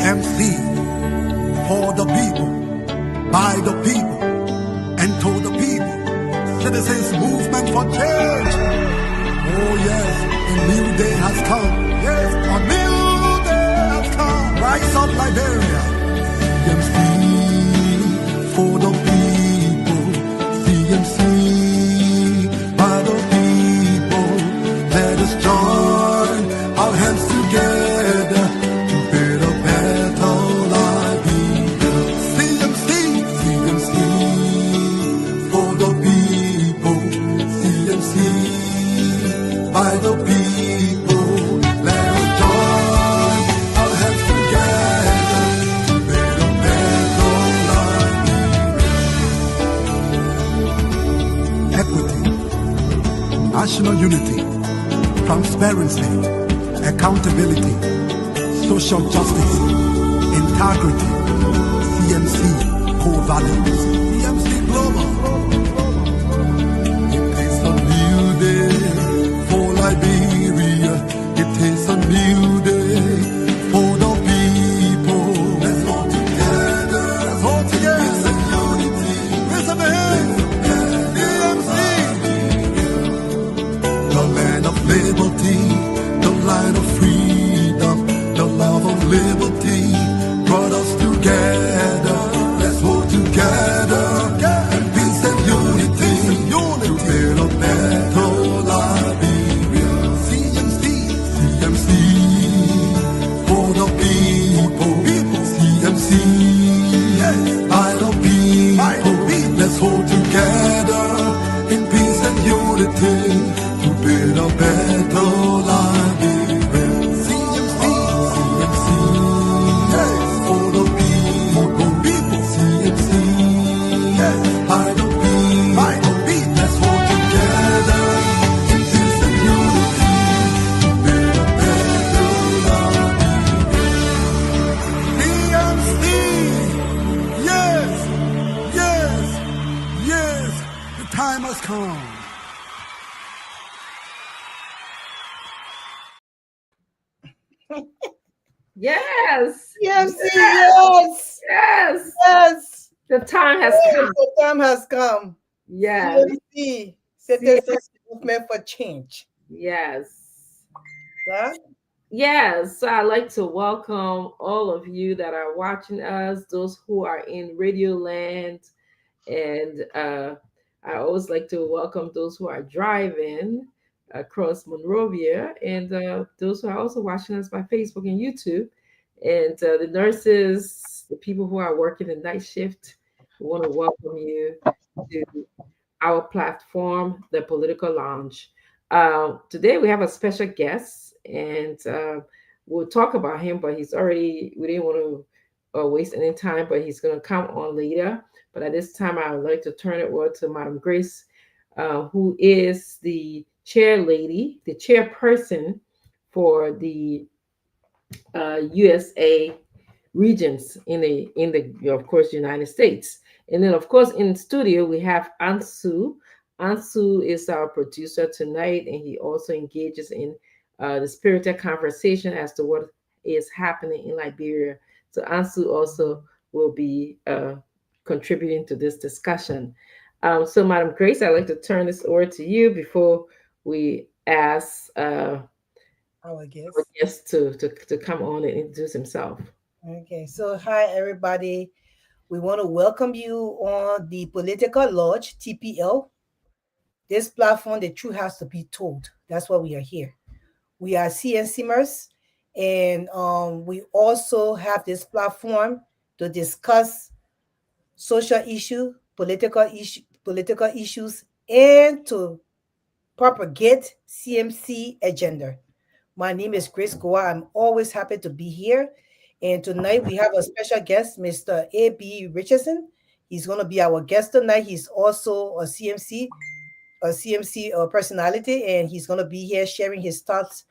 CMC, for the people, by the people, and to the people. Citizens Movement for Change. Oh yes, a new day has come. Yes, a new day has come. Rise up, Liberia. CMC, for the people. CMC, by the people. Let us join our hands together to build a better life. CMC, CMC, for the people. CMC, by the people. Let us join our hands together to build a better life. Equity, national unity, transparency, accountability, social justice, integrity, CMC core values, CMC global. It is a new day for Liberia. It is a new day for the people. Let's all together. Let's all together. It's a unity. Raise up a hand. CMC. The land of liberty, the light of freedom, the love of liberty brought us together. Let's hold together in peace and unity to build a better Liberia. CMC, CMC, for the people. CMC, by the people. Let's hold together in peace and unity to build a better Liberia. CMC, CMC, for the people. CMC, by the people. Let's hold together in peace and unity to build a better Liberia. CMC, yes, yes, yes, the time has come. Yes. Yes, yes, Yes. yes. The time has Yes, come. the time has come. Yes. CMC, Citizens Movement for Change. Yes. Huh? Yes. So I'd like to welcome all of you that are watching us, those who are in Radio Land. And I always like to welcome those who are driving across Monrovia and those who are also watching us by Facebook and YouTube. And the nurses, the people who are working the night shift, we want to welcome you to our platform, the Political Lounge. Today we have a special guest, and we'll talk about him, but we didn't want to waste any time, but he's going to come on later. But at this time, I would like to turn it over to Madam Grace, who is the chair lady, the chairperson for the USA regions in the of course United States. And then of course in studio we have Ansu. Ansu is our producer tonight, and he also engages in the spirited conversation as to what is happening in Liberia. So Ansu also will be contributing to this discussion. So Madam Grace, I'd like to turn this over to you before we ask Our guest. our guest to come on and introduce himself. Okay, so hi everybody. We want to welcome you on the Political Lodge TPL. This platform, the truth has to be told. That's why we are here. We are CNCmers, and we also have this platform to discuss social political issues, and to propagate CMC agenda. My name is Grace Goa. I'm always happy to be here. And tonight we have a special guest, Mr. A.B. Richardson. He's going to be our guest tonight. He's also a CMC personality, and he's going to be here sharing his thoughts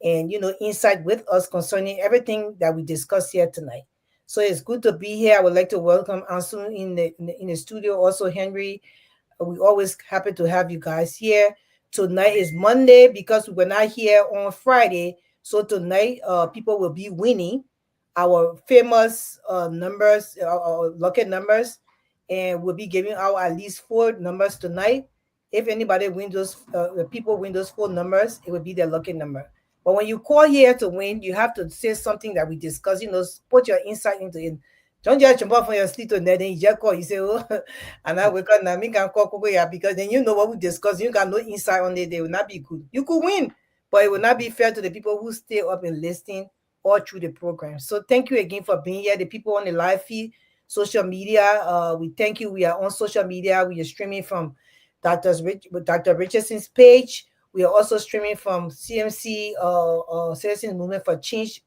and insight with us concerning everything that we discuss here tonight. So it's good to be here. I would like to welcome Ansu in the studio. Also, Henry. We always happy to have you guys here. Tonight is Monday because we were not here on Friday. So tonight, people will be winning our famous numbers, lucky numbers, and we'll be giving out at least four numbers tonight. If anybody wins those, the people win those four numbers, it will be their lucky number. But when you call here to win, you have to say something that we discuss. Put your insight into it. Don't just jump up from your sleep and then you just call. You say, "Oh," and I wake up now. Me can call Coco, yeah, because then you know what we discuss. You got no insight on it. They will not be good. You could win, but it will not be fair to the people who stay up and listening all through the program. So thank you again for being here. The people on the live feed, social media, we thank you. We are on social media. We are streaming from Dr. Richardson's page. We are also streaming from CMC, Citizens Movement for Change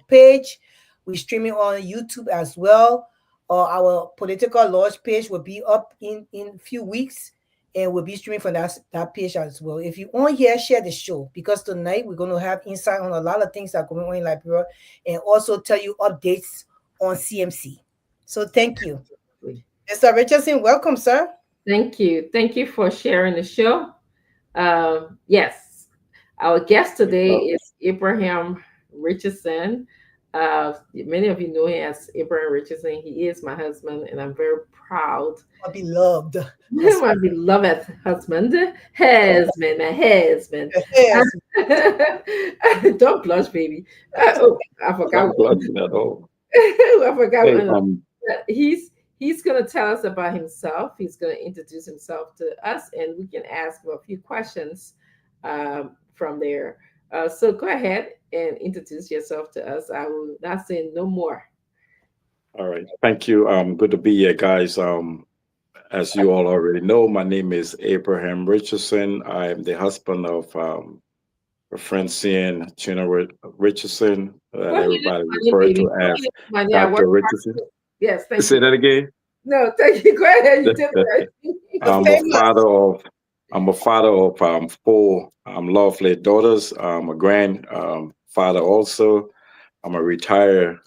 page. We're streaming on YouTube as well. Our political launch page will be up in few weeks, and we'll be streaming from that page as well. If you on here, share the show, because tonight we're going to have insight on a lot of things that are going on in Liberia, and also tell you updates on CMC. So thank you. Mr. Richardson, welcome, sir. Thank you. Thank you for sharing the show. Yes, our guest today is Abraham Richardson. Many of you know him as Abraham Richardson. He is my husband, and I'm very proud. My beloved My beloved husband, husband, my husband. Yes. Don't blush, baby. Oh, I forgot. Not blushing at all. I forgot. Hey, He's going to tell us about himself. He's going to introduce himself to us, and we can ask him a few questions from there. So go ahead and introduce yourself to us. I will not say no more. all right. Thank you. Good to be here, guys. As you all already know, my name is Abraham Richardson. I am the husband of Francine Richardson, that Go ahead, everybody money, referred baby. to Go as ahead, money. I work Dr. hard. Richardson. Yes, thank Say you. that again. No, thank you. Go ahead. You did it right. The I'm a famous. father of four lovely daughters. I'm a grandfather also. I'm a retired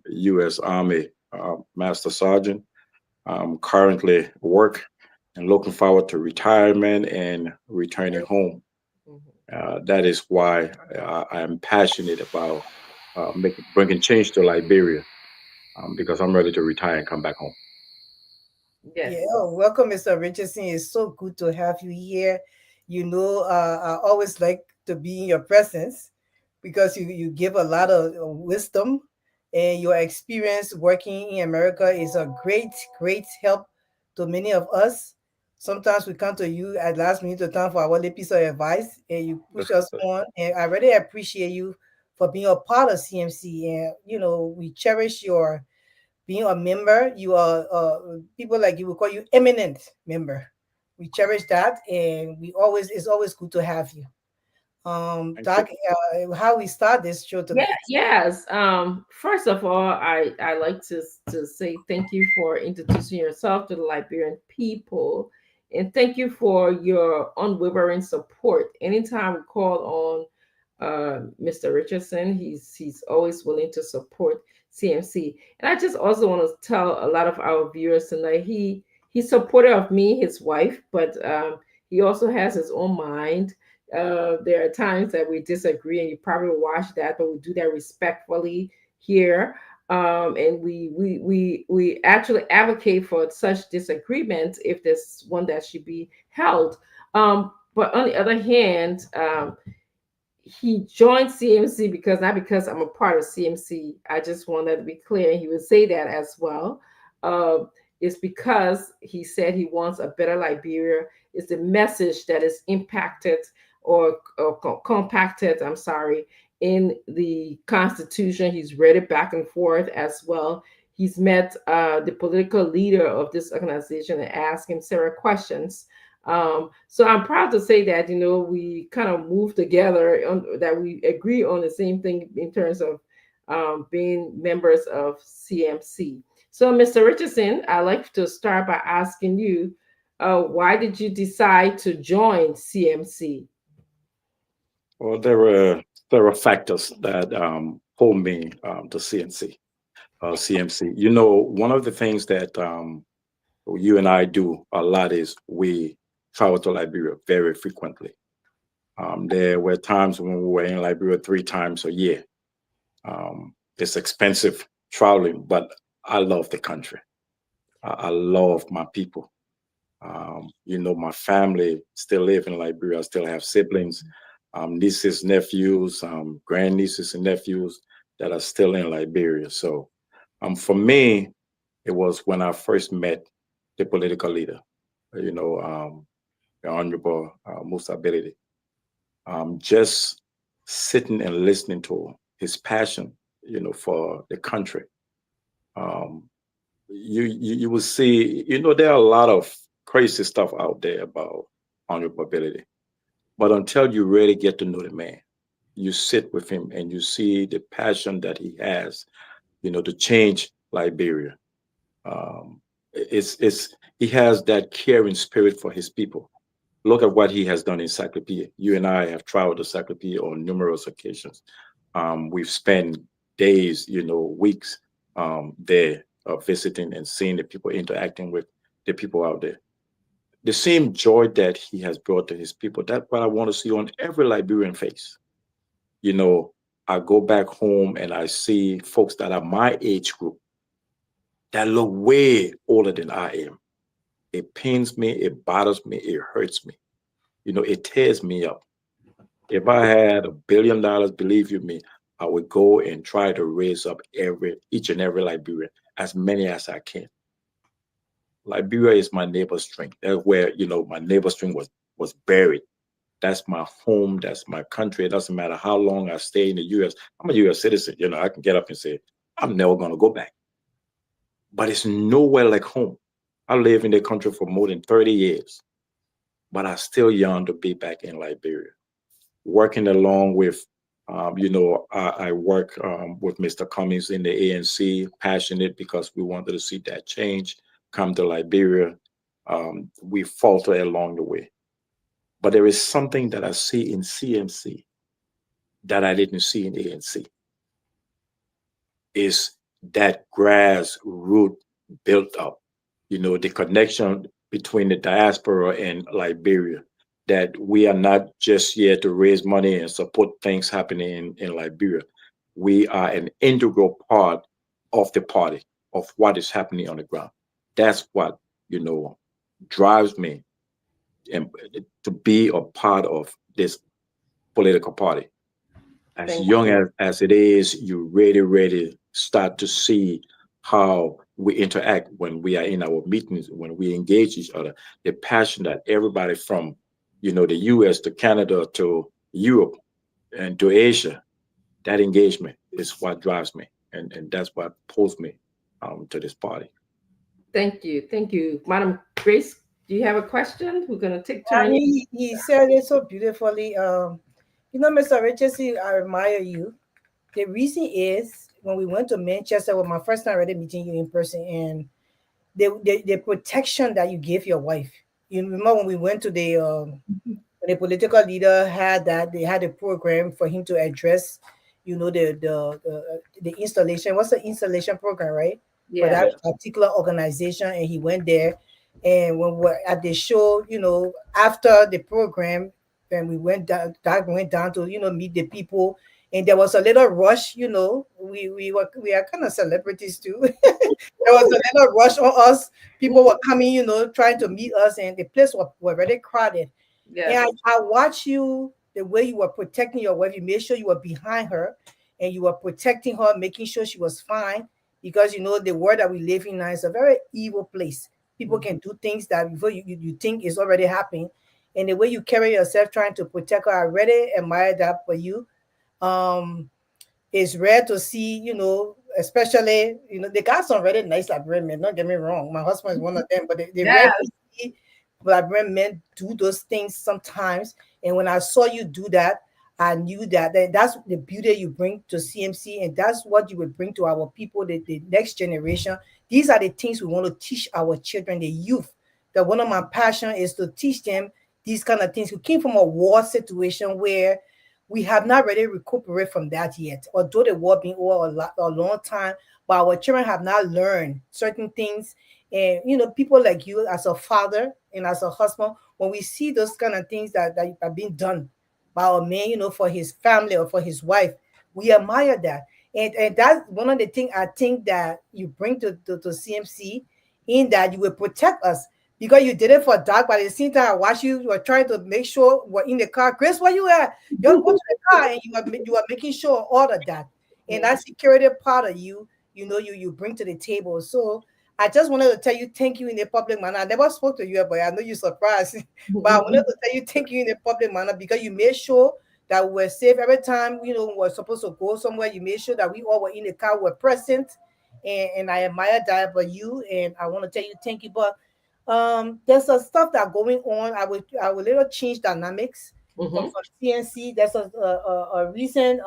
U.S. Army Master Sergeant. I'm currently work and looking forward to retirement and returning home. Mhm. That is why I am passionate about bringing change to Liberia, because I'm ready to retire and come back home. Yeah, Yes. oh, welcome, Mr. Richardson. It's so good to have you here. I always like to be in your presence because you give a lot of wisdom, and your experience working in America is a great help to many of us. Sometimes we come to you at last minute of time for our little piece of advice, and you push us on. And I really appreciate you for being a part of CMC. And we cherish your being a member. You are people like you will call you eminent member. We cherish that, and we always it's always good to have you. Thank you. Doc, how we start this show Yeah, tonight? yes. First of all, I like to say thank you for introducing yourself to the Liberian people, and thank you for your unwavering support. Anytime we call on Mr. Richardson, he's always willing to support CMC. And I just also want to tell a lot of our viewers tonight, he's supportive of me, his wife, but he also has his own mind. There are times that we disagree, and you probably watch that, but we do that respectfully here. And we actually advocate for such disagreements if there's one that should be held. But on the other hand, he joined CMC because not because I'm a part of CMC. I just wanted to be clear, and he would say that as well. Uh, it's because he said he wants a better Liberia. It's the message that is impacted or compacted, I'm sorry, in the Constitution. He's read it back and forth as well. He's met the political leader of this organization and asked him several questions. So I'm proud to say that we kind of move together that we agree on the same thing in terms of being members of CMC. So, Mr. Richardson, I'd like to start by asking you, why did you decide to join CMC? Well, there were factors that pulled me to CMC. One of the things that you and I do a lot is we travel to Liberia very frequently. There were times when we were in Liberia 3 times a year. It's expensive traveling, but I love the country. I love my people. My family still live in Liberia. I still have siblings, nieces, nephews, grandnieces and nephews that are still in Liberia. So, for me, it was when I first met the political leader, you know, the Honorable Musa Beledi. Just sitting and listening to his passion, for the country. Um, you will see, there are a lot of crazy stuff out there about honorability, but until you really get to know the man, you sit with him and you see the passion that he has, to change Liberia. It's he has that caring spirit for his people. Look at what he has done in Cyclopedia. You and I have traveled to Cyclopedia on numerous occasions. We've spent days, weeks there, visiting and seeing the people, interacting with the people out there. The same joy that he has brought to his people, that's what I want to see on every Liberian face. You know, I go back home and I see folks that are my age group that look way older than I am. It pains me, it bothers me, it hurts me. It tears me up. If I had $1 billion, believe you me, I would go and try to raise up each and every Liberian, as many as I can. Liberia is my neighbor's string. That's where, my neighbor's string was buried. That's my home. That's my country. It doesn't matter how long I stay in the US. I'm a US citizen. I can get up and say, I'm never gonna go back. But it's nowhere like home. I live in the country for more than 30 years, but I still yearn to be back in Liberia. Working along with, I work with Mr. Cummings in the ANC, passionate because we wanted to see that change come to Liberia. We falter along the way. But there is something that I see in CMC that I didn't see in ANC, is that grassroots built up, the connection between the diaspora and Liberia, that we are not just here to raise money and support things happening in Liberia. We are an integral part of the party, of what is happening on the ground. That's what, drives me and to be a part of this political party. As Thank young you. as it is, you really start to see how we interact when we are in our meetings, when we engage each other. The passion that everybody from, the US to Canada to Europe and to Asia, that engagement is what drives me. And that's what pulls me to this party. Thank you. Thank you. Madam Grace, do you have a question? We're going to take I turns. mean, he said it so beautifully. Mr. Richardson, I admire you. The reason is when we went to Manchester, was my first time already meeting you in person, and the protection that you gave your wife. You remember when we went to when the political leader had that, they had a program for him to address, the installation. What's the installation program, right? For Yeah. that Yeah. particular organization, and he went there. And when we were at the show, after the program, and we went down, Doug went down to meet the people, and there was a little rush. We are kind of celebrities too. There was a little rush on us. People were coming, trying to meet us, and the place was very crowded. And Yes. I watched you, the way you were protecting your wife. You made sure you were behind her and you were protecting her, making sure she was fine. Because the world that we live in now is a very evil place. People can do things that before you think is already happening. And the way you carry yourself trying to protect her, I really admire that for you. Um, it's rare to see, especially, they got some really nice Liberian men. Don't get me wrong. My husband is one of them, but they rare Yes. to see Liberian men do those things sometimes. And when I saw you do that, I knew that's the beauty you bring to CMC, and that's what you will bring to our people, the next generation. These are the things we want to teach our children, the youth. That one of my passion is to teach them these kind of things. We came from a war situation where we have not really recuperated from that yet. Although the war been over a long time, but our children have not learned certain things. And people like you as a father and as a husband, when we see those kind of things that are being done by a man, for his family or for his wife, we admire that. And that's one of the things I think that you bring to CMC, in that you will protect us, because you did it for Doc, but at the same time I watch you were trying to make sure we're in the car. Chris, where you at? You go to the car, and you are making sure all of that. And that security part of you, you bring to the table. So I just wanted to tell you thank you in a public manner. I never spoke to you, but I know you're surprised. But I wanted to tell you thank you in a public manner, because you made sure that we were safe every time, we were supposed to go somewhere. You made sure that we all were in the car, were present. And I admire that about you. And I want to tell you thank you. But there's some stuff that going on. I will little change dynamics Mm-hmm. from CNC. There's a recent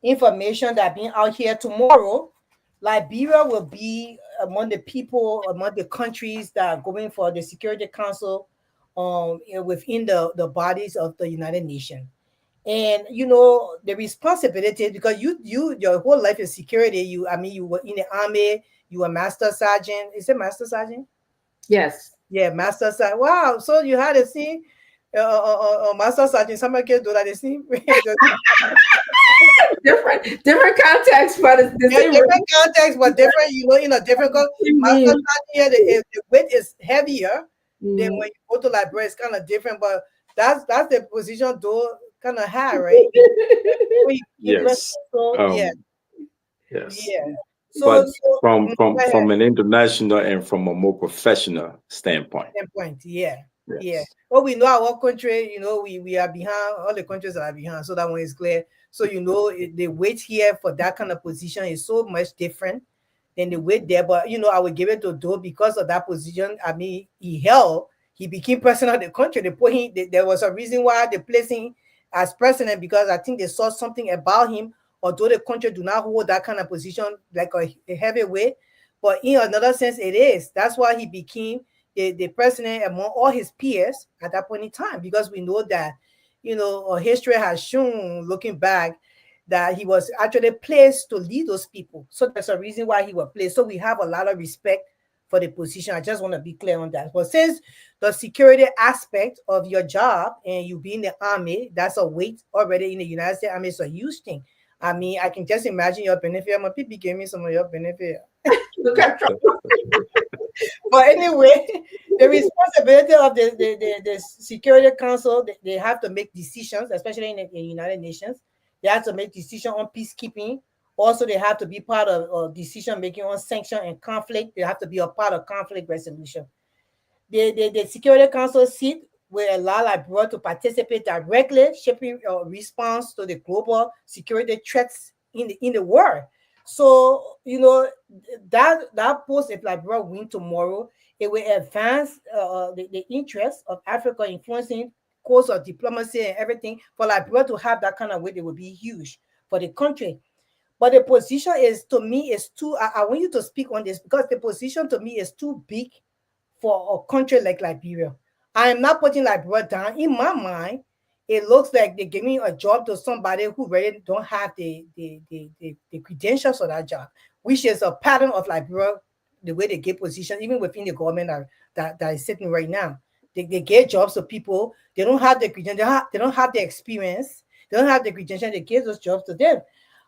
information that being out here tomorrow. Liberia will be among the people, among the countries that are going for the Security Council, within the bodies of the United Nations. And the responsibility, because your whole life is security. You were in the army, you were master sergeant. Is it master sergeant? Yes. Yeah, master sergeant. Wow. So you had a scene, master sergeant. Somebody can do that. The scene. Different context, but it's the Yeah, same. different context, but different, in a different master Mean. sergeant here, the weight is heavier than Mm. when you go to library. It's kind of different, but that's the position though, kind of high, right? When you keep pressing, Yes. so yeah, Um, yes. yeah. But Go from ahead. an international and from a more professional standpoint. Standpoint, yeah, yeah. Yes. Well, we know our country, we are behind. All the countries are behind, so that one is clear. So the weight here for that kind of position is so much different than the weight there. But I would give it to Do, because of that position. I mean, he became president of the country. They put him. There was a reason why they placed him as president, because I think they saw something about him. Although the country do not hold that kind of position like a heavyweight, but in another sense, it is. That's why he became the president among all his peers at that point in time, because we know that history has shown, looking back, that he was actually placed to lead those people. So there's a reason why he was placed. So we have a lot of respect for the position. I just want to be clear on that. But since the security aspect of your job, and you be in the army, that's a weight already in the United States Army. It's a huge thing. I mean, I can just imagine your benefit. My people gave me some of your benefit. Look at But anyway, the responsibility of the Security Council, they have to make decisions, especially in the United Nations. They have to make decisions on peacekeeping. Also, they have to be part of decision making on sanction and conflict. They have to be a part of conflict resolution. The Security Council seat will allow Liberia to participate directly, shaping a response to the global security threats in the world. So that post, if Liberia win tomorrow, it will advance the interest of Africa, influencing course of diplomacy and everything. For Liberia to have that kind of weight, it will be huge for the country. But the position is, to me, is too. I want you to speak on this, because the position to me is too big for a country like Liberia. I am not putting Liberia down. In my mind, it looks like they're giving a job to somebody who really don't have the credentials for that job, which is a pattern of Liberia, the way they get positions, even within the government that is sitting right now. They get jobs to people, they don't have the credentials, they don't have the experience, they don't have the credentials, they give those jobs to them.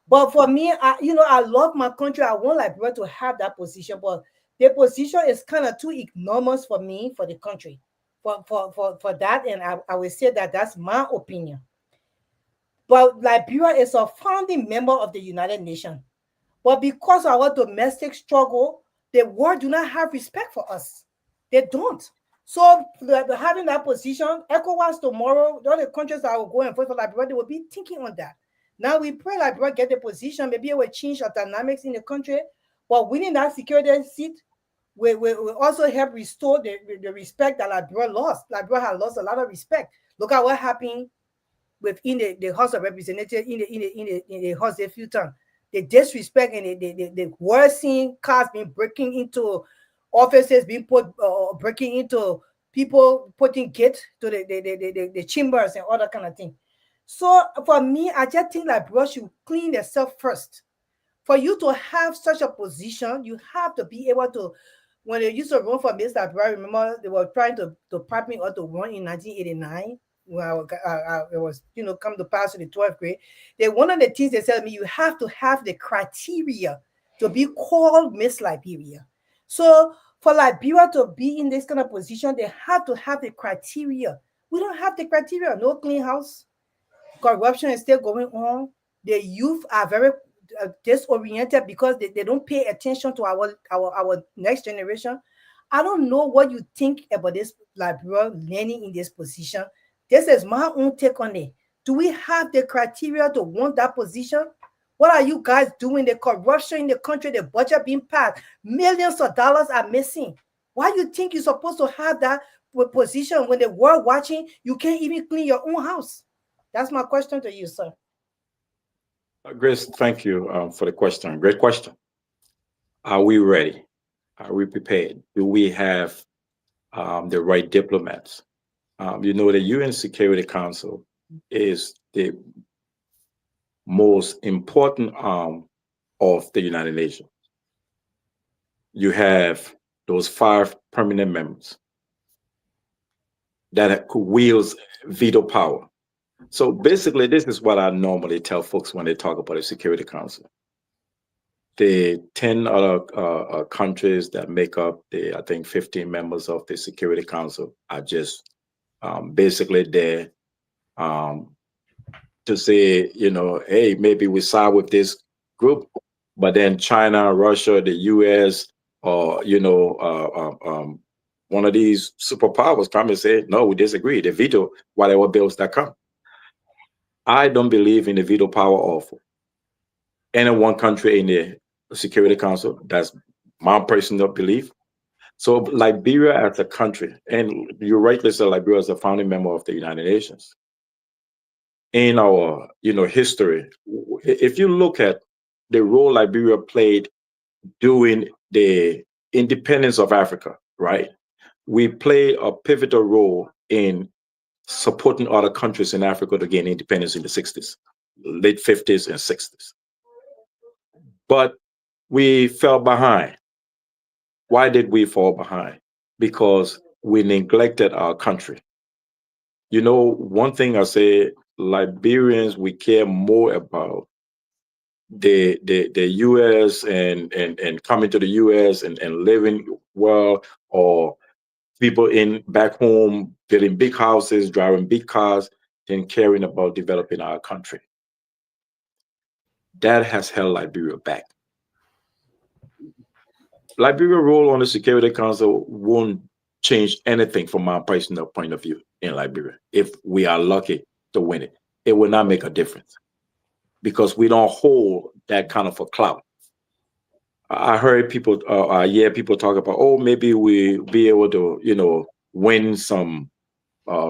But for me, I love my country. I want Liberia to have that position, but their position is kind of too enormous for me, for the country, for that. And I will say that that's my opinion. But Liberia is a founding member of the United Nations. But because of our domestic struggle, the world do not have respect for us. They don't. So having that position, ECOWAS tomorrow, all the countries that will go and vote for Liberia, they will be thinking on that. Now we pray Liberia get the position. Maybe it will change the dynamics in the country. But winning that security seat will also help restore the respect that Liberia lost. Liberia has lost a lot of respect. Look at what happened within the House of Representatives, in the House of Futon. The disrespect and the worsening cars being breaking into offices, being breaking into people, putting gate to the chambers and all that kind of thing. So for me, I just think like Liberia should clean themselves first. For you to have such a position, you have to be able to. When they used to run for Mr. Liberia, remember they were trying to pipe me up to run in 1989. when I was, come to pass to the 12th grade. One of the things they said to me, you have to have the criteria to be called Miss Liberia. So for Liberia to be in this kind of position, they have to have the criteria. We don't have the criteria. No clean house. Corruption is still going on. The youth are very disoriented because they don't pay attention to our next generation. I don't know what you think about this Liberia landing in this position. This is my own take on it. Do we have the criteria to want that position? What are you guys doing? The corruption in the country, the budget being passed, millions of dollars are missing. Why you think you're supposed to have that position when the world watching? You can't even clean your own house. That's my question to you, sir. Grace, thank you for the question. Great question. Are we ready? Are we prepared? Do we have the right diplomats? The UN Security Council is the most important arm of the United Nations. You have those 5 permanent members that could wield veto power. So basically, this is what I normally tell folks when they talk about the Security Council. The 10 other countries that make up I think, 15 members of the Security Council are just basically there um, to say, hey, maybe we side with this group, but then China, Russia, the US, or, one of these superpowers come and say, no, we disagree. They veto whatever bills that come. I don't believe in the veto power of any one country in the Security Council. That's my personal belief. So Liberia as a country, and you rightly said Liberia is a founding member of the United Nations. In our, history, if you look at the role Liberia played during the independence of Africa, right? We play a pivotal role in supporting other countries in Africa to gain independence in the 60s, late 50s and 60s. But we fell behind. Why did we fall behind? Because we neglected our country. One thing I say, Liberians, we care more about the US and coming to the US and living well, or people in back home building big houses, driving big cars, than caring about developing our country. That has held Liberia back. Liberia's role on the Security Council won't change anything from my personal point of view in Liberia. If we are lucky to win it, it will not make a difference because we don't hold that kind of a clout. I heard people, people talk about, oh, maybe we be able to, win some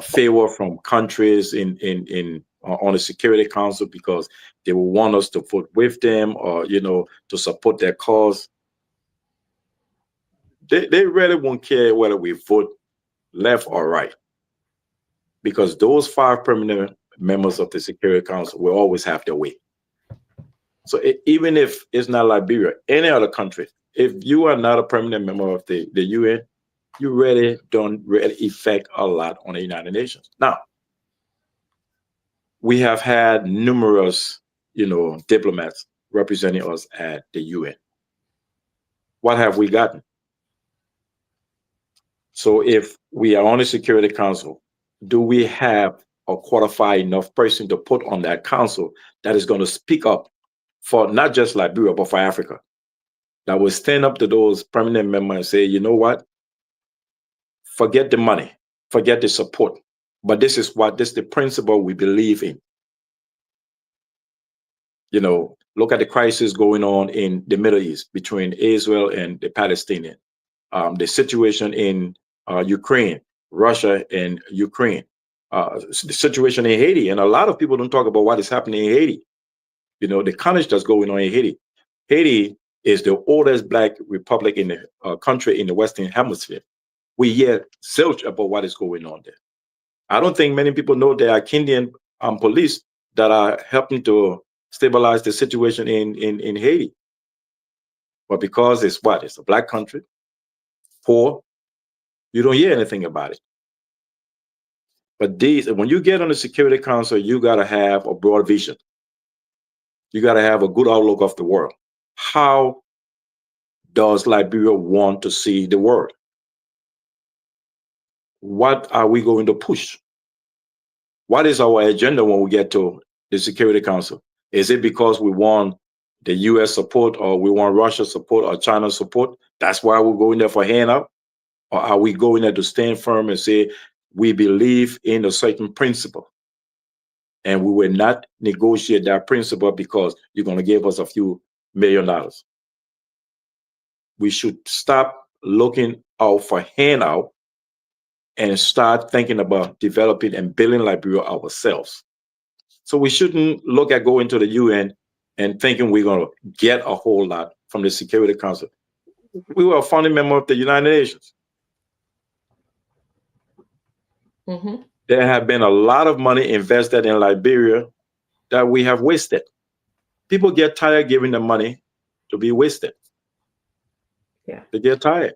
favor from countries in on the Security Council because they will want us to vote with them or to support their cause. They really won't care whether we vote left or right, because those 5 permanent members of the Security Council will always have their way. So even if it's not Liberia, any other country, if you are not a permanent member of the UN, you really don't really affect a lot on the United Nations. Now, we have had numerous, diplomats representing us at the UN. What have we gotten? So if we are on the Security Council, do we have a qualified enough person to put on that council that is going to speak up for not just Liberia, but for Africa, that will stand up to those permanent members and say, you know what? Forget the money, forget the support, but this is the principle we believe in. Look at the crisis going on in the Middle East between Israel and the Palestinians, the situation in Ukraine, Russia and Ukraine, the situation in Haiti. And a lot of people don't talk about what is happening in Haiti. The carnage that's going on in Haiti. Haiti is the oldest Black republic in the country in the Western Hemisphere. We hear zilch about what is going on there. I don't think many people know there are Kenyan police that are helping to stabilize the situation in Haiti. But because it's a Black country, poor, you don't hear anything about it. But these, when you get on the Security Council, you got to have a broad vision. You got to have a good outlook of the world. How does Liberia want to see the world? What are we going to push? What is our agenda when we get to the Security Council? Is it because we want the US support, or we want Russia support, or China support? That's why we're going there for handout? Or are we going there to stand firm and say, we believe in a certain principle, and we will not negotiate that principle because you're going to give us a few $1 million? We should stop looking out for handout and start thinking about developing and building Liberia ourselves. So we shouldn't look at going to the UN and thinking we're going to get a whole lot from the Security Council. We were a founding member of the United Nations. Mm-hmm. There have been a lot of money invested in Liberia that we have wasted. People get tired giving the money to be wasted. Yeah. They get tired,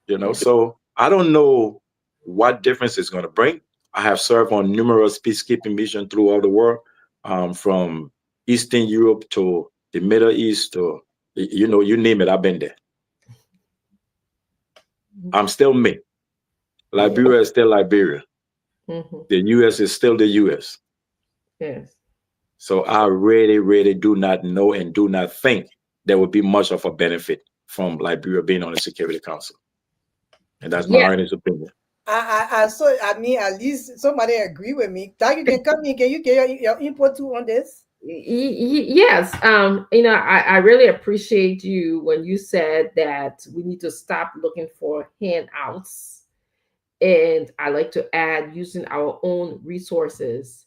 Yeah. So I don't know what difference it's going to bring. I have served on numerous peacekeeping missions throughout the world, from Eastern Europe to the Middle East to, you name it, I've been there. I'm still me. Liberia is still Liberia. Mm-hmm. The US is still the US. Yes. So I really, really do not know and do not think there would be much of a benefit from Liberia being on the Security Council. And that's my Yeah. earnest opinion. So I mean, at least somebody agree with me. Doug, you can come in. Can you get your input too on this? Yes. I really appreciate you when you said that we need to stop looking for handouts. And I like to add using our own resources.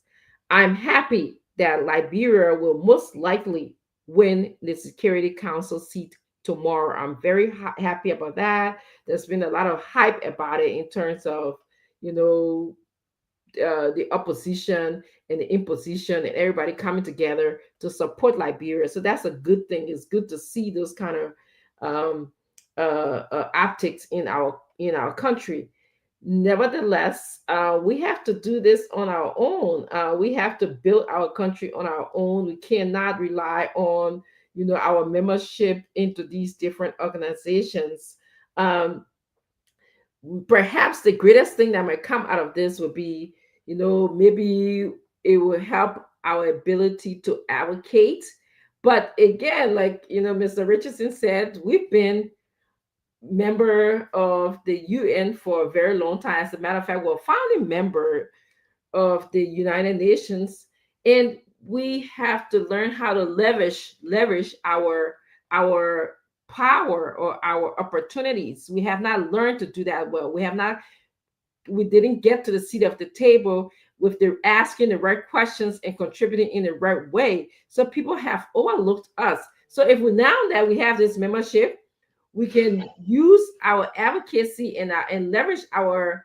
I'm happy that Liberia will most likely win the Security Council seat tomorrow. I'm very happy about that. There's been a lot of hype about it in terms of, you know, the opposition and the imposition and everybody coming together to support Liberia. So that's a good thing. It's good to see those kind of optics in our country. Nevertheless, we have to do this on our own. We have to build our country on our own. We cannot rely on, our membership into these different organizations. Um, Perhaps the greatest thing that might come out of this would be, maybe it will help our ability to advocate. But again, like, Mr. Richardson said, we've been member of the UN for a very long time. As a matter of fact, we're a founding member of the United Nations, and we have to learn how to leverage our power or our opportunities. We have not learned to do that well. We didn't get to the seat of the table with the asking the right questions and contributing in the right way. So people have overlooked us. So if we now that we have this membership, we can use our advocacy and leverage our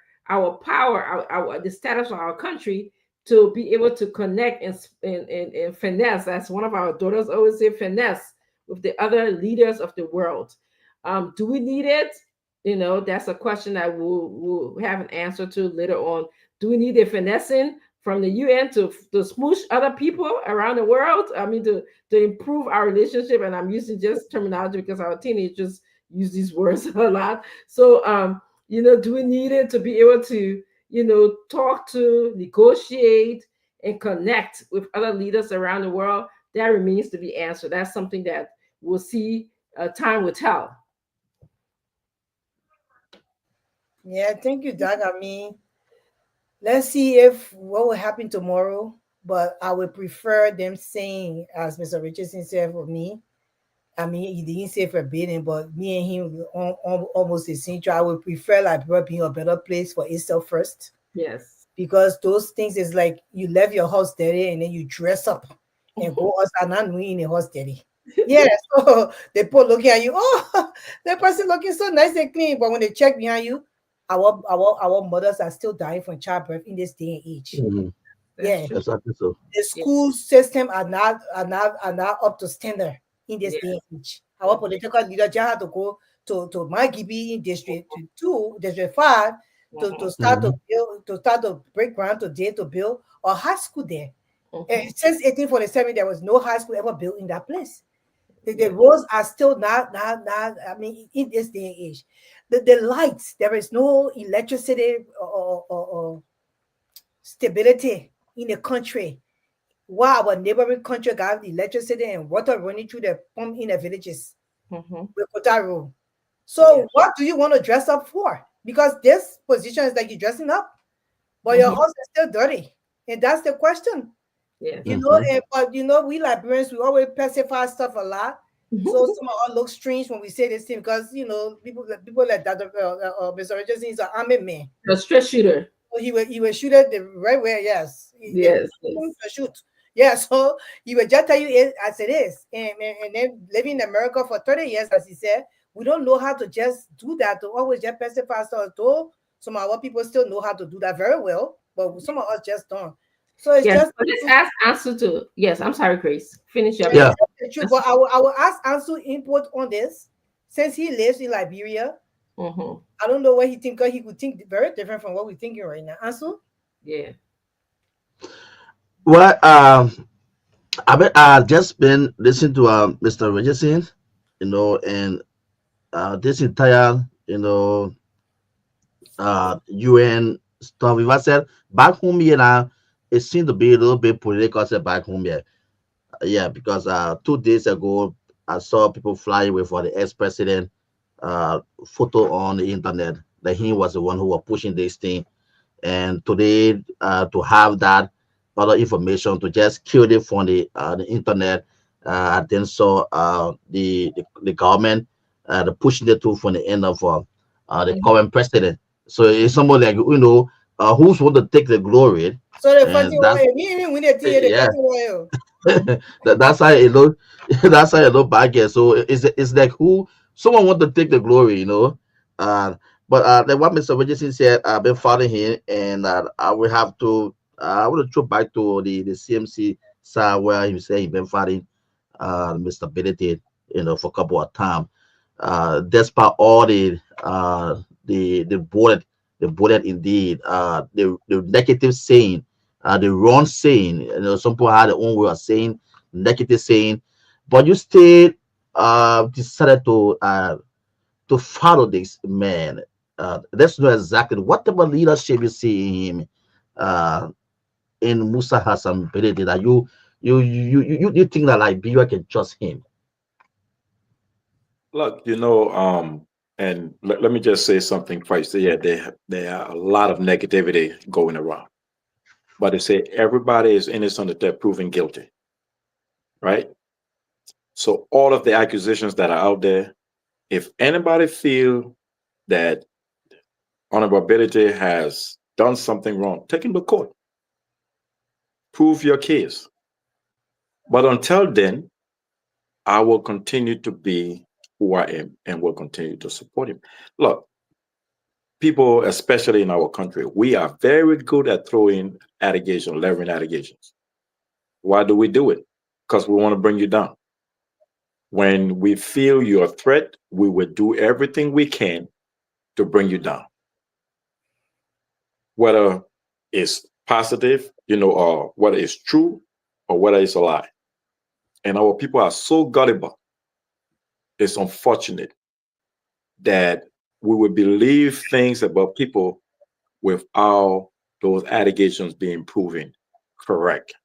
power, our the status of our country to be able to connect and finesse. As one of our daughters always say, finesse with the other leaders of the world. Do we need it? That's a question that we'll have an answer to later on. Do we need a finessing from the UN to smoosh other people around the world? I mean, to improve our relationship. And I'm using just terminology because our teenagers use these words a lot. So, do we need it to be able to, talk to, negotiate, and connect with other leaders around the world? That remains to be answered. That's something that we'll see. Time will tell. Yeah, thank you, Doug. I mean, let's see if what will happen tomorrow. But I would prefer them saying, as Mr. Richardson said for me. I mean, he didn't say forbidden, but me and him on almost the same. I would prefer Liberia being a better place for itself first. Yes. Because those things is like you left your house dirty and then you dress up and go outside not knowing the house dirty. Yeah, so they put looking at you, oh, that person looking so nice and clean. But when they check behind you, our mothers are still dying from childbirth in this day and age. Mhm. That's Yeah. true. Exactly so. The Yeah. school system are not up to standard in this Yeah. day and age. Our political leader just had to go to my GB in district 2, district 5 Mhm. start to build, to start to break ground today to build a high school there. Mhm. Since 1847, there was no high school ever built in that place. The Yeah. roads are still not. I mean, in this day and age, the lights, there is no electricity or stability in the country. While our neighboring country got electricity and water running through the pump in the villages Mhm. with Kota Road. Yeah. So what do you want to dress up for? Because this position is like you're dressing up, but your Mhm. house is still dirty. And that's the question. Yes. You know, Mhm. and but we Liberians, we always pacify stuff a lot. So some of us look strange when we say this thing because people like that Mr. Richardson is an army man. A stress shooter. So he will shoot it the right way, yes. If Yes. you Yes. shoot. Yeah, so he will just tell you it as it is. And then living in America for 30 years, as he said, we don't know how to just do that, to always just pacify stuff. Though some of our people still know how to do that very well, but some of us just don't. So it's Yes. just But let's ask Ansu to. Yes. I'm sorry, Grace. Finish up. it's Yeah. Yes. just the truth. Ansu. But I will ask Ansu input on this since he lives in Liberia. Mhm. I don't know what he think, because he could think very different from what we're thinking right now. Ansu? Yeah. Well, I've just been listening to Mr. Richardson, and this entire UN stuff. If I said back home here now, it seemed to be a little bit political. Said back home here, yeah, because 2 days ago I saw people fly away for the ex-president photo on the internet that he was the one who was pushing this thing, and today to have that other information to just kill it from the internet. I then saw the government the pushing it to from the end of the Mhm. current president. So it's someone like who's want to take the glory, So the and fighting that's warrior, me even when they think you're the yeah. fighting warrior. Mhm. That's how it look. That's how it look back here. So it's like who someone want to take the glory. Uh, but like what Mr. Richardson said, I've been following him, and I will have to. I want to throw back to the CMC side where he said he been fighting Mr. Benedict, for a couple of times. Despite all the bullet indeed, the negative saying, the wrong saying. Some people had their own way of saying negative saying, but you still decided to follow this man. Let's know exactly what type of leadership you see in him. In Musa Hassan ability that you think that Liberia can trust him. Look, and let me just say something first. Yeah, there are a lot of negativity going around, but they say everybody is innocent until proven guilty, right? So all of the accusations that are out there, if anybody feel that honorability has done something wrong, take him to court, prove your case. But until then, I will continue to be who I am and will continue to support him. Look, people, especially in our country, we are very good at throwing allegations, leveraging allegations. Why do we do it? Because we want to bring you down. When we feel you're a threat, we will do everything we can to bring you down, whether it's positive, or whether it's true, or whether it's a lie. And our people are so gullible. It's unfortunate that we would believe things about people without those allegations being proven correct.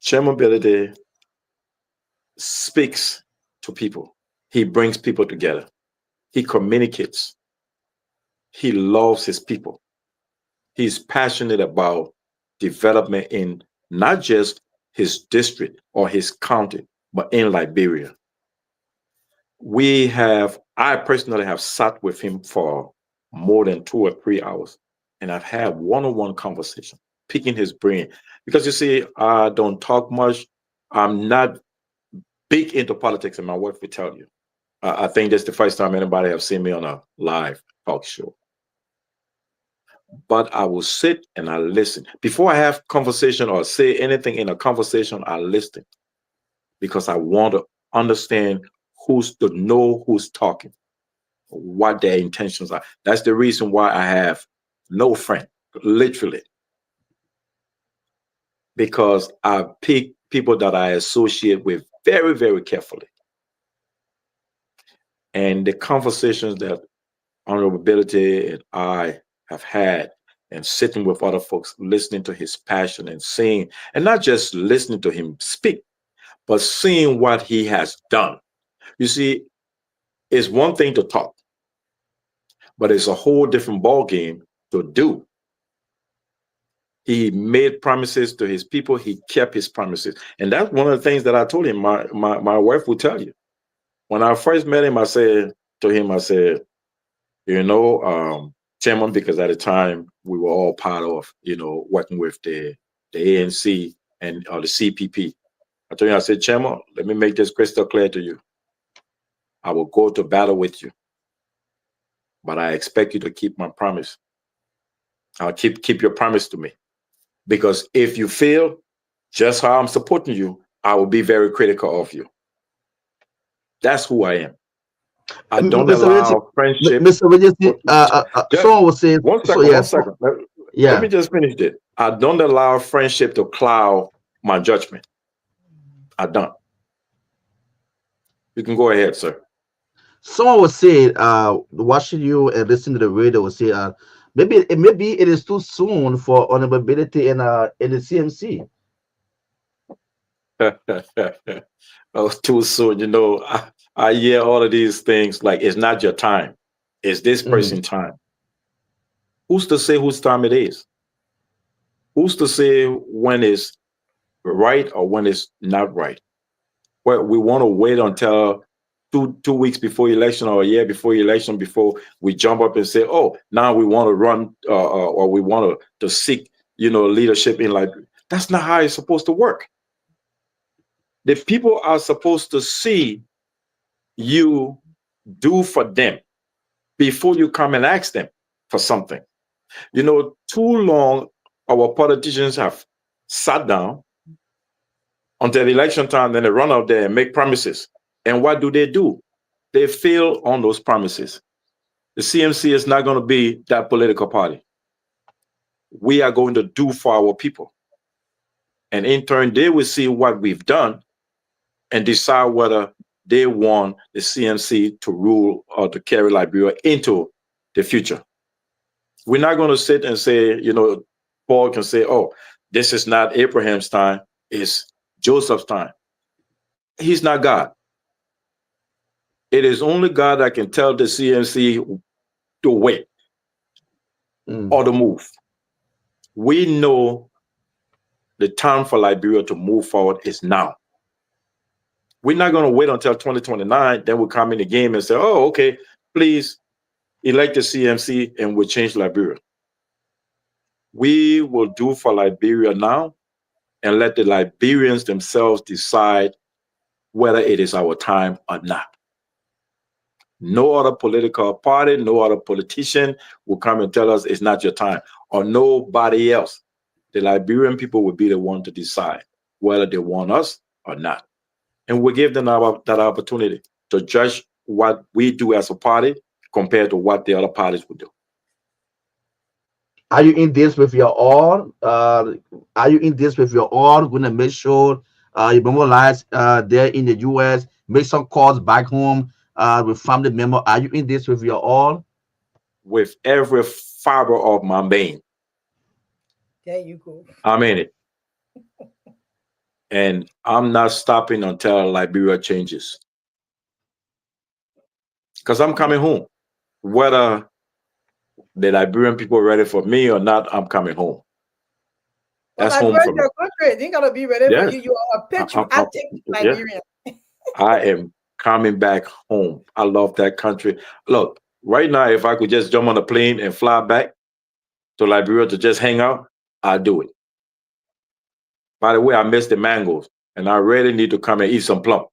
Shareability speaks to people. He brings people together. He communicates. He loves his people. He's passionate about development in not just his district or his county, but in Liberia. I personally have sat with him for more than 2 or 3 hours, and I've had one-on-one conversation, picking his brain. Because you see, I don't talk much. I'm not big into politics, and my wife will tell you. I think that's the first time anybody have seen me on a live talk show. But I will sit and I listen. Before I have conversation or say anything in a conversation, I listen because I want to understand who's to know who's talking. what their intentions are. That's the reason why I have no friend, literally, because I pick people that I associate with very, very carefully. And the conversations that Honorability and I have had, and sitting with other folks, listening to his passion and seeing, and not just listening to him speak, but seeing what he has done. You see, it's one thing to talk, but it's a whole different ball game to do. He made promises to his people. He kept his promises. And that's one of the things that I told him. My wife will tell you. When I first met him, I said to him, I said, you know, Chairman, because at the time we were all part of, working with the ANC and the CPP. I told him, I said, Chairman, let me make this crystal clear to you. I will go to battle with you, but I expect you to keep my promise. I'll keep your promise to me. Because if you fail, just how I'm supporting you, I will be very critical of you. That's who I am. I don't Mr. Williams, allow friendship. Mr. Williams, Just someone was saying, one so second, yeah, one second. Let yeah. me just finish it. I don't allow friendship to cloud my judgment. I don't. You can go ahead, sir. Someone was saying, watching you and listening to the radio, was saying, maybe it is too soon for honorability in the CMC. Oh, too soon. I hear all of these things like it's not your time. It's this Mm. person's time. Who's to say whose time it is? Who's to say when it's right or when it's not right? Well, we want to wait until two weeks before election or a year before election before we jump up and say, oh, now we want to run or we want to seek, leadership in Liberia. That's not how it's supposed to work. The people are supposed to see you do for them before you come and ask them for something. Too long our politicians have sat down until election time, then they run out there and make promises. And what do? They fail on those promises. The CMC is not going to be that political party. We are going to do for our people. And in turn, they will see what we've done and decide whether they want the CMC to rule or to carry Liberia into the future. We're not going to sit and say, Paul can say, oh, this is not Abraham's time, it's Joseph's time. He's not God. It is only God that can tell the CMC to wait or to move. We know the time for Liberia to move forward is now. We're not going to wait until 2029, then we'll come in the game and say, oh, okay, please elect the CMC and we'll change Liberia. We will do for Liberia now and let the Liberians themselves decide whether it is our time or not. No other political party, no other politician will come and tell us it's not your time, or nobody else. The Liberian people will be the one to decide whether they want us or not. And we give them that opportunity to judge what we do as a party compared to what the other parties would do. Are you in this with your all? Are you in this with your all? Going to make sure you mobilize there in the US, make some calls back home with family member. Are you in this with your all? With every fiber of my being, There you go. I'm in it. And I'm not stopping until Liberia changes. Because I'm coming home. Whether the Liberian people are ready for me or not, I'm coming home. Well, That's home Liberia for is me. your country. They gotta be ready for Yes. you. You are a patriotic Yeah. Liberian. I am coming back home. I love that country. Look, right now, if I could just jump on a plane and fly back to Liberia to just hang out, I'd do it. By the way, I miss the mangoes, and I really need to come and eat some plum.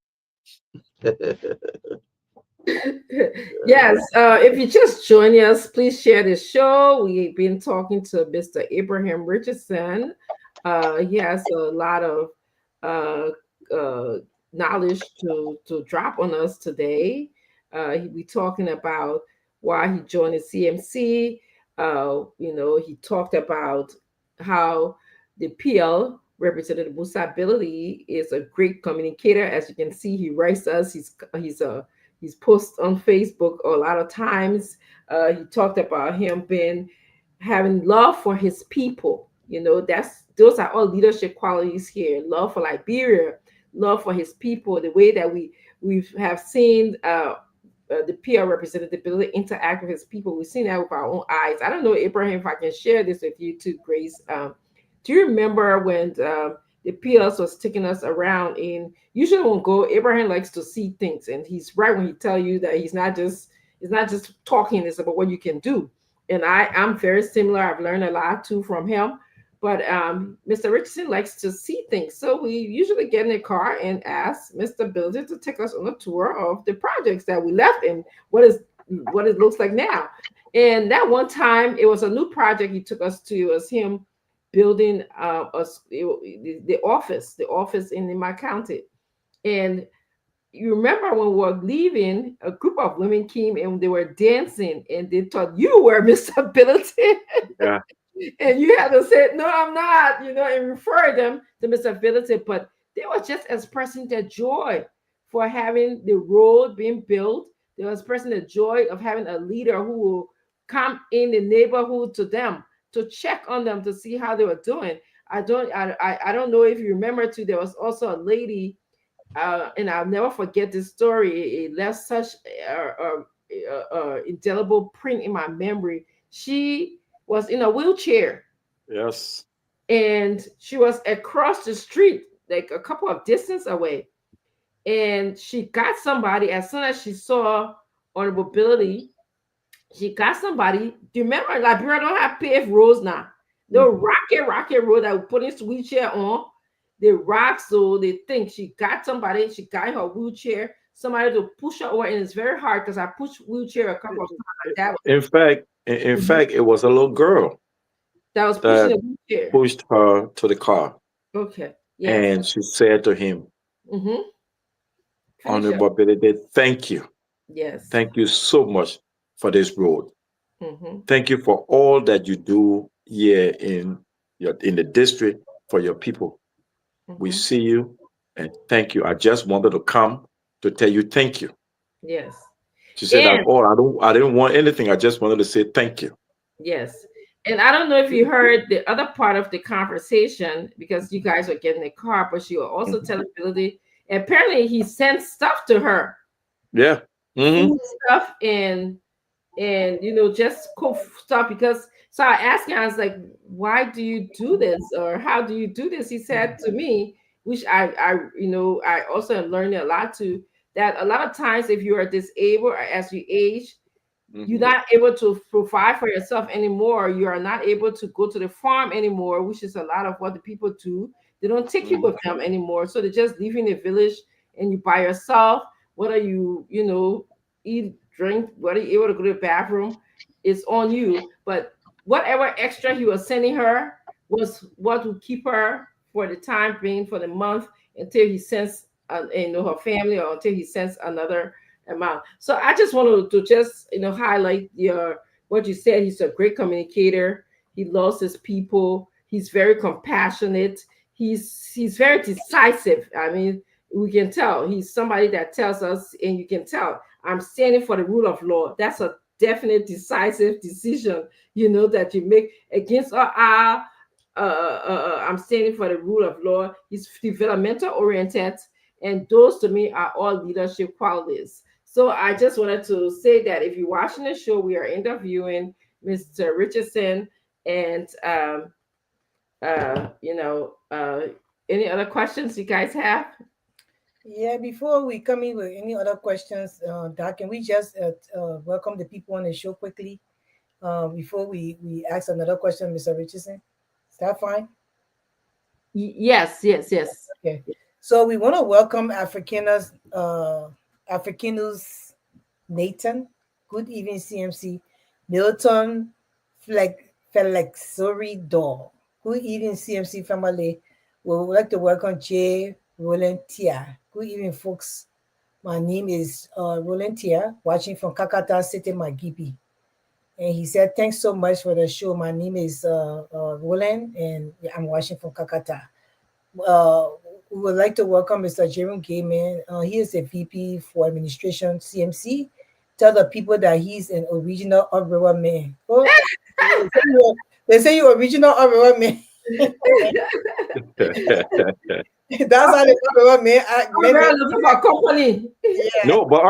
Yes, if you just join us, please share this show. We've been talking to Mr. Abraham Richardson. He has a lot of uh, uh, knowledge to drop on us today. We talking about why he joined the CMC. He talked about how the PL Representative Musa Ability is a great communicator. As you can see, he writes us. He's posts on Facebook a lot of times. He talked about him being having love for his people. Those are all leadership qualities here. Love for Liberia, love for his people. The way that we have seen the PR representative ability to interact with his people. We've seen that with our own eyes. I don't know, Abraham, if I can share this with you too, Grace. Do you remember when the PLs was taking us around? In usually when go, Abraham likes to see things, and he's right when he tell you that he's not just talking. It's about what you can do. And I'm very similar. I've learned a lot too from him. But Mr. Richardson likes to see things. So we usually get in a car and ask Mr. Builder to take us on a tour of the projects that we left and what it looks like now. And that one time, it was a new project he took us to. It was him building the office in my county. And you remember when we were leaving, a group of women came and they were dancing and they thought you were Mr. Ability. Yeah. And you had to say, no, I'm not, and refer them to Mr. Ability. But they were just expressing their joy for having the road being built. They were expressing the joy of having a leader who will come in the neighborhood to them to check on them to see how they were doing. I don't know if you remember too, there was also a lady, and I'll never forget this story. It left such indelible print in my memory. She was in a wheelchair Yes. and she was across the street, like a couple of distance away. And she got somebody as soon as she saw on mobility. She got somebody. Do you remember Liberia don't have paved roads now? The Mhm. rocket road that we put his wheelchair on. The rock, so they think she got somebody. She got her wheelchair. Somebody to push her over, and it's very hard because I pushed wheelchair a couple of times. That was In Mhm. fact, it was a little girl That was pushing that a wheelchair. pushed her to the car, Okay. Yes. and she said to him, Mm-hmm. Finish up. "Honorable Benedict, Yes. thank you so much for this road. Mm-hmm. Thank you for all that you do here in the district for your people. We Mm-hmm. see you, and thank you. I just wanted to come to tell you thank you." Yes. She said that, And "Oh, I didn't want anything. I just wanted to say thank you." yes. And I don't know if you heard the other part of the conversation because you guys were getting the car, but she was also Mhm. telling Billy, apparently he sent stuff to her, Yeah. Hmm. food stuff and just cook stuff. Because so I asked him, I was like, why do you do this, or how do you do this? He said to me, which I also have learned a lot too, that a lot of times if you are disabled or as you age, you're Hmm. not able to provide for yourself anymore. You are not able to go to the farm anymore, which is a lot of what the people do. They don't take you with them anymore. So they just leave you in the village and you by yourself, whether you eat, drink, whether you're able to go to the bathroom, it's on you. But whatever extra he was sending her was what would keep her for the time being, for the month, until he sends her family, or until he sends another amount. So I just wanted to just highlight your what you said. He's a great communicator. He loves his people. He's very compassionate. He's very decisive. I mean, we can tell he's somebody that tells us, and you can tell, I'm standing for the rule of law. That's a definite decisive decision, that you make against our I'm standing for the rule of law. He's developmental oriented, and those to me are all leadership qualities. So I just wanted to say that if you're watching the show, we are interviewing Mr. Richardson, and uh, you know, uh, any other questions you guys have? Yeah, before we come in with any other questions, Doc, can we just welcome the people on the show quickly before we ask another question, Mr. Richardson? Is that fine? Yes, yes, yes. Okay. So we want to welcome Africanus Nathan. Good evening, CMC. Milton Felixori Door. Good evening, CMC family. We would like to welcome Jay Roland Tia. Good evening, folks. My name is Roland Tia, watching from Kakata City, Magibi. And he said, "Thanks so much for the show. My name is Roland, and I'm watching from Kakata." Uh, we would like to welcome Mr. Jerome Gayman. He is a VP for Administration CMC. Tell the people that he's an original Upriver man. Oh, they say you original Upriver man. That's how the Upriver man I'm men. very looking for company. Yeah. No, but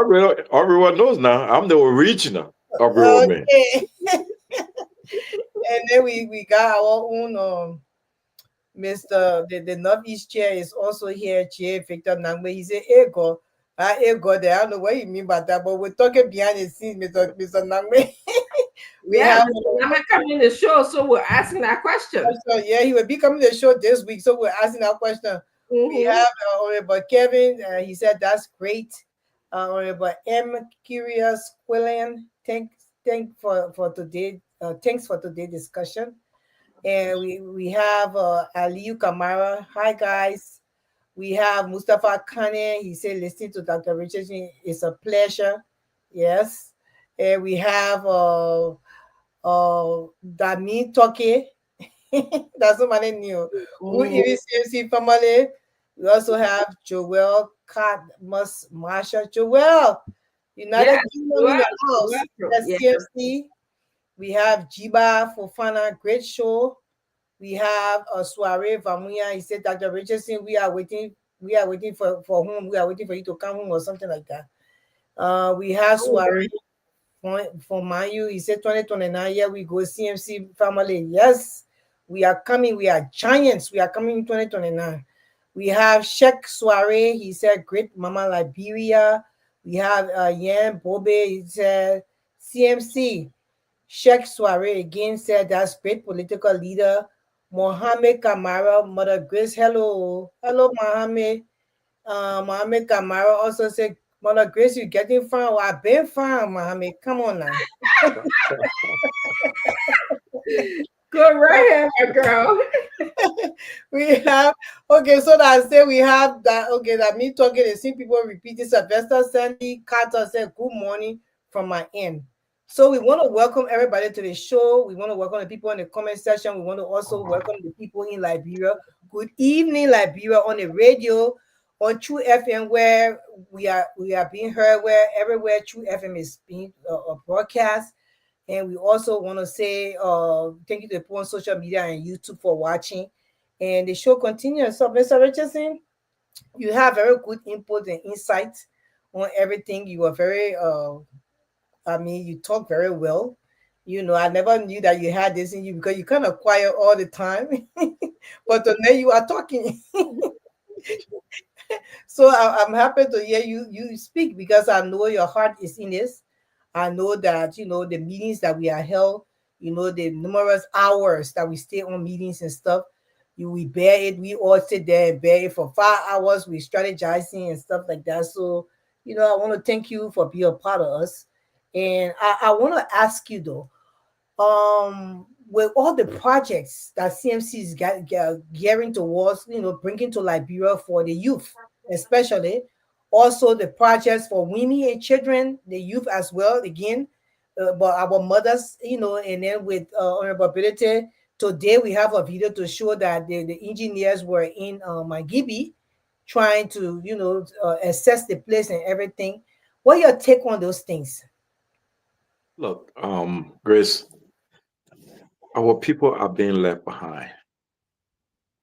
everyone knows now. I'm the original of real man. Okay. And then we got our own Mr. The Northeast chair is also here, Chair Victor Nangbe. He said, "Hey God, hey God, I don't know what you mean by that, but we're talking behind the scenes, Mr. Nangbe." We Yeah, have Mr. Nama coming in the show, so we're asking that question. so yeah, he will be coming to the show this week. So we're asking that question. We Mm-hmm. have Honorable Kevin. He said that's great. Honorable M. Curious Quillian. Thanks for today's discussion. And we have Aliu Kamara. Hi guys. We have Mustafa Kane. He said listening to Dr. Richardson is a pleasure. Yes. And we have Dami Toke. That's what my name new. Who Mm-hmm. is CMC family? We also have Joel Cadmus Marsha. Joel, United Yes, Kingdom in well, the house. well, That's yeah. CMC. We have Jiba Fofana, great show. We have a soiree Vamuya. He said, Dr. Richardson, we are waiting. We are waiting for whom? We are waiting for you to come home or something like that. We have Oh, soiree for Mayu. He said 2029. Yeah, we go CMC family. Yes, we are coming. We are giants. We are coming in 2029. We have Sheikh Soiree. He said Great Mama Liberia. We have Yan Bobe. He said CMC. Sheikh Soiree again said that's great political leader. Mohammed Kamara, Mother Grace. Hello. Hello, Mohammed. Mohammed Kamara also said, Mother Grace, you getting fine? Well, I've been fine, Mohammed. Come on now. good right here, my girl. We have okay, so that I say we have that okay, that me talking and see people repeating. Sylvester Sandy Carter said good morning from my end. So we want to welcome everybody to the show. We want to welcome the people in the comment section. We want to also welcome the people in Liberia. Good evening, Liberia, on the radio, on True FM, where we are being heard, where everywhere True FM is being broadcast. And we also want to say thank you to the people on social media and YouTube for watching. And the show continues. So, Mr. Richardson, you have very good input and insight on everything. You are very, you talk very well. I never knew that you had this in you because you kind of quiet all the time. But today you are talking. So I'm happy to hear you speak because I know your heart is in this. I know that the meetings that we are held, the numerous hours that we stay on meetings and stuff. We bear it. We all sit there and bear it for 5 hours. We strategizing and stuff like that. So I want to thank you for being a part of us. And I want to ask you though, with all the projects that CMC is gearing towards, bringing to Liberia for the youth, especially, also the projects for women and children, the youth as well, again, but our mothers, and then with honorability. Today we have a video to show that the engineers were in Magibi trying to, assess the place and everything. What your take on those things? Look, Grace, our people are being left behind.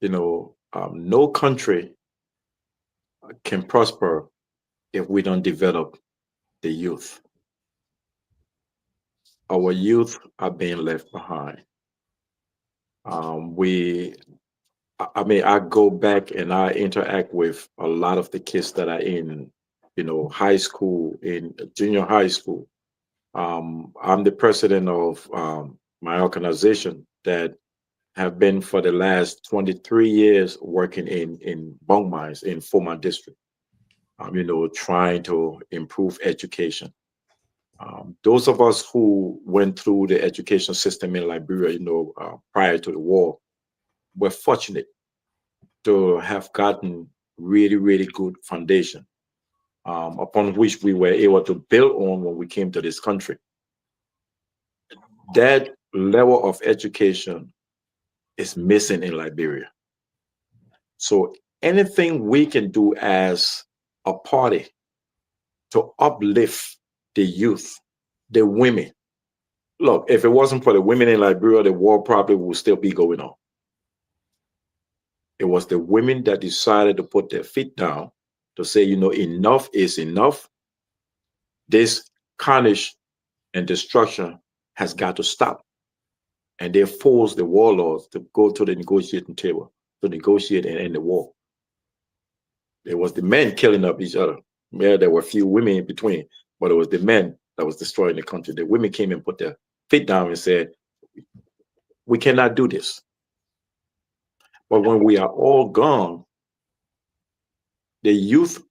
No country can prosper if we don't develop the youth. Our youth are being left behind. We, I mean, I go back and I interact with a lot of the kids that are in, high school, in junior high school. I'm the president of my organization that have been for the last 23 years working in bunk mines in Foma district, trying to improve education. Those of us who went through the education system in Liberia, prior to the war, were fortunate to have gotten really, really good foundation. upon which we were able to build on when we came to this country. That level of education is missing in Liberia. So anything we can do as a party to uplift the youth, the women. Look, if it wasn't for the women in Liberia, the war probably would still be going on. It was the women that decided to put their feet down to say, enough is enough. This carnage and destruction has got to stop. And they forced the warlords to go to the negotiating table to negotiate and end the war. It was the men killing up each other. Yeah, there were a few women in between, but it was the men that was destroying the country. The women came and put their feet down and said, we cannot do this. But when we are all gone, the youth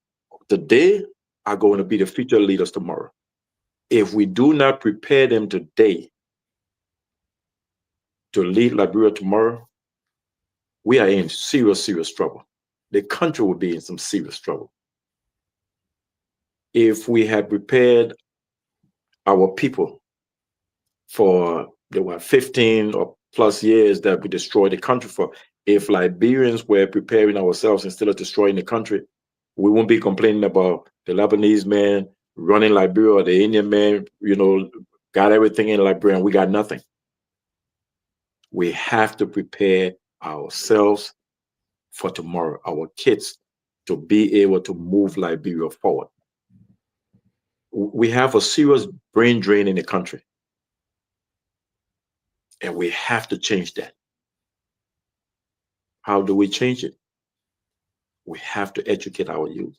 today are going to be the future leaders tomorrow. If we do not prepare them today to lead Liberia tomorrow, we are in serious, serious trouble. The country will be in some serious trouble. If we had prepared our people for there were 15 or plus years that we destroyed the country for, if Liberians were preparing ourselves instead of destroying the country, we won't be complaining about the Lebanese man running Liberia or the Indian man, got everything in Liberia and we got nothing. We have to prepare ourselves for tomorrow, our kids, to be able to move Liberia forward. We have a serious brain drain in the country. And we have to change that. How do we change it? We have to educate our youth.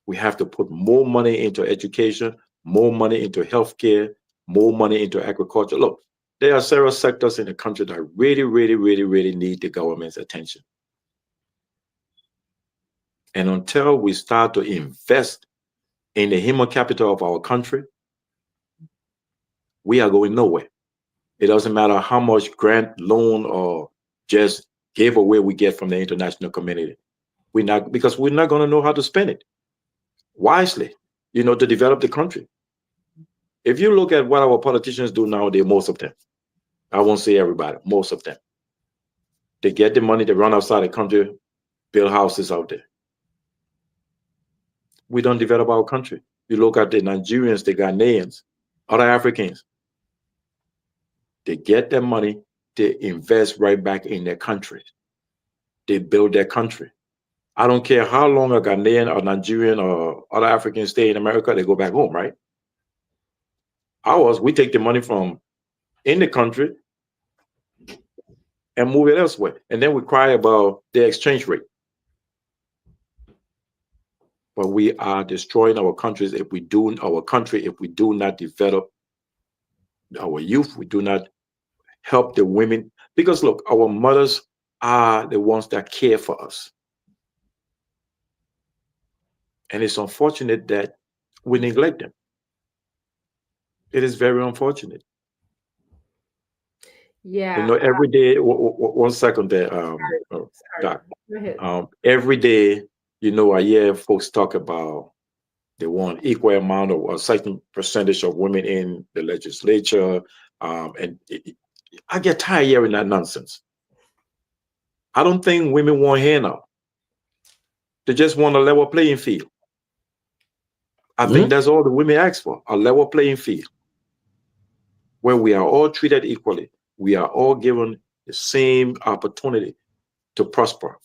We have to put more money into education, more money into healthcare, more money into agriculture. Look, there are several sectors in the country that really, really, really, really need the government's attention. And until we start to invest in the human capital of our country, we are going nowhere. It doesn't matter how much grant, loan, or just giveaway we get from the international community. Because we're not going to know how to spend it wisely, to develop the country. If you look at what our politicians do nowadays, most of them, I won't say everybody, most of them, they get the money, they run outside the country, build houses out there. We don't develop our country. You look at the Nigerians, the Ghanaians, other Africans, they get their money, they invest right back in their country. They build their country. I don't care how long a Ghanaian or Nigerian or other Africans stay in America, they go back home, right? Ours, we take the money from in the country and move it elsewhere. And then we cry about the exchange rate. But we are destroying our countries if we do not develop our youth, we do not help the women. Because look, our mothers are the ones that care for us. And it's unfortunate that we neglect them. It is very unfortunate. Yeah. Every day, 1 second there, Sorry. Doc. Go ahead. Every day, I hear folks talk about they want equal amount of a certain percentage of women in the legislature. I get tired hearing that nonsense. I don't think women want handout. They just want a level playing field. I think that's all the women ask for, a level playing field where we are all treated equally. We are all given the same opportunity to prosper.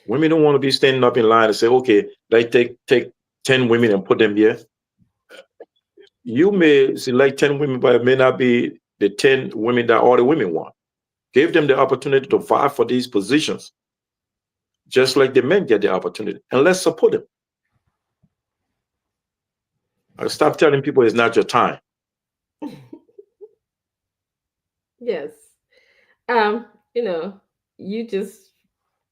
Women don't want to be standing up in line and say, okay, let's take 10 women and put them here. You may select 10 women, but it may not be the 10 women that all the women want. Give them the opportunity to vie for these positions, just like the men get the opportunity. And let's support them. Stop telling people it's not your time. Yes. You know, you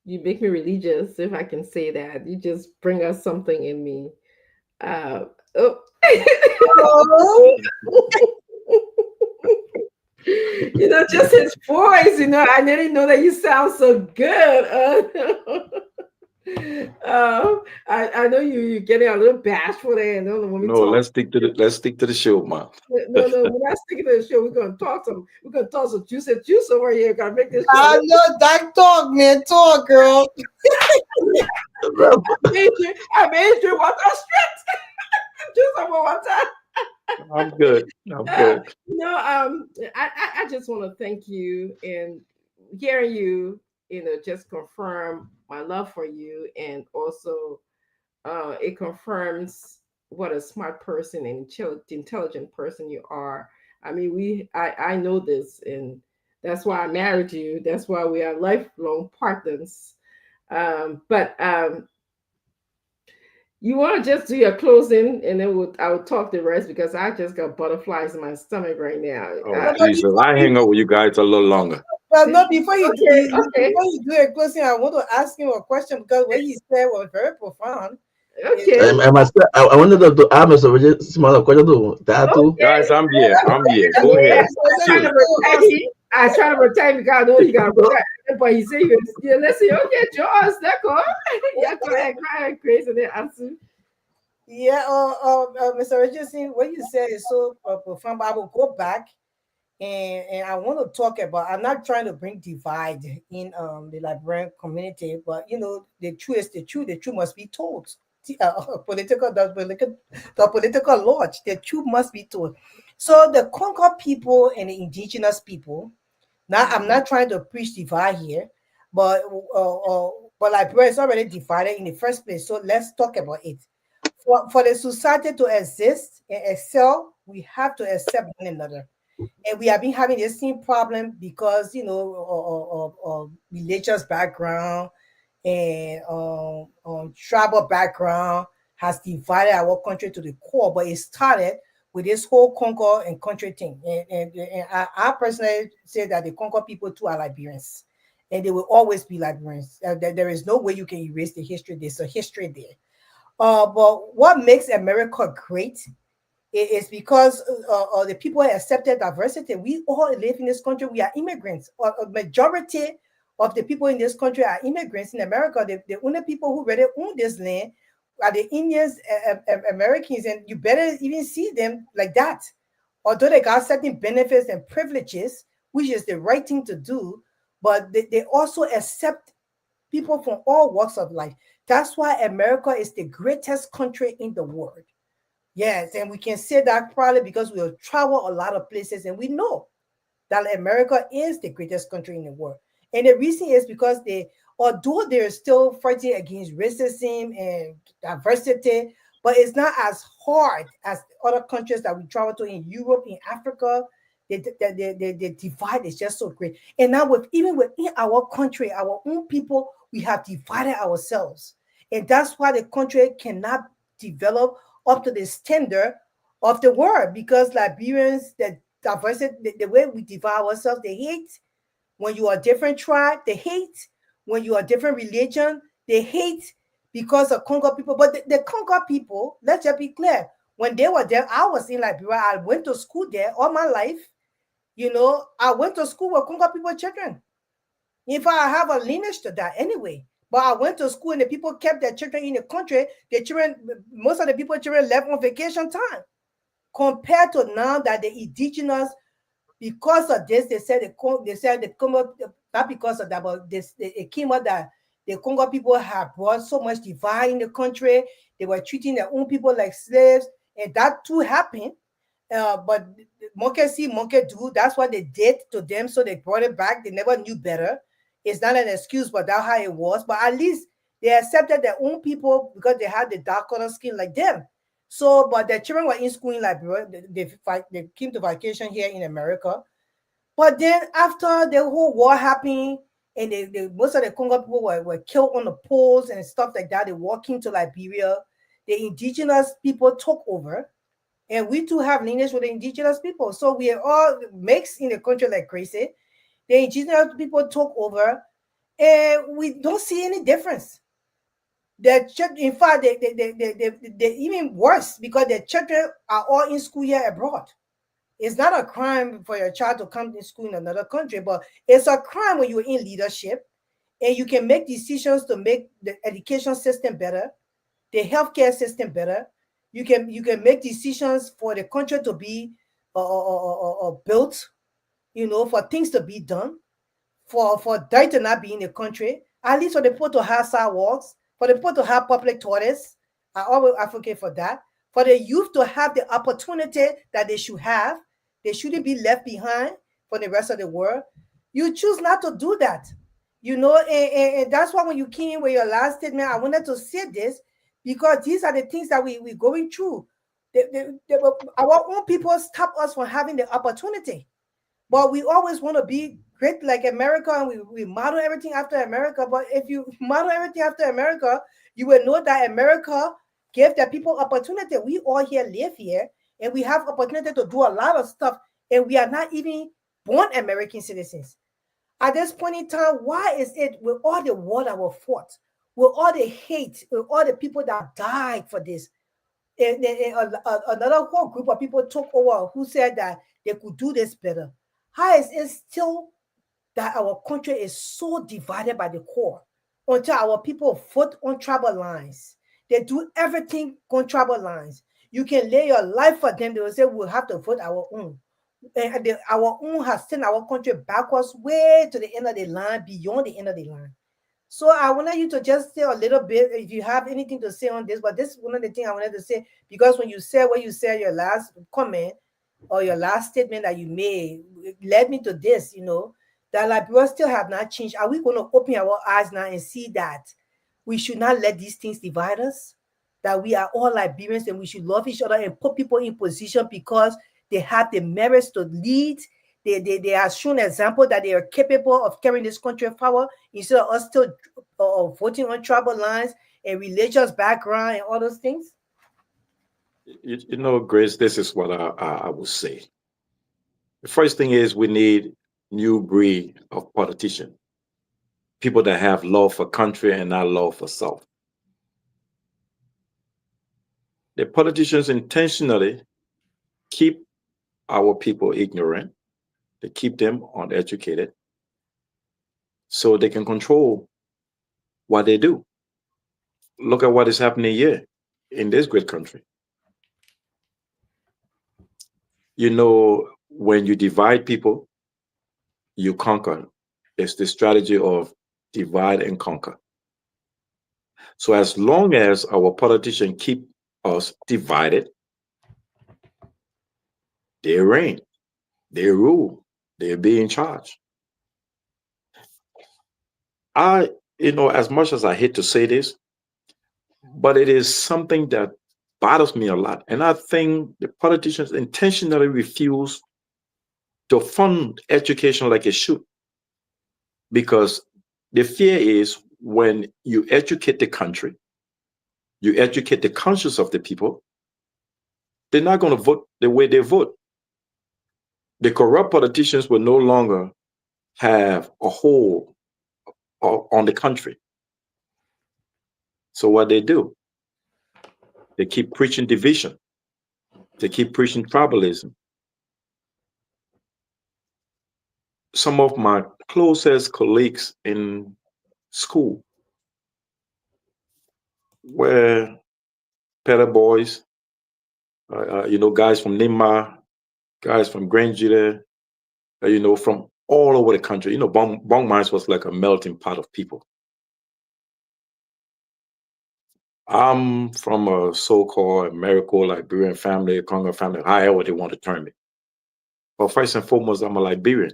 make me religious, if I can say that. You just bring us something in me. Oh. Oh, Just his voice, I didn't know that you sound so good. I know you're getting a little bashful there, and then when we No, talk, let's stick to the show, man. no, we're not sticking to the show. We're gonna talk some juice over here. Gotta make this show a I little. know that talk, man. Talk, girl. I made you want a straight juice over one time. I'm good. I'm Uh, good. no, I just want to thank you and hearing you, just confirm my love for you, and also it confirms what a smart person and intelligent person you are. I mean, I know this, and that's why I married you. That's why we are lifelong partners. But you want to just do your closing, and then I will talk the rest because I just got butterflies in my stomach right now. Oh No, but Jesus, I hang out with you guys a little longer. no, before Okay, okay, before you do a closing, I want to ask him a question because what he said was very profound. Is okay, I wanted to ask Mr. Richard smaller question to that too. okay. Guys, I'm here. I'm here. that's Go what Yeah, ahead. that's what I trying he to Shoot. told protect us. him. I try to protect him because I know he got to So, protect him. But he said, you listen, okay, George, let go. Yeah, go ahead, Grace, and then answer. Yeah, Mr. Richardson, what you said is so profound. But I will go back and I want to talk about. I'm not trying to bring divide in the Liberian community, but the truth is the truth. The truth must be told. The political launch. The truth must be told. So the Concord people and the indigenous people. Now I'm Mhm. not trying to preach divide here, but Liberia is already divided in the first place. So let's talk about it. For the society to exist and excel, we have to accept one another. And we have been having the same problem because of religious background and tribal background has divided our country to the core. But it started with this whole Concord and country thing. And I personally say that the Concord people too are Liberians, and they will always be Liberians. There is no way you can erase the history. There's a history there. But what makes America great is because the people accepted diversity. We all live in this country. We are immigrants. A majority of the people in this country are immigrants in America. The only people who really own this land are the Indians, Americans, and you better even see them like that. Although they got certain benefits and privileges, which is the right thing to do, but they also accept people from all walks of life. That's why America is the greatest country in the world. Yes, and we can say that probably because we have traveled a lot of places and we know that America is the greatest country in the world. And the reason is because although they're still fighting against racism and diversity, but it's not as hard as other countries that we travel to in Europe, in Africa. The divide is just so great. And now even within our country, our own people, we have divided ourselves. And that's why the country cannot develop up to the standard of the world because Liberians, the diversity, the way we divide ourselves, they hate when you are a different tribe, they hate when you are a different religion, they hate because of Congo people. But the Congo people, let's just be clear, when they were there, I was in Liberia, I went to school there all my life. I went to school with Congo people children. In fact, I have a lineage to that anyway. But I went to school and the people kept their children in the country. The children, most of the people children left on vacation time compared to now that the indigenous, because of this, they said the Congo, not because of that, but it came out that the Congo people have brought so much divide in the country. They were treating their own people like slaves, and that too happened. But monkey see, monkey do. That's what they did to them, so they brought it back. They never knew better. It's not an excuse, but that's how it was. But at least they accepted their own people because they had the dark color skin like them. So, but their children were in school in Liberia. They came to vacation here in America. But then after the whole war happened, and most of the Congo people were killed on the poles and stuff like that, they walked into Liberia. The indigenous people took over, and we too have lineage with the indigenous people. So we are all mixed in the country like crazy. The indigenous people took over, and we don't see any difference. In fact, they even worse because their children are all in school here abroad. It's not a crime for your child to come to school in another country, but it's a crime when you're in leadership. And you can make decisions to make the education system better, the healthcare system better. You can make decisions for the country to be built, for things to be done, for dirt to not be in the country, at least for the people to have sidewalks, for the people to have public toilets. I always advocate for that. For the youth to have the opportunity that they should have, they shouldn't be left behind for the rest of the world. You choose not to do that, and that's why when you came with your last statement, I wanted to say this because these are the things that we're going through. Our own people stop us from having the opportunity. But we always want to be great like America, and we model everything after America. But if you model everything after America, you will know that America gave the people opportunity. We all here live here, and we have opportunity to do a lot of stuff, and we are not even born American citizens. At this point in time, why is it with all the war that were fought, with all the hate, with all the people that died for this, another whole group of people took over who said that they could do this better. How is it still that our country is so divided by the core until our people vote on tribal lines? They do everything on tribal lines. You can lay your life for them. They will say we'll have to vote our own. And our own has sent our country backwards way to the end of the line, beyond the end of the line. So I wanted you to just say a little bit if you have anything to say on this. But this is one of the things I wanted to say because when you said what you said, your last comment or your last statement that you made led me to this, that Liberia still have not changed. Are we going to open our eyes now and see that we should not let these things divide us? That we are all Liberians and we should love each other and put people in position because they have the merits to lead. They are shown example that they are capable of carrying this country forward instead of us still voting on tribal lines and religious background and all those things. Grace, this is what I would say. The first thing is we need new breed of politicians, people that have love for country and not love for self. The politicians intentionally keep our people ignorant. They keep them uneducated so they can control what they do. Look at what is happening here in this great country. When you divide people, you conquer. It's the strategy of divide and conquer. So as long as our politicians keep us divided, they reign, they rule, they be in charge. As much as I hate to say this, but it is something that bothers me a lot. And I think the politicians intentionally refuse to fund education like it should. Because the fear is when you educate the country, you educate the conscience of the people, they're not going to vote the way they vote. The corrupt politicians will no longer have a hold on the country. So what they do, they keep preaching division. They keep preaching tribalism. Some of my closest colleagues in school were Petter boys, guys from Nima, guys from Granger, from all over the country. Bong Mines was like a melting pot of people. I'm from a so-called American Liberian family, a Congo family, however they want to term it. But first and foremost, I'm a Liberian.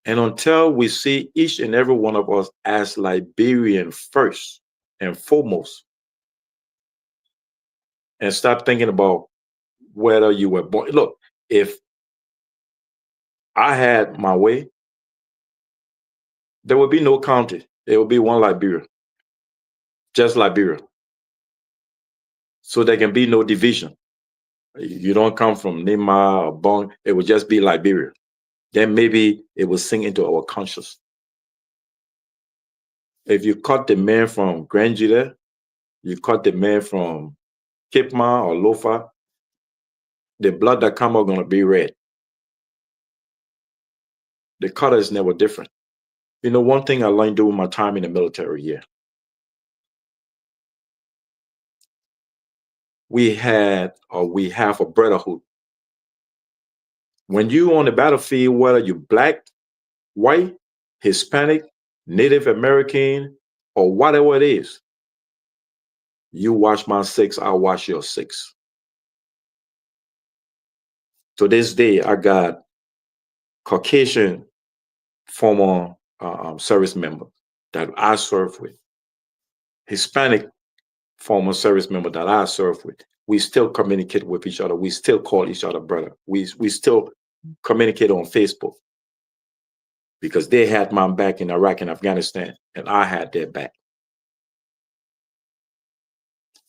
And until we see each and every one of us as Liberian first and foremost, and stop thinking about whether you were born. Look, if I had my way, there would be no county. There would be one Liberia, just Liberia. So there can be no division. You don't come from Nima or Bong, it would just be Liberia. Then maybe it will sink into our conscious. If you cut the man from Granger, you cut the man from Kipma or Lofa, the blood that come out gonna be red. The color is never different. You know, one thing I learned during my time in the military here, we have a brotherhood. When you on the battlefield, whether you're black, white, Hispanic, Native American, or whatever it is, you watch my six, I'll watch your six. To this day, I got Caucasian former service members that I serve with, Hispanic former service member that I serve with. We still communicate with each other. We still call each other brother. We still communicate on Facebook because they had my back in Iraq and Afghanistan, and I had their back.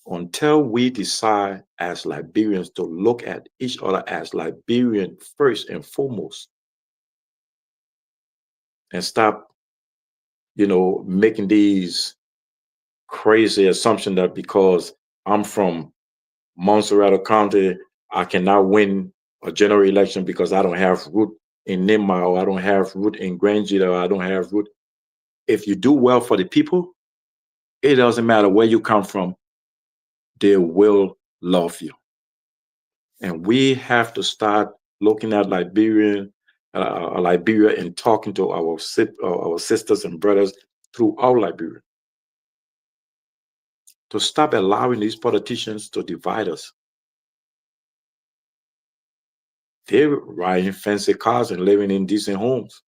Until we decide as Liberians to look at each other as Liberian first and foremost, and stop, making these crazy assumptions that because I'm from Montserrat County, I cannot win a general election because I don't have root in Nima, or I don't have root in Grangita, or I don't have root. If you do well for the people, it doesn't matter where you come from, they will love you. And we have to start looking at Liberia and talking to our sisters and brothers throughout Liberia to stop allowing these politicians to divide us. They're riding fancy cars and living in decent homes.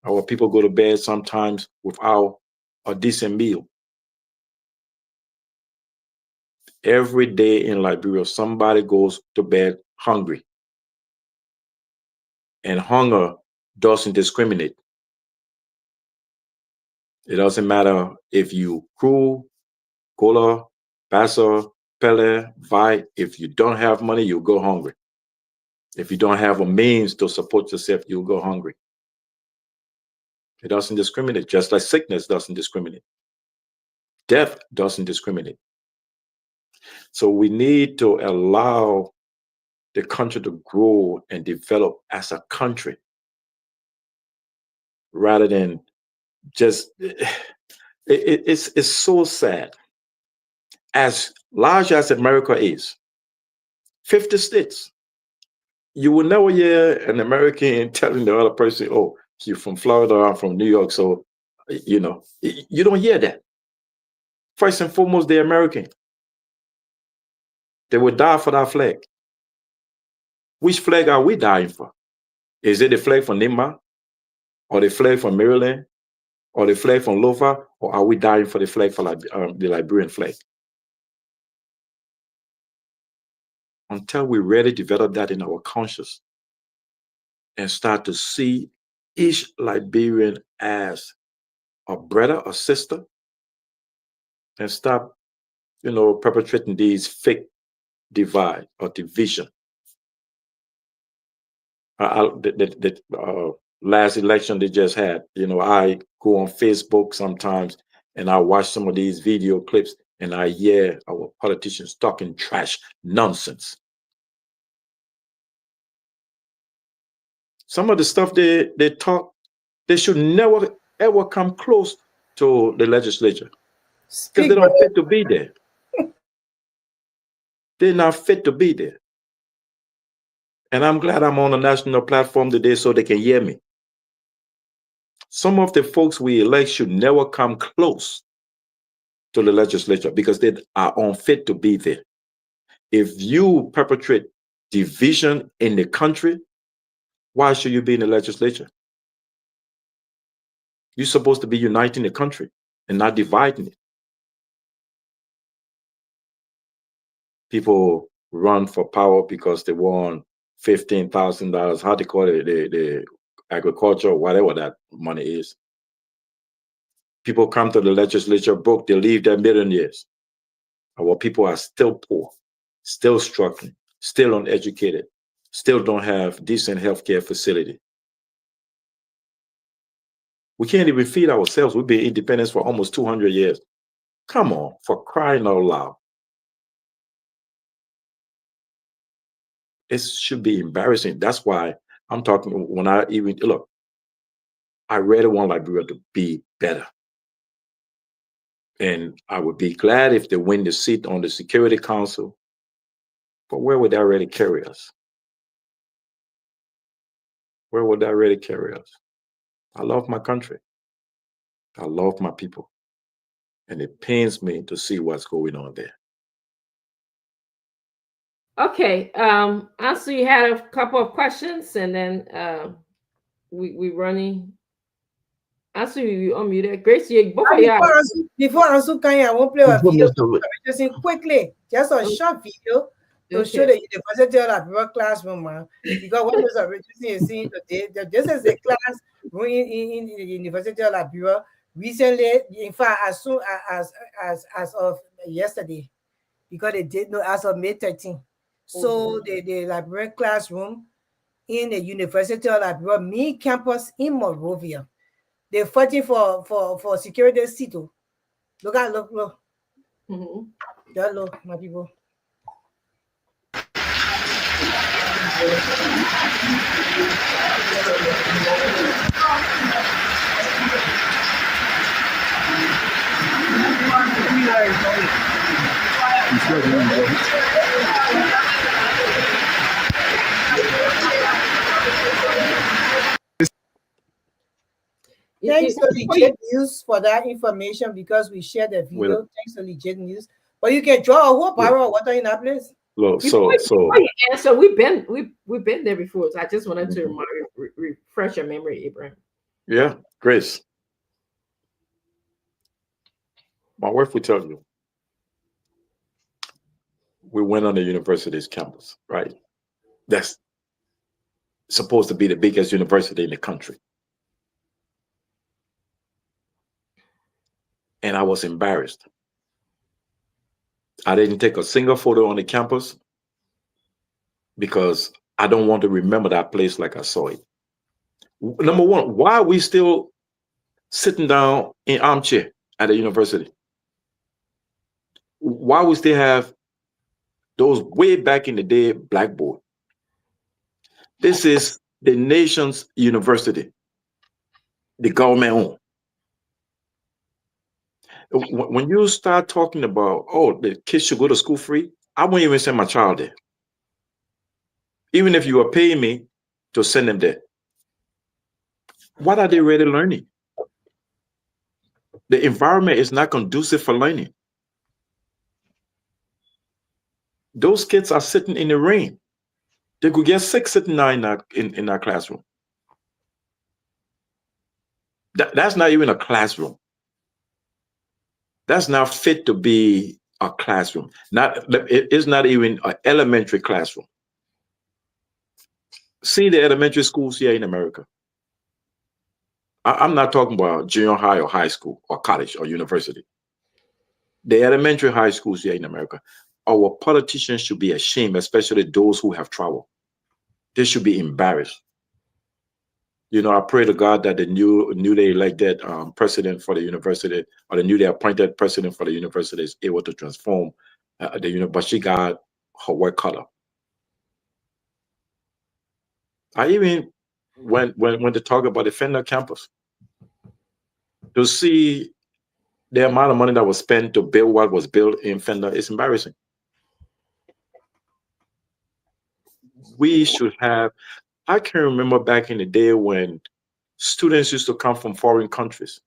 Our people go to bed sometimes without a decent meal. Every day in Liberia, somebody goes to bed hungry. And hunger doesn't discriminate. It doesn't matter if you Kru, Kola, Bassa, Pele, Vi. If you don't have money, you'll go hungry. If you don't have a means to support yourself, you'll go hungry. It doesn't discriminate, just like sickness doesn't discriminate. Death doesn't discriminate. So we need to allow the country to grow and develop as a country rather than just it's so sad. As large as America is, 50 states, you will never hear an American telling the other person, oh, you're from Florida, I'm from New York. So, you don't hear that. First and foremost, they're American. They will die for that flag. Which flag are we dying for? Is it the flag from Nima, or the flag from Maryland, or the flag from Lofa, or are we dying for the flag for the Liberian flag? Until we really develop that in our conscious and start to see each Liberian as a brother or sister, and stop, perpetrating these fake divide or division. The last election they just had, I go on Facebook sometimes and I watch some of these video clips and I hear our politicians talking trash nonsense. Some of the stuff they talk, they should never ever come close to the legislature because they don't fit to be there. They're not fit to be there. And I'm glad I'm on a national platform today so they can hear me. Some of the folks we elect should never come close to the legislature because they are unfit to be there. If you perpetrate division in the country, why should you be in the legislature? You're supposed to be uniting the country and not dividing it. People run for power because they won $15,000. How they call it, the agriculture, whatever that money is. People come to the legislature broke, they leave their millionaires. Our people are still poor, still struggling, still uneducated, still don't have decent healthcare facility. We can't even feed ourselves. We've been independent for almost 200 years. Come on, for crying out loud. It should be embarrassing. That's why I'm talking when I even look, I really want Liberia to be better. And I would be glad if they win the seat on the Security Council. But where would that really carry us? Where would that really carry us? I love my country. I love my people. And it pains me to see what's going on there. Okay. Also, you had a couple of questions, and then we running. Also, you unmuted. Grace, you both of you are. Before Ansu Kanye, I won't play a Before video Mr. just quickly, just a short video to show Okay. the University of Liberia classroom, man. Because what was registered is seeing today, this is a class room in the University of Liberia. Recently, in fact, as soon as of yesterday, because they did know as of May 13th. So the Liberian classroom in the University of Liberia main campus in Monrovia. They're fighting for security seat. Look at look. Mhm. Just look, my people. Thanks to Legit News for that information because we shared the video. Thanks to Legit News. But you can draw a whole barrel of water in that place. Look, Before you answer, we've been there before. So I just wanted to refresh your memory, Abraham. Yeah, Grace. My wife will tell you. We went on the university's campus, right? That's supposed to be the biggest university in the country. And I was embarrassed. I didn't take a single photo on the campus because I don't want to remember that place like I saw it. Number one, why are we still sitting down in armchair at the university? Why we still have those way back in the day blackboard? This is the nation's university, the government owned. When you start talking about, oh, the kids should go to school free, I won't even send my child there. Even if you are paying me to send them there. What are they really learning? The environment is not conducive for learning. Those kids are sitting in the rain. They could get sick sitting there in our classroom. That's not even a classroom. That's not fit to be a classroom. It's not even an elementary classroom. See the elementary schools here in America. I'm not talking about junior high or high school or college or university. The elementary high schools here in America. Our politicians should be ashamed, especially those who have traveled. They should be embarrassed. You know, I pray to God that the newly elected president for the university, or the newly appointed president for the university, is able to transform the university. But she got her work cut up. I even when they talk about the Fender campus, to see the amount of money that was spent to build what was built in Fender is embarrassing. We should have. I can remember back in the day when students used to come from foreign countries,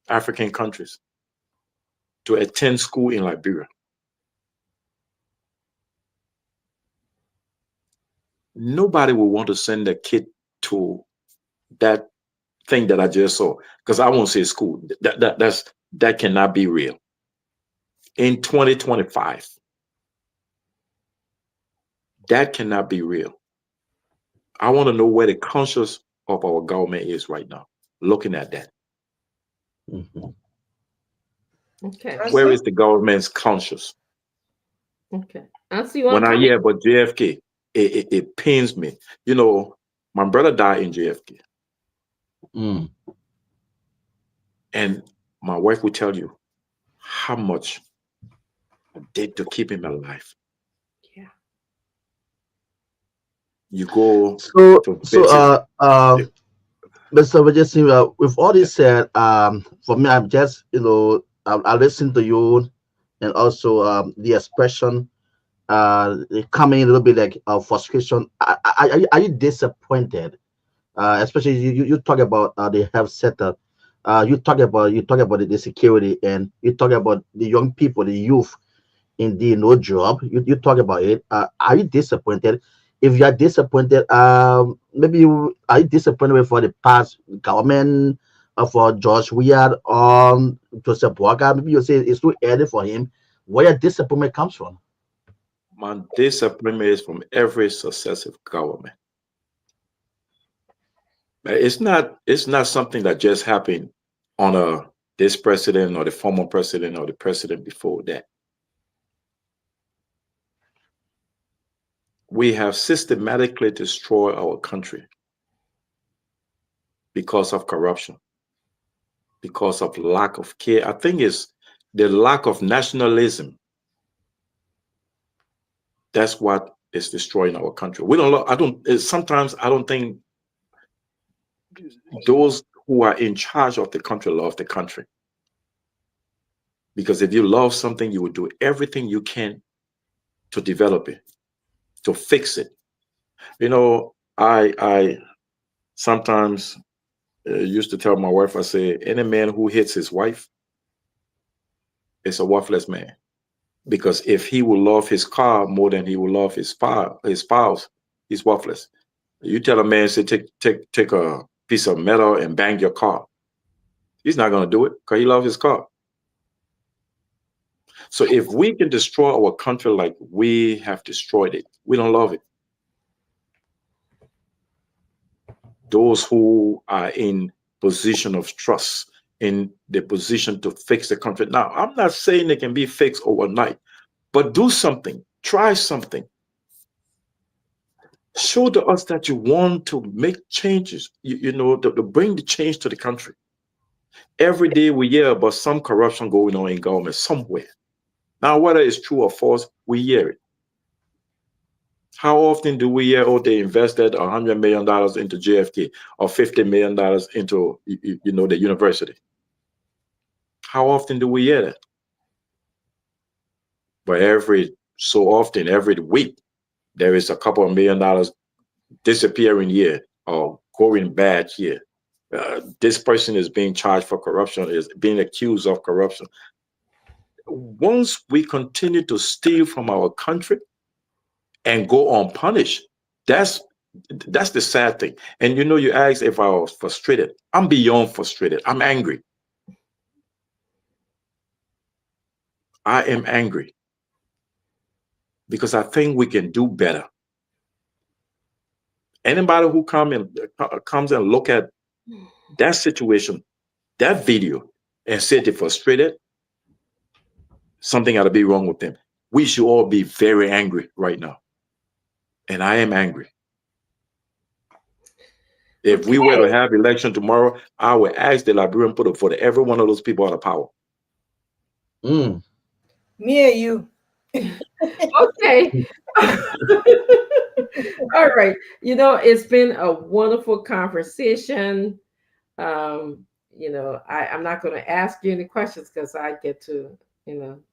African countries, to attend school in Liberia. Nobody would want to send a kid to that thing that I just saw, because I won't say school. That cannot be real. In 2025, that cannot be real. I want to know where the conscience of our government is right now, looking at that. Mhm. Okay. Where is the government's conscience? Okay. Answer you When I want hear about JFK, it pains me. You know, my brother died in JFK. Mm. And my wife will tell you how much I did to keep him alive. Yeah. You go So to so visit. Mr. Majesty, with all this said, for me, I'm just, I listen to you, and also the expression coming a little bit like frustration. Are you disappointed? Especially you talk about the health sector. You talk about the security, and you talk about the young people, the youth in the no job. You talk about it. Are you disappointed? If you are disappointed, maybe are you disappointed with for the past government for George Weah, Joseph Walker? Maybe you say it's too early for him. Where your disappointment comes from? My disappointment is from every successive government. It's not something that just happened on a this president or the former president or the president before that. We have systematically destroyed our country because of corruption, because of lack of care. I think it's the lack of nationalism. That's what is destroying our country. We don't. I don't. Sometimes I don't think those who are in charge of the country love the country. Because if you love something, you will do everything you can to develop it, to fix it. I sometimes used to tell my wife, I say, any man who hits his wife is a worthless man. Because if he will love his car more than he will love his spouse, he's worthless. You tell a man, say, take a piece of metal and bang your car. He's not going to do it because he loves his car. So if we can destroy our country like we have destroyed it, we don't love it. Those who are in position of trust, in the position to fix the country. Now, I'm not saying it can be fixed overnight, but do something, try something. Show to us that you want to make changes, to bring the change to the country. Every day we hear about some corruption going on in government somewhere. Now, whether it's true or false, we hear it. How often do we hear, oh, they invested $100 million into JFK or $50 million into, the university? How often do we hear that? But every so often, every week, there is a couple of $1 million disappearing here or going bad here. This person is being charged for corruption, is being accused of corruption. Once we continue to steal from our country and go unpunished, that's that's the sad thing. And you asked if I was frustrated. I'm beyond frustrated. I'm angry. I am angry because I think we can do better. Anybody who comes and look at that situation, that video, and said they're frustrated, something ought to be wrong with them. We should all be very angry right now. And I am angry. If we were to Okay. have election tomorrow, I would ask the Liberian put up for every one of those people out of power. Mm. Me and you. Okay. All right. It's been a wonderful conversation. I'm not going to ask you any questions because I get to,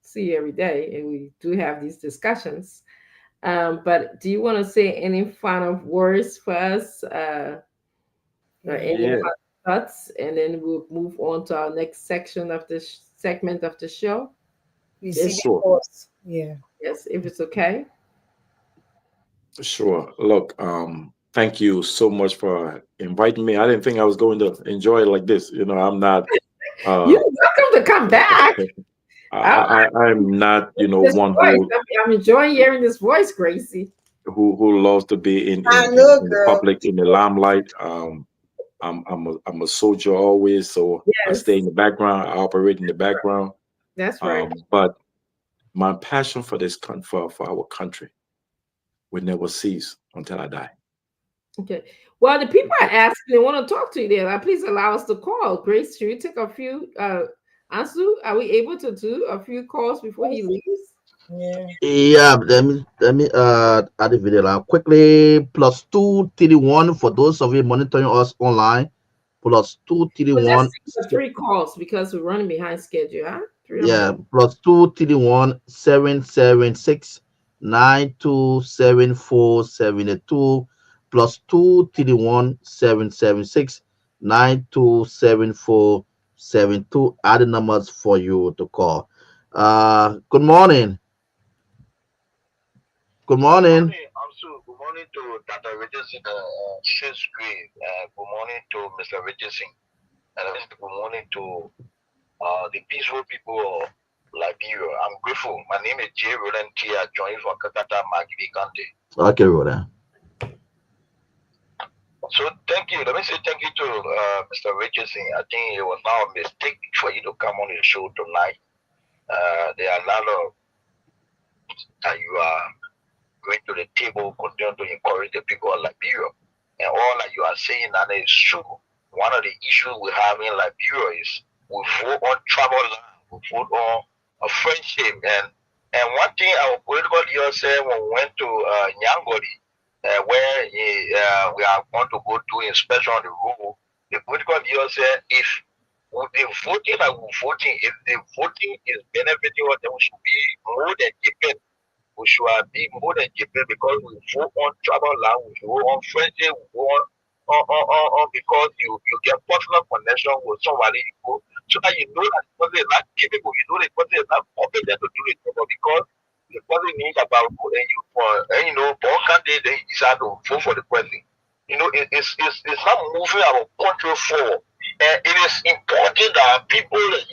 see you every day and we do have these discussions. But do you want to say any final words for us, or any Yeah. Yeah, final thoughts? And then we'll move on to our next section of this segment of the show. If, Receiving sure, course. Yeah. yes, if it's okay. sure. Look, thank you so much for inviting me. I didn't think I was going to enjoy it like this. I'm not. You're Uh, welcome to come back. I I'm not. this One voice. I'm enjoying hearing this voice, Gracie. who loves to be I know, in the girl. public, in the limelight. I'm a soldier always, so I stay Yes, in the background. I operate in the background. that's right. But my passion for for our country will never cease until I die. Okay. Well, the people are asking, they want to talk to you there. Please allow us to call. Grace, should we take a few? Ansu, are we able to do a few calls before he leaves? Yeah. Yeah, let me add the video now quickly. +231 for those of you monitoring us online. plus Well, let's 231. take the three calls because we're running behind schedule, huh? Three or Yeah, more. plus 231-776-927472 plus 231-776-927472 are the numbers for you to call. Good morning. Good Good morning. morning, also. Good morning to Dr. Richardson, Shades Green. Good morning to Mr. Richardson. And also good morning to the peaceful people of Liberia. I'm grateful. My name is Jay Roland T. I joined from Kakata, Magidi County. Okay, Rhoda. So thank you. Let me say thank you to Mr. Richardson. I think it was now a mistake for you to come on the show tonight. There are a lot of that you are going to the table, continue to encourage the people of Liberia. And all that you are saying that is true. One of the issues we have in Liberia is we vote on travel land, we vote on a friendship. And one thing our political leader said when we went to Nyangori, where we are going to go do inspection on the road, the political leader said if the voting that we're voting, if the voting is benefiting us, then we should be more than dependent, we should be more than capable because we go on travel land, we go on friendship, we go on because you get personal connection with somebody you go so that you know that the person is not capable, you know the person is not competent to do the job, but because the person needs about good and you for and you know, for all candidates they decide to vote for the person. You know, it's not moving our country forward. And it is important that people like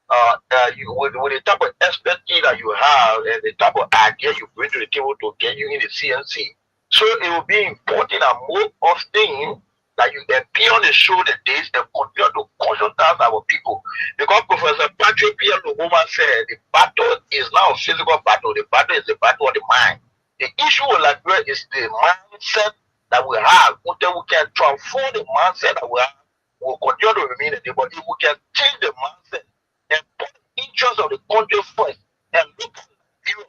with the type of expertise that you have and the type of idea you bring to the table to get you in the CNC. So it will be important that more often that you appear on the show the days and continue to consult our people. Because Professor Patrick Pierre Lumumba said the battle is not a physical battle, the battle is the battle of the mind. The issue with Liberia is the mindset that we have. Until we can transform the mindset that we have, we'll continue to remain in the but if we can change the mindset and put the interest of the country first and look at Nigeria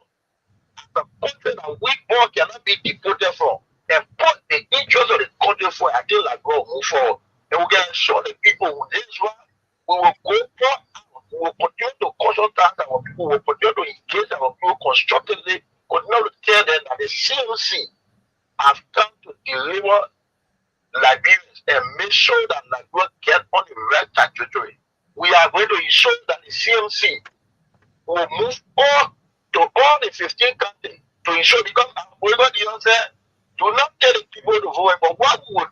as a country that we all cannot be deported from and put the interest of the country first, I think like God move forward. And we can show the people with this one, we will go for we will continue to consult our people, we will continue to engage our people constructively, continue to tell them that the CMC have come to deliver Liberians and make sure that Liberia get on the right trajectory. We are going to ensure that the CMC will move all to all the 15 countries to ensure because everybody else said, do not tell the people to vote, but what we will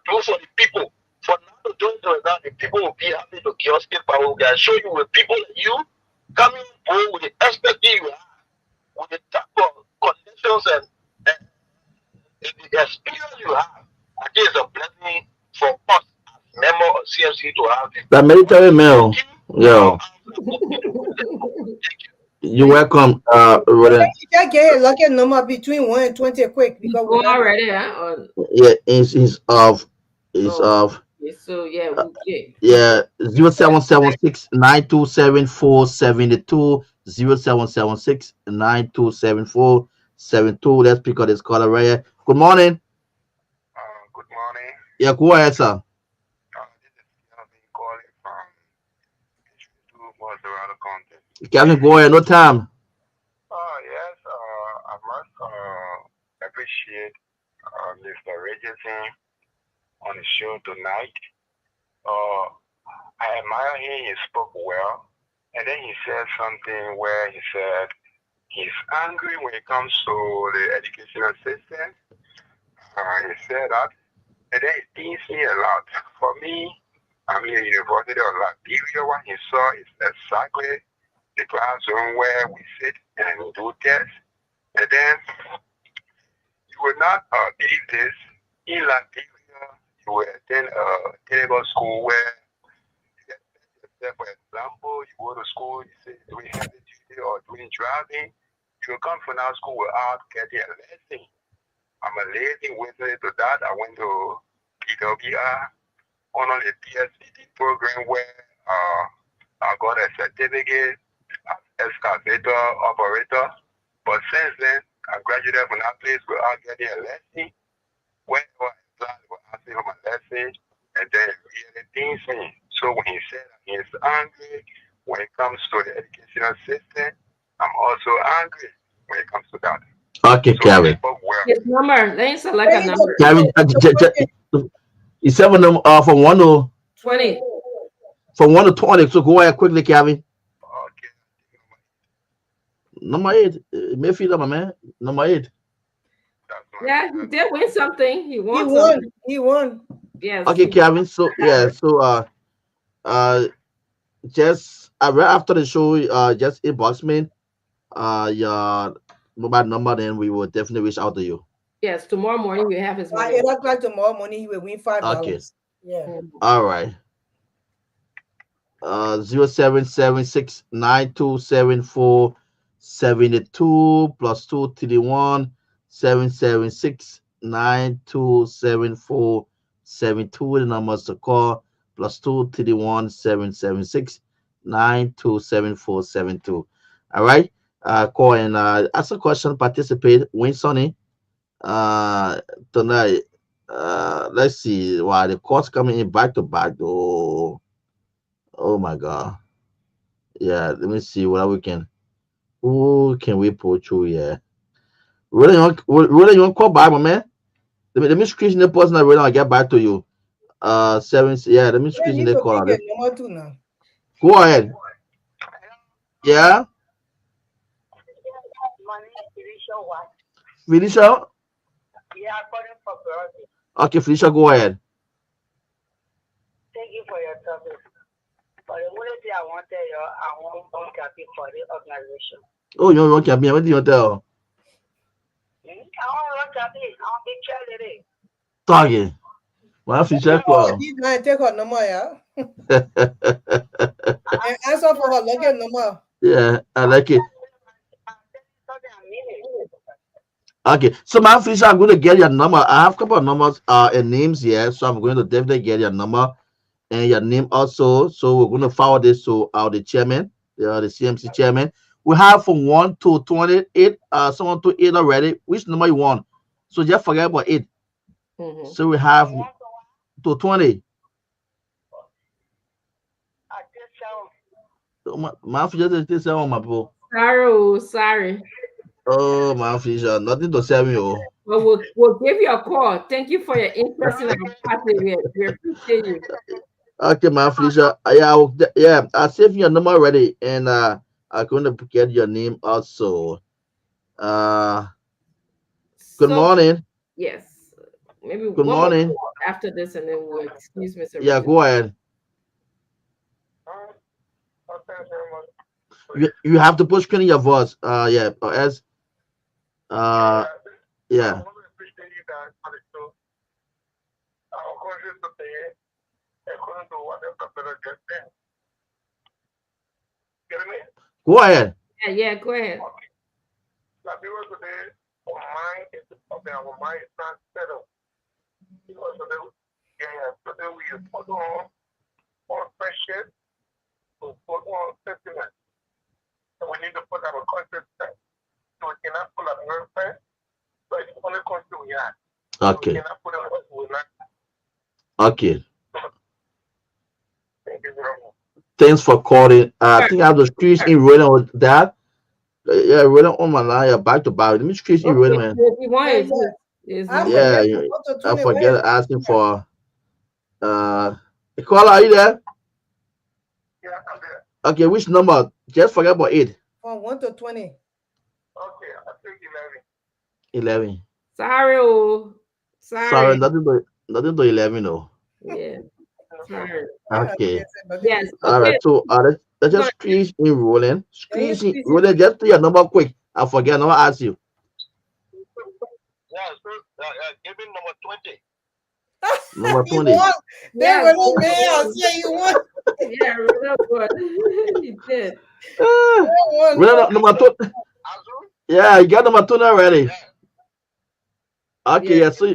do for the people, for now to do it now, the people will be happy to give us paper. We can show you with people like you coming home with the expertise you have, with the type of connections and the experience you have. I think it's a blessing for us as members of CMC to have this. The military mail. Thank you. Yo, Thank you. you're Thank welcome, you. Rhoda. Just get a lucky number between 1 and 20 quick because we're Go not. already, huh? Yeah, is of is Oh, of okay. So yeah, uh, yeah. yeah, 0776-927472, 0776-927472. Let's pick up this caller right here. Good morning. Good morning. Yeah, go ahead, sir. This is Kelvin calling from H2 Mozzarella County. Captain, go ahead. No time. Yes, I must appreciate Mr. Richardson on the show tonight. Uh, I admire him. He spoke well. And then he said something where he said he's angry when it comes to the educational system. He said that. And then it teased me a lot. For me, I'm in the University of Liberia. What he saw is exactly the classroom where we sit and do tests. And then you will not believe this. In Liberia, you will attend a technical school where you get yourself, for example, you go to school, you say doing heavy duty or doing driving. You will come from that school without getting a lesson. I'm a lazy witness to that. I went to PWR on the PSCT program where I got a certificate as excavator operator. But since then, I graduated from that place without getting a lesson. Whenever I applied, they were asking for my lesson. And then the things me. So when he said he's angry when it comes to the educational system, I'm also angry when it comes to that. Okay, So we Kevin. spoke well. His number. Let him select a Hey, number. Kevin, you said from 20. from 1 to 20. So go ahead quickly, Kevin. Okay, Number 8. Mayfield, my man. Number 8. that's right. Yeah, he did win something. He he won won. something. He won. Yes. Okay, Kevin. So yeah, so uh just right after the show, just inbox me your mobile number, then we will definitely reach out to you. Yes, tomorrow morning you have his By money. 8 o'clock tomorrow morning, he will win five Okay. dollars. Yeah. Mhm. All right. 0776927472 plus 231 776927472. The numbers to call plus 231 776927472. All right. Call and ask a question, participate, win Sonny. Uh, Tonight. Let's see. Wow, the calls coming in back to back. Oh my God. Yeah, let me see what we can. Who can we put through here? Really, you want call back, my man? Let me screen the person that really I'll get back to you. Seven. Yeah, let me You screen need the to call pick out. a number two now. Go ahead. Yeah, Money, spiritual what? Felicia. Yeah, according for brother. Okay, Felicia, go ahead. Thank you for your service. But the only thing I wanted you, I want happy for the organization. Oh, you want campaign? What do you tell? I want happy. I want to tell it. Target. Well, Felicia, Oh, call. this guy take her number, yeah. And answer for her lucky number. Yeah, I like it. I'm telling you something I mean it. Okay, so my Felicia, I'm going to get your number. I have a couple of numbers and names here, so I'm going to definitely get your number and your name also. So we're going to forward this to the chairman, the CMC chairman. We have from 1 to 28, someone to 8 already. Which number you want? So just forget about 8. Mhm. So we have I want to 20. I just tell My Felicia, this on my bro. Sorry, oh, sorry. Oh, my Felicia, nothing to sell me. Oh. But we'll give you a call. Thank you for your interest in our party. We appreciate you. Okay, my Felicia. Yeah, yeah, I saved your number already, and I'm going to get your name also. Uh, Good So morning. yes, maybe Good one more morning. call after this, and then we'll excuse Mr. Yeah, Richard. go ahead. thanks very much. You have to push in your voice. Yeah, or else. Uh, I yeah. want to appreciate you guys for the show. I'm conscious of the according to what the brother just said. Get me? Go ahead. Yeah, go ahead. Like people today, our mind is okay, our mind is not settled. Because today, today we put on friendship, we put on sentiment. So we need to put our conscious step. So we cannot pull our real friend, but it's only conscious we have. So we Okay. cannot put it we not. Okay. Thank you very much. Thanks for calling. I Sure, think I have the screens sure. in rolling with that. Yeah, rolling on my line. Yeah, back to back. Let me screens in rolling, Okay, man. if you want Yeah, his I number. forget Yeah, from 1 to I 20 forget when. asking for caller. Are you there? Yeah, I'm there. Okay, which number? Just forget about 8. From 1 to 20. Okay, I think 11. Sorry, oh, Sorry, sorry. nothing to 11. No. Yeah, 11. No sorry. I Okay. forget nothing to Yes, say. All right. okay. So let's We're just gonna squeeze in rolling. Can you Squeeze in squeeze it? rolling. Just do your number quick. I forget. No, I ask you. Yeah, so give me number 20. Number You 20. won. They yes, really real man. I good. say you won. Yeah, real good. He did. Ah, You won. number 2. Azul? Yeah, you got number 2 already. Yeah. Okay. Yeah. Yeah. So,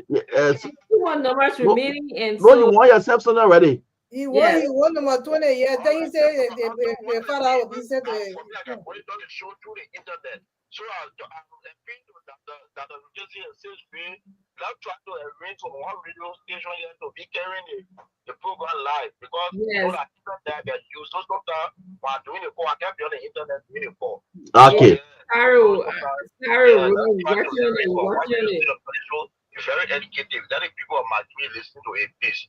so Two more numbers no, remaining, and no, you so want yourself something already. He won. yes. He won number 20. Yeah. Then he said the father will be said I to. for me like I put it on the show through the internet. So I think that the just here says free now try to arrange for one radio station here to be carrying the program live because you know Yes, that even that get used. So sometimes while doing the call, I can't be on the internet doing the call. So yes. Okay. yeah, so Sarah, sometimes Sarah, yeah, we're just try to working on arrange it. for We're one working on radio it. station. So it's very educative. That the people of my dream listen to a piece.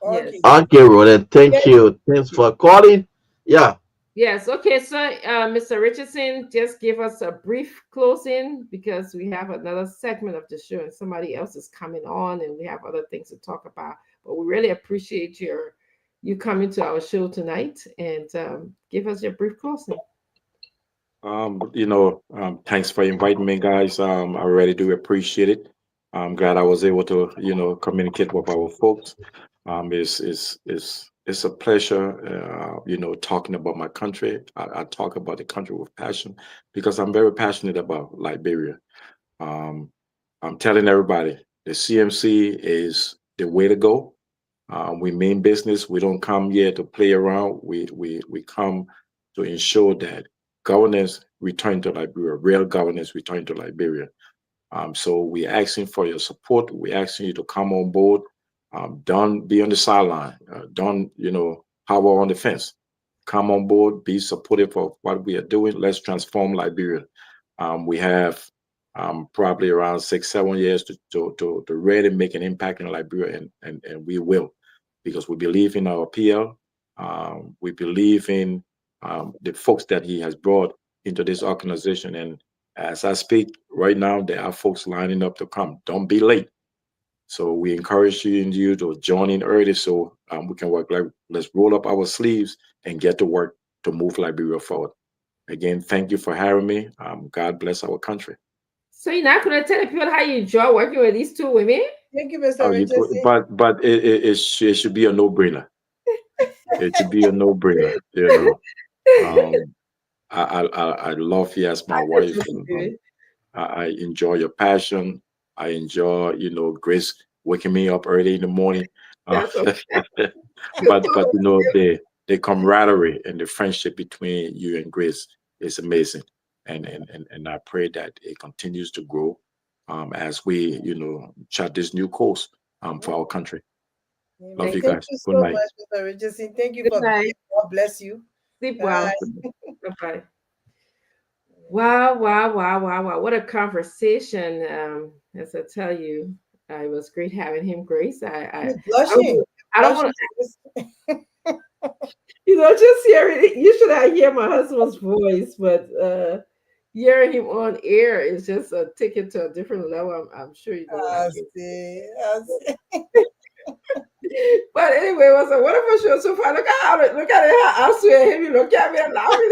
Okay. Yes. Okay, Roland. Thank Yes, you. Thanks for calling. Yeah. Yes. Okay. So, Mr. Richardson, just give us a brief closing because we have another segment of the show and somebody else is coming on and we have other things to talk about. But we really appreciate you coming to our show tonight and give us your brief closing. Thanks for inviting me, guys. I really do appreciate it. I'm glad I was able to, communicate with our folks. It's a pleasure, talking about my country. I talk about the country with passion because I'm very passionate about Liberia. Um, I'm telling everybody the CMC is the way to go. We mean business. We don't come here to play around. We come to ensure that governance return to Liberia, real governance return to Liberia. So we're asking for your support. We're asking you to come on board. Don't be on the sideline. Don't hover on the fence. Come on board. Be supportive of what we are doing. Let's transform Liberia. We have probably around 6, 7 years to really make an impact in Liberia, and we will, because we believe in our PL. We believe in the folks that he has brought into this organization. And as I speak right now, there are folks lining up to come. Don't be late. So we encourage you to join in early so we can work. Like, let's roll up our sleeves and get to work to move Liberia forward. Again, thank you for having me. God bless our country. So you're not gonna tell the people how you enjoy working with these two women? thank you, Oh, Mr. Richardson. it should be a no brainer. It should be a no brainer. Um, I love you as my That's wife. just good. I enjoy your passion. I enjoy, Grace waking me up early in the morning. Uh, That's a but the camaraderie and the friendship between you and Grace is amazing, and I pray that it continues to grow as we chart this new course for our country. Love Amen. you Thank guys. you Good so night. much, Mr. Richardson. Thank you good for being. night. God bless you. Sleep Bye. well. Bye. Wow, wow, wow, wow, wow. What a conversation. As I tell you, it was great having him, Grace. You're I don't, blushing. I don't want Blushing. to, just hear it. Usually I hear my husband's voice, but hearing him on air is just a ticket to a different level. I'm sure you know what I I mean. see. I see. But anyway, it was a wonderful show so far. Look at it, how I swear him, you look at me and laughing.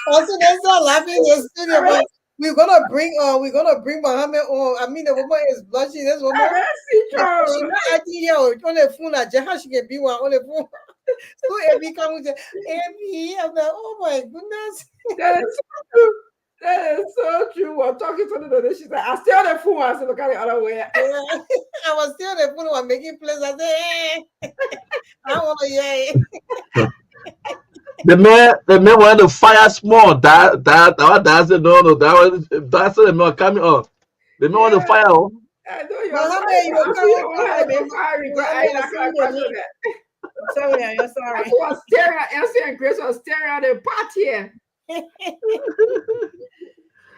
Also, there's not laughing in the studio, I but we're gonna bring Mohammed on. I mean, the woman is blushing. This woman, mean, see, she's not acting here on the phone. Like, how she can be one on the phone? So Abby comes with Abby. I'm like, oh my goodness. that is so true. That is so true. We're talking to the other. She's like, I stay on the phone. I said, look at the other way. Yeah. I was still on the phone while making plans. I said, I want to hear it. The man wanted to fire small. That's it. No, no, that's the man coming on. The man want to Yeah, fire. Oh. I know you're Mohammed, sorry. you I come see on, your come head on, been firing, but Mohammed. I'm I not see going to the question link. that. I'm sorry, I'm That's sorry. why I was staring at Elsie and Grace was staring at the pot here.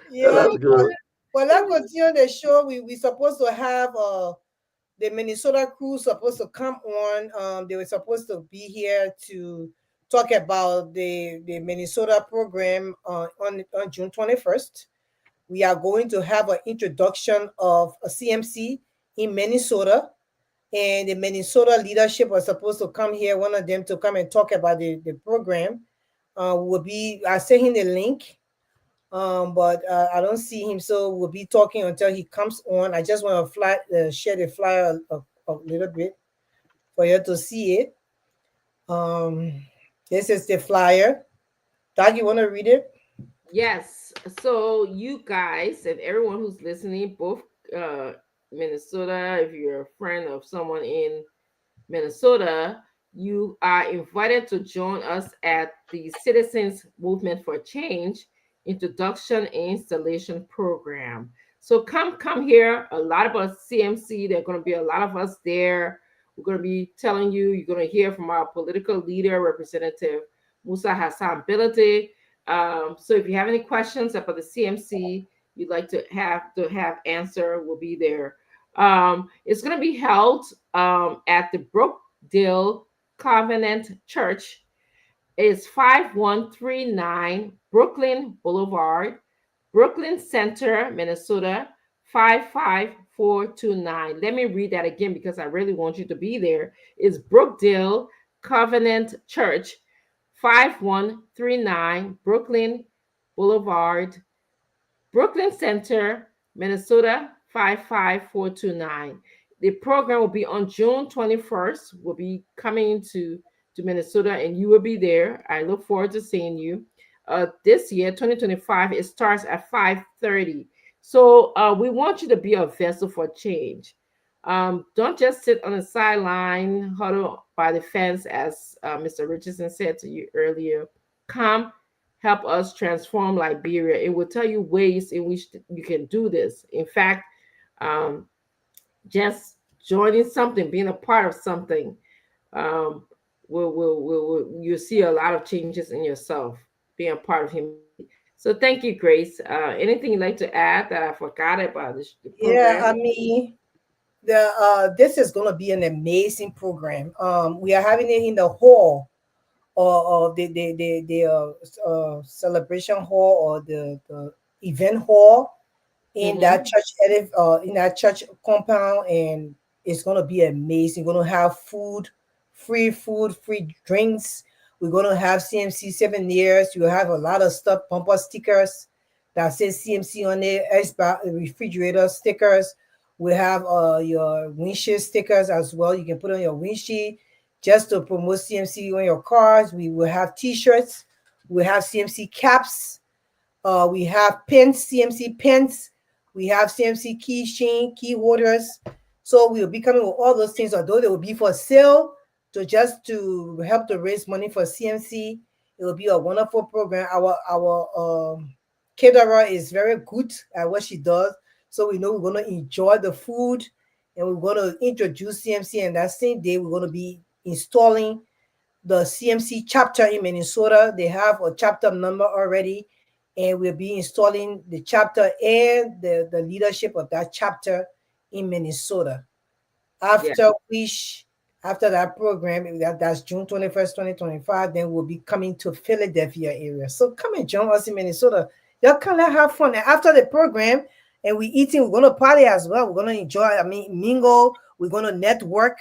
Yeah, Oh, That's good. well, let's continue the show. We supposed to have the Minnesota crew supposed to come on. They were supposed to be here to talk about the Minnesota program on June 21st. We are going to have an introduction of a CMC in Minnesota, and the Minnesota leadership was supposed to come here. One of them to come and talk about the program. Will be I sent him the link, but I don't see him, so we'll be talking until he comes on. I just want to share the flyer a little bit for you to see it. Um, this is the flyer. Doug, you want to read it? yes. So you guys and everyone who's listening, both uh, Minnesota, if you're a friend of someone in Minnesota, you are invited to join us at the Citizens Movement for Change Introduction and Installation Program. So come here. A lot of us CMC. There are going to be a lot of us there. We're going to be telling you. You're going to hear from our political leader, Representative Musa Hassan Bilate. So if you have any questions about the CMC, you'd like to have answer, we'll be there. It's going to be held at the Brookdale Covenant Church. It's 5139 Brooklyn Boulevard, Brooklyn Center, Minnesota 55429. Let me read that again because I really want you to be there. It's Brookdale Covenant Church, 5139 Brooklyn Boulevard, Brooklyn Center, Minnesota 55429. The program will be on June 21st. We'll be coming to Minnesota and you will be there. I look forward to seeing you. This year, 2025, it starts at 5:30. So we want you to be a vessel for change. Don't just sit on the sideline, huddle by the fence, as Mr. Richardson said to you earlier. Come help us transform Liberia. It will tell you ways in which you can do this. In fact, um, just joining something, being a part of something, um, you'll see a lot of changes in yourself, being a part of humanity. So thank you, Grace. Anything you'd like to add that I forgot about the Yeah, program? I mean, the this is going to be an amazing program. We are having it in the hall, or the celebration hall, or the event hall in that Mm-hmm. church in that church compound, and it's gonna be amazing. We're gonna have food, free drinks. We're gonna have CMC 7 years. You'll have a lot of stuff, bumper stickers that says CMC on it, refrigerator stickers. We have your windshield stickers as well. You can put on your windshield just to promote CMC on your cars. We will have t-shirts. We have CMC caps. We have pins, CMC pins. We have CMC keychain, key holders. So we will be coming with all those things, although they will be for sale to help to raise money for CMC. It will be a wonderful program. Our caterer is very good at what she does. So we know we're gonna enjoy the food, and we're gonna introduce CMC, and that same day we're gonna be installing the CMC chapter in Minnesota. They have a chapter number already, and we'll be installing the chapter and the leadership of that chapter in Minnesota. Yeah. After which, after that program, that's June 21st, 2025, then we'll be coming to Philadelphia area. So come and join us in Minnesota. Y'all come and have fun. And after the program, and we eating, we're gonna party as well. We're gonna enjoy, I mean, mingle, we're gonna network,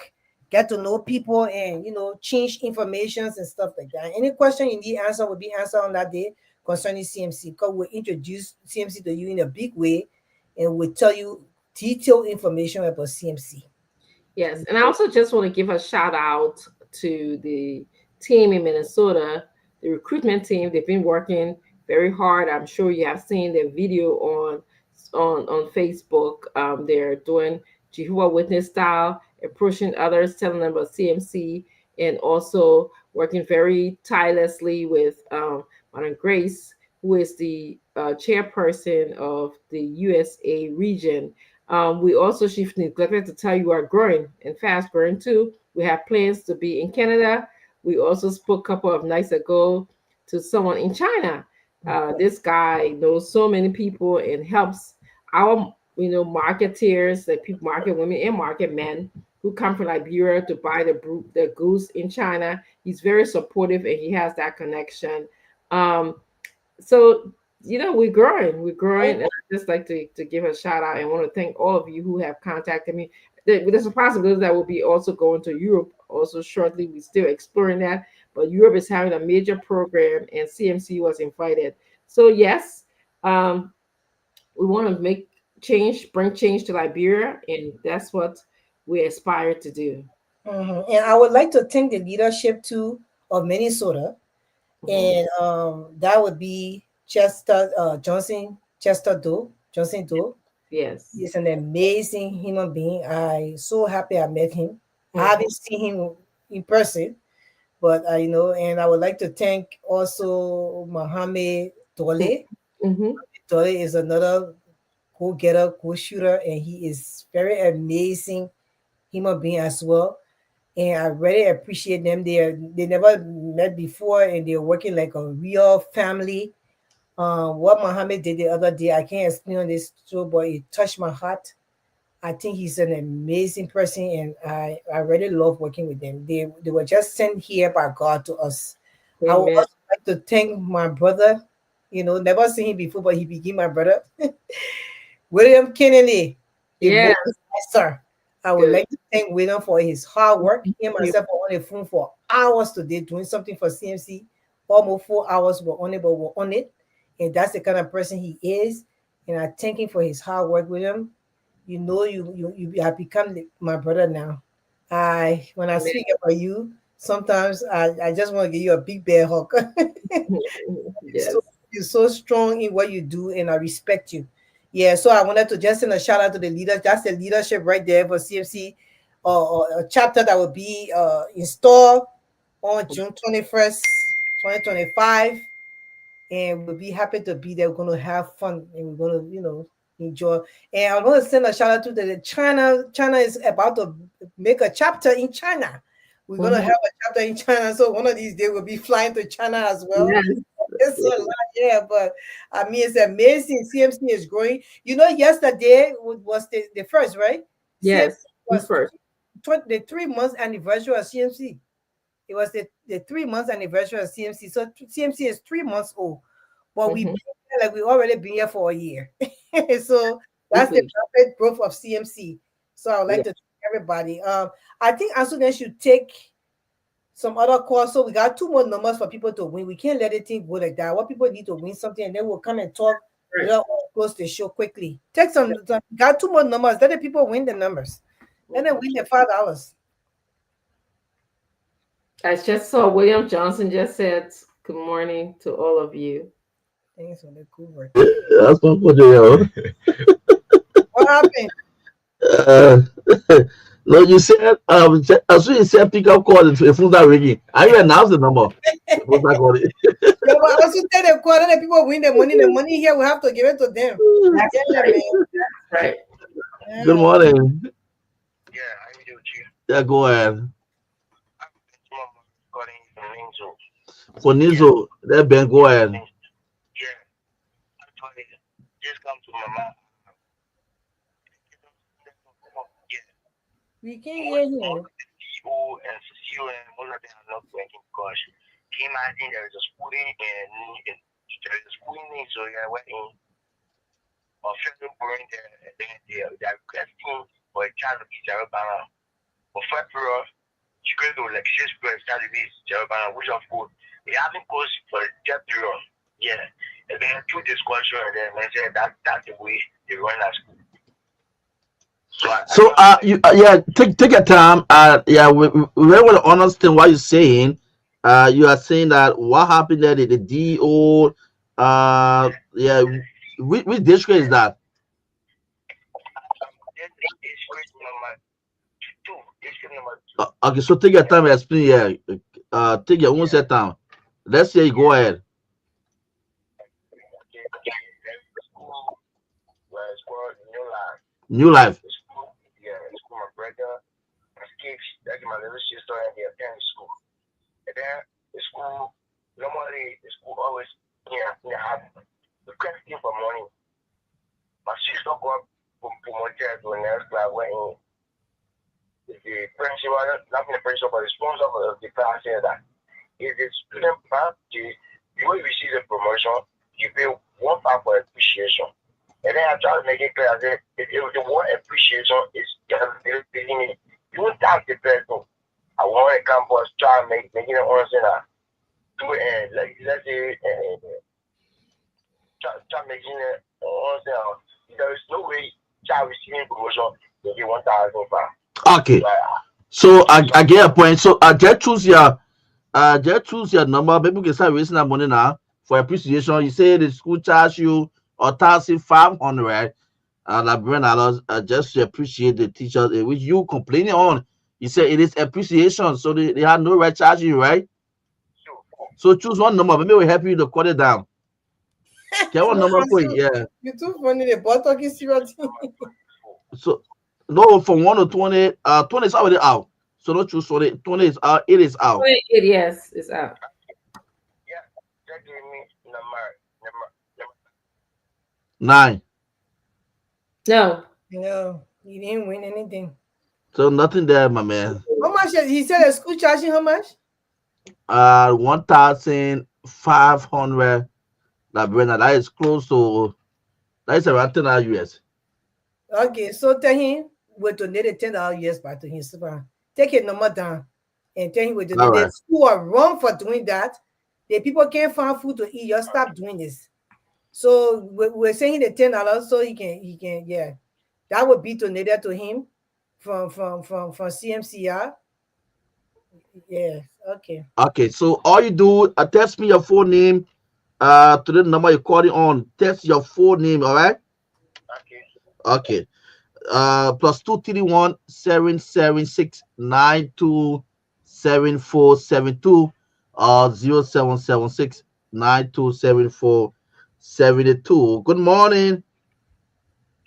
get to know people, and change informations and stuff like that. Any question you need answer will be answered on that day concerning CMC, because we'll introduce CMC to you in a big way, and we'll tell you detailed information about CMC. Yes, and I also just want to give a shout out to the team in Minnesota, the recruitment team. They've been working very hard. I'm sure you have seen their video on Facebook. They're doing Jehovah Witness style, approaching others, telling them about CMC, and also working very tirelessly with Madam Grace, who is the chairperson of the USA region. We also, she neglected to tell you, are growing and fast growing too. We have plans to be in Canada. We also spoke a couple of nights ago to someone in China. This guy knows so many people and helps our, marketeers, like people, market women and market men who come from Liberia to buy the goods in China. He's very supportive and he has that connection. So we're growing, and I just like to give a shout out and want to thank all of you who have contacted me. There's a possibility that we'll be also going to Europe also shortly. We're still exploring that, but Europe is having a major program and CMC was invited. So yes, um, we want to bring change to Liberia, and that's what we aspire to do. And I would like to thank the leadership too of Minnesota, Mhm. and that would be Chester Johnson Doe. Yes. He's an amazing human being. I so happy I met him. I Mhm. haven't seen him in person, but and I would like to thank also Mohammed Dole. Mhm. Dole is another go-getter, go-shooter, and he is very amazing human being as well. And I really appreciate them. They never met before, and they're working like a real family. What Muhammad did the other day, I can't explain on this show, but it touched my heart. I think he's an amazing person, and I really love working with them. They were just sent here by God to us. I would Amen. also like to thank my brother. Never seen him before, but he became my brother. William Kennedy, the Yeah, Moses Master. I would good. like to thank William for his hard work. He and You- myself were on the phone for hours today doing something for CMC. Almost 4 hours we're on it, but we're on it. And that's the kind of person he is. And I thank him for his hard work, William. You have become my brother now. I When I speak about you, sometimes I just want to give you a big bear hug. Yes. so you're so strong in what you do, and I respect you. Yeah, so I wanted to just send a shout out to the leaders. That's the leadership right there for CFC, a chapter that will be installed on June 21st, 2025, and we'll be happy to be there. We're going to have fun, and we're going to, enjoy. And I want to send a shout out to the China. China is about to make a chapter in China. We're going to Mhm. have a chapter in China. So one of these days we'll be flying to China as well. Yes. It's a lot, yeah, but I mean, it's amazing. CMC is growing. Yesterday was the first, right? CMC Yes. You was first. the 3 months anniversary of CMC. It was the 3 months anniversary of CMC. So CMC is 3 months old, but we Mhm. been here, like we already been here for a year. So that's the Quickly. rapid growth of CMC. So I would like Yeah. to thank everybody. I think as soon as you take some other calls. So we got two more numbers for people to win. We can't let it thing go like that. What people need to win something, and then we'll come and talk. Right. Close the show quickly. Take some. Got two more numbers. Let the people win the numbers. Let them Mhm. win the $5. I just saw William Johnson just said good morning to all of you. Thanks for the good work. That's one for you. What happened? Uh, no, you said as soon as you said pick up call, the phone start ringing. I even announced the number. The phone start calling. Yeah, but I also tell the call. Let the people win the money. The money here we have to give it to them. That's Yeah, right. man. That's right. Good Yeah. morning. Yeah, I do too. Yeah, go ahead. I'm calling from Linzo. For Yeah, Nizo, that Ben, go ahead. yeah. Actually, just come to Mama. Yeah, We can't hear most him. of the CEO and CEO and most of them are not working because can you imagine there is a schooling and there is a schooling need, so you're working or federal point they're requesting for a child to be zero balance. For February, you go to like 6 child to be zero balance, which of course they haven't course for that period. Yeah. And then through discussion and then I said that's the way they run at school. So I So, just like you, yeah, take your time. Yeah, we really want to understand what you're saying. You are saying that what happened there, the DO, yeah, yeah, which district is that? then district number two, district number two. Okay, so take your time and explain. Yeah, take your own Yeah, set time. Let's say you go yeah. ahead. Okay. Then the school where it's called New Line. New life. The school, yeah, the school my brother, my kids, that's my little sister and they attend school. And then the school, normally the school always, have the question for money. My sister got promoted to the next class when the principal, not the principal, but the sponsor of the class said that if the student pass the way we see the promotion, you pay 1 pound for appreciation. And then I try to make it clear that if the word appreciation is getting it, you won't have the person. I want a campus try and making it understand that to end. Like let's say try making it understand there is no way child receiving promotion to get 1,000 pounds. Okay, Like so so I get a point. So just choose your number. Maybe we can start raising that money now for appreciation. You say the school charge you or tax you 500, and like $100, just to appreciate the teachers, which you complaining on. You say it is appreciation, so they have no right charging you, right? so So choose one number. Maybe we'll help you to cut it down. Get one number for you. Yeah. You too funny. The boy talking serious. So no, from 1 to 20. 20 is already out. So don't choose 20. 20 is out. It is out. 28, yes, it's out. Yeah, just give me number 9. No. No, he didn't win anything. So nothing there, my man. How much? He said the school charging how much? 1,500. That Brenna, that is close to, that is around 10 US. Okay, so tell him we donated $10 US back to him. Super. Take his number down and tell him we All donated. right. The school are wrong for doing that. The people can't find food to eat. Just stop doing this. So we're saying the $10 so he can yeah. That would be donated to him from CMCR. Yeah. Okay. Okay, so all you do, text me your full name to the number you're calling on. Text your full name, all right? okay. Okay. Plus 231 776 927472 0776 927472. Good morning.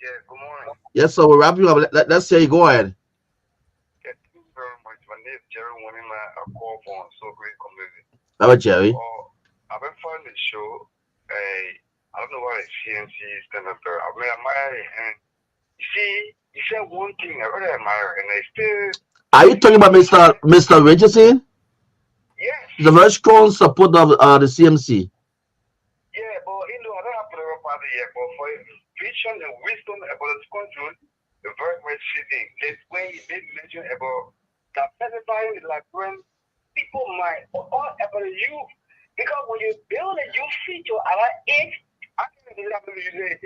Yeah, good morning. Yes, so we're wrapping up. Let's say go ahead. Yeah, thank you very much. My name is Jerry Wanima. I call from So Great Community. All right, Jerry. I've been following the show. I don't know why CNC stand up there. I mean, I admire and you see, you said one thing I really admire, and I still. Are you talking about Mr. Richardson? Yes. He's a very strong supporter of the CMC. Yeah, but I don't have to know about it yet, but for vision and wisdom about this country, the very much thing. That's when he made mention about that specifying like when people might all about the youth. Because when you build a youth feature at that age, I can use it.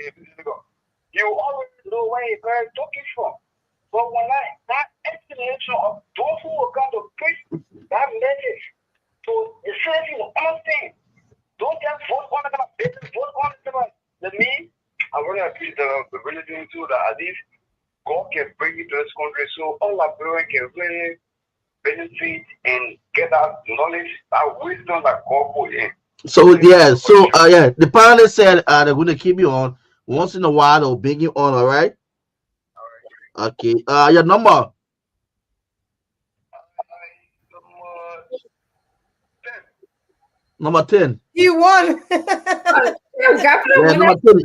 You always know where you're very talking from. But when that explanation of those who are going to preach that message to the city will understand. Don't just vote on the business, vote on the me. I really appreciate the religion too that at least God can bring it to this country so all our brethren can really benefit and get that knowledge, that wisdom that God put in. So yeah, the panelists said they're going to keep you on once in a while. They'll bring you on. All right. Okay. Your number. Number 10. He won. Yeah, number 10.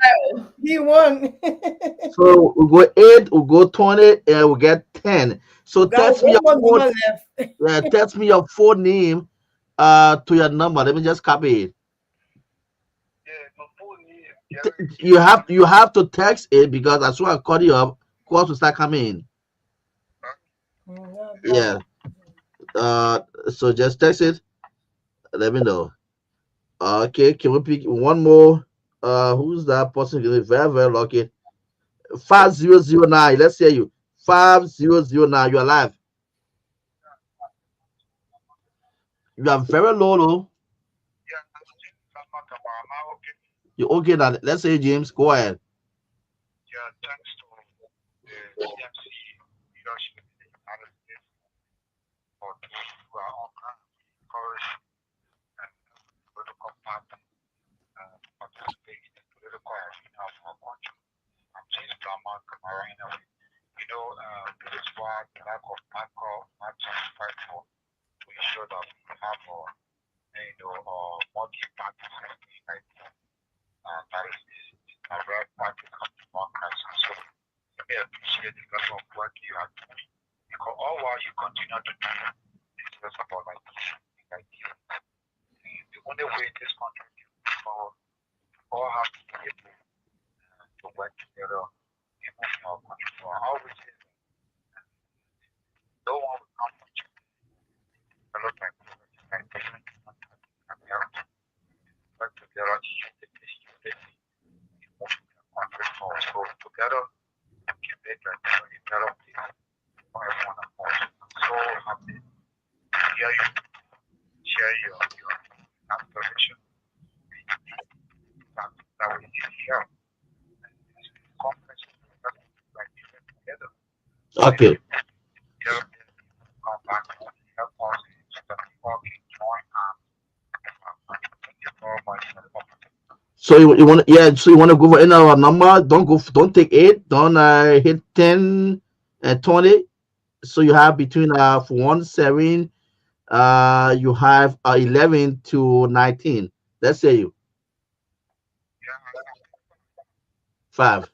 He won. So we'll go 8, we'll go 20, and we'll get 10. So text me one more your number phone. left. Yeah, text me your full name to your number. Let me just copy it. You have to text it because as soon as I call you up, calls will start coming in. Yeah. So just text it. Let me know. Okay, can we pick one more? Who's that person? Very, very lucky. 5009. Let's hear you. 5009. You're alive. You are very low, though. You're okay now. Let's say James. Go ahead. Yeah, thanks to the CMC leadership in the United States for those who are on ground, encourage and political party participate in the political arena of our country. I'm James Blaman Camarena. This is why the lack of Martin fight for to ensure that we have multi-party system that is a rare party of democracy. So let me appreciate the level of work you are doing. Because all while you continue to do it's just about like ideas. The only way this country can move forward, all have to be able to work together and move our country forward. I always say no one will come from China. Develop like different America. Work together to use the unity and move the country forward. So together we can make a better place for everyone involved. I'm so happy to hear you share your aspiration. That we need here. And this conference is like different together. Okay. Come back home, help us so that people can join us. Thank you very much for the opportunity. So you want, yeah, so you want to go for any other number? Don't take 8. Don't hit 10 and 20. So you have between for 1 7, you have 11 to 19. Let's say you 5.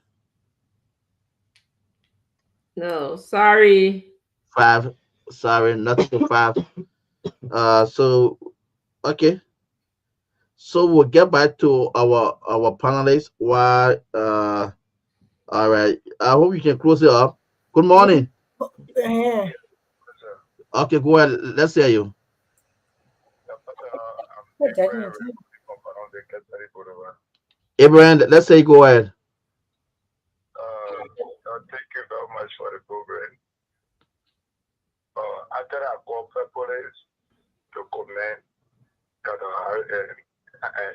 No, sorry. 5. Sorry, nothing to 5. So okay. So we'll get back to our panelists. Why? All right. I hope you can close it up. Good morning. Yeah. Okay, go ahead. Let's hear you. What that means? Abraham, let's say go ahead. Thank you very much for the program. After I call for police to comment that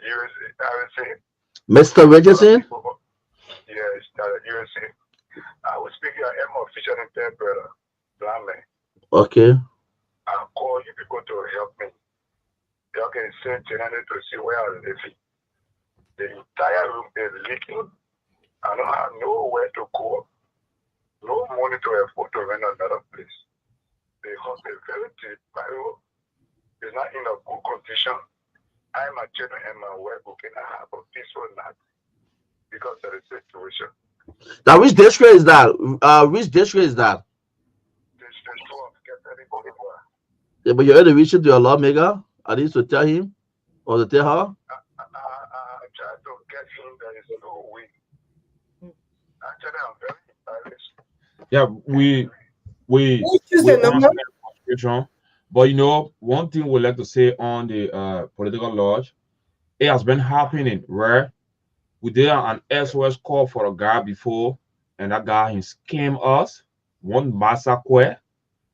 USA, Mr. Richardson? yes, USA. I was speaking, I am official interpreter, blind man. Okay. I call you people to help me. You can send Jenny to see where I'm living. The entire room is leaking. I don't have nowhere to go. No money to afford to rent another place. The house is very cheap. My room is not in a good condition. I, my children, and my wife who cannot have a peaceful night because of the situation. Now, which district is that? Which district is that? This is two of Catholic Boulevard. Yeah, but you already reached to your lawmaker. I need to tell him or to tell her. I try to get him. There is no way. Actually, I'm very embarrassed. Yeah, we Who choose we the number? understand the frustration, but you know, one thing we like to say on the political lodge, it has been happening where we did an SOS call for a guy before, and that guy he scammed us one massacre.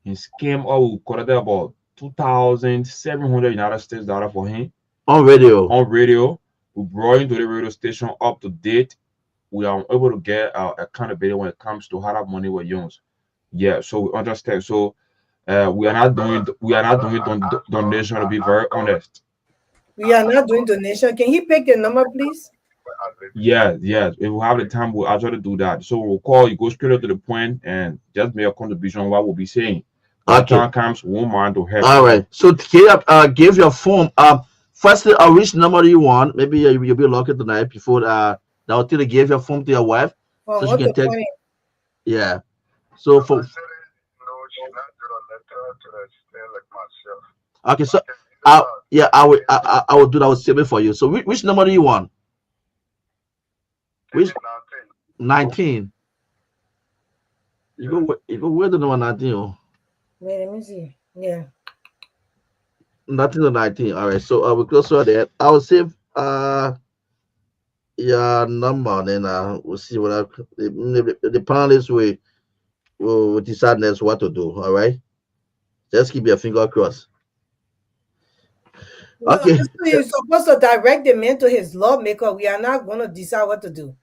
He scammed us. We collected about 2,700 United States dollar for him On radio. on radio. We brought him to the radio station up to date. We are able to get accountability when it comes to how that money was used. Yeah, so we understand. So we are not doing donation, to be very honest. We are not doing donation. Can he pick the number, please? Yeah, yeah. If we have the time, we'll actually do that. So we'll call you, go straight to the point, and just make a contribution on what we'll be saying. When the Okay. time comes, we won't mind to help. All right. So give your phone. Firstly, which number do you want? Maybe you'll be lucky tonight before that until they give your phone to your wife Oh, so she what's can the text. point? Yeah. So for She's not to the letter to the state like myself. okay, so Yeah, I will do that. I will save it for you. So which number do you want? Which 19? You go where the number 19? Oh. Wait, let me see. Yeah. Nothing to 19. All right. So we close right there. I will save your number, then we'll see what the panelists will decide next what to do. All right. Just keep your finger crossed. Well, Okay. so you're supposed to direct the man to his lawmaker. We are not going to decide what to do.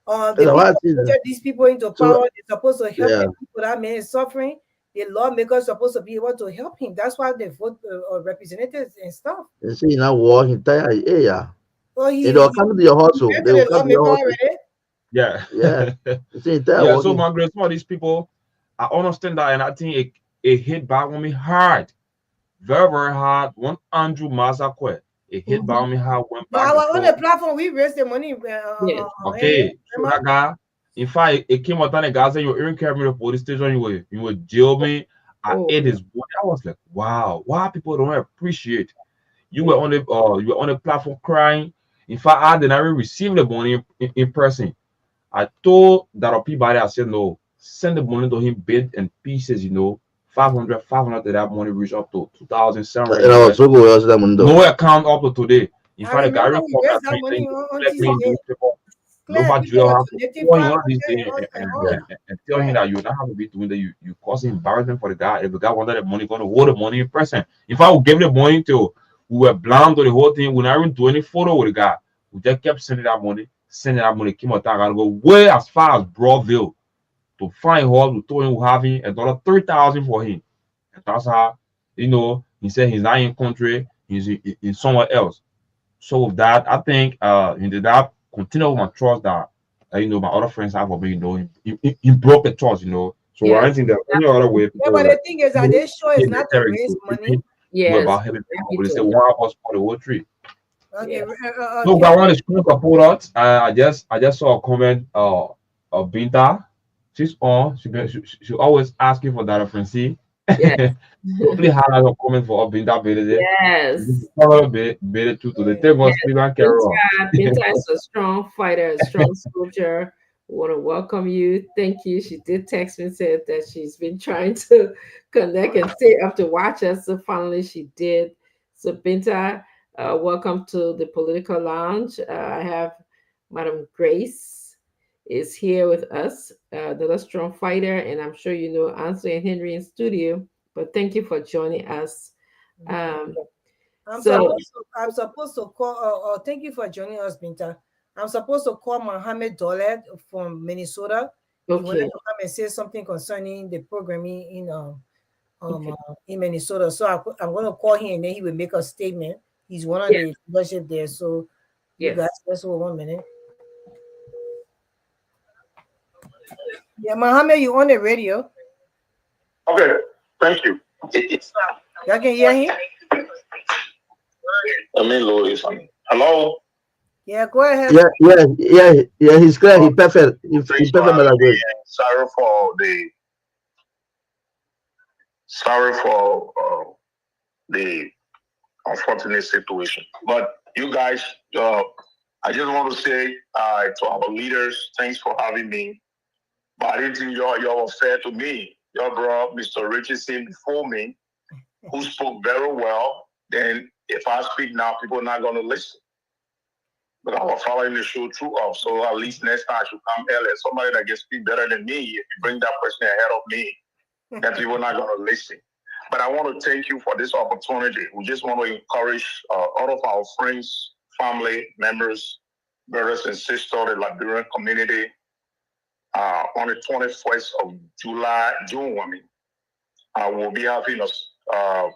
The Yeah, people what who is get these people into so power, they're supposed to help yeah. the people that man is suffering. The lawmaker is supposed to be able to help him. That's why they vote representatives and stuff. You see, now walking tired. Yeah. Well, And they'll come to your hustle. went They to will the come to your lawmaker hustle. already. Yeah. Yeah. You see, entire Yeah. So, walking. Margaret, some of these people, I understand that, and I think it hit back on me hard, very, very hard. One Andrew massacre, it hit back on me hard, went But back and on the forth. platform, we raised the money. Yes. Okay, so remember? that guy, in fact, it came out and the guy said, "You're in carry me to the police station. You were jail me. I Oh, ate his body." I was like, "Wow, why people don't appreciate?" You were on the platform crying. In fact, I did not even receive the money in person. I told that people there, I said, "No, send the money to him bit and pieces. 500 that money reached up to 2,700 And I was US. so good. I was that window. No account up to today. In I fact, the guy remember we called me raised and that money saying, on "Let me in TCA. newspaper. Clear, Nobody people will were have to donating call him one of these 500 days and all. and tell him that you not have to be doing that. You causing embarrassment for the guy. If the guy wanted the money, going to hold the money in person. If I would give the money to, we were blind to the whole thing. We not even do any photo with the guy. We just kept sending that money. Came out and go way as far as Broadville to find hall. We told him we have him $3,000 for him. And that's how he said he's not in country. He's in somewhere else. So with that, I think that continue with my trust that my other friends have for me, he broke the trust, So I Yes, don't think there any other way Yeah, people but will the like thing is that this show is not to necessary raise to money. yes, about helping people. happy But they say to. one of us for the whole tree. Okay, Yes. So okay. I want to screen support. I just saw a comment of Binta. She's on. She always asking for that reference. Yes. So please highlight a comment for Binta Bede. Yes. Bede too to the take one speak and carry on. Binta is a strong fighter, a strong soldier. We want to welcome you. Thank you. She did text me and said that she's been trying to connect and stay up to watch us. So finally she did. So Binta, welcome to the Political Lounge. I have Madam Grace is here with us, another strong fighter, and I'm sure you know Anthony and Henry in studio. But thank you for joining us. Um, so I'm supposed to call. Thank you for joining us, Binta. I'm supposed to call Mohammed Dolet from Minnesota. He wanted okay, to come and say something concerning the programming okay. in Minnesota. So I'm going to call him and then he will make a statement. He's one of Yes, the leadership there. So you guys, yes. just hold 1 minute. Yeah, Mohammed, you on the radio? Okay, thank you. Y'all can hear him? Let me load this one. Hello. Yeah, go ahead. Yeah. He's clear. Uh, He perfect. He Thanks for perfect, having Mother me. Grace. And sorry for the unfortunate situation. But you guys, I just want to say to our leaders, thanks for having me. But I didn't think y'all were fair to me. Y'all brought Mr. Richardson before me, who spoke very well. Then if I speak now, people are not going to listen. But I was following the show through off. So at least next time I should come earlier. Somebody that can speak better than me. If you bring that person ahead of me, then people are not going to listen. But I want to thank you for this opportunity. We just want to encourage all of our friends, family members, brothers and sisters, the Liberian community. On the 21st of June, we'll be having a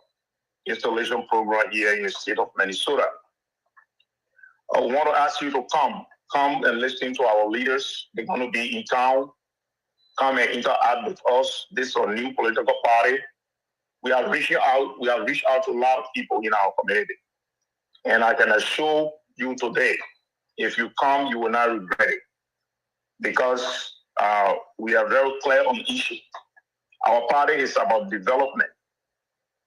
installation program here in the state of Minnesota. I want to ask you to come and listen to our leaders. They're going to be in town. Come and interact with us. This is a new political party. We are reaching out. We have reached out to a lot of people in our community, and I can assure you today, if you come, you will not regret it because we are very clear on the issue. Our party is about development.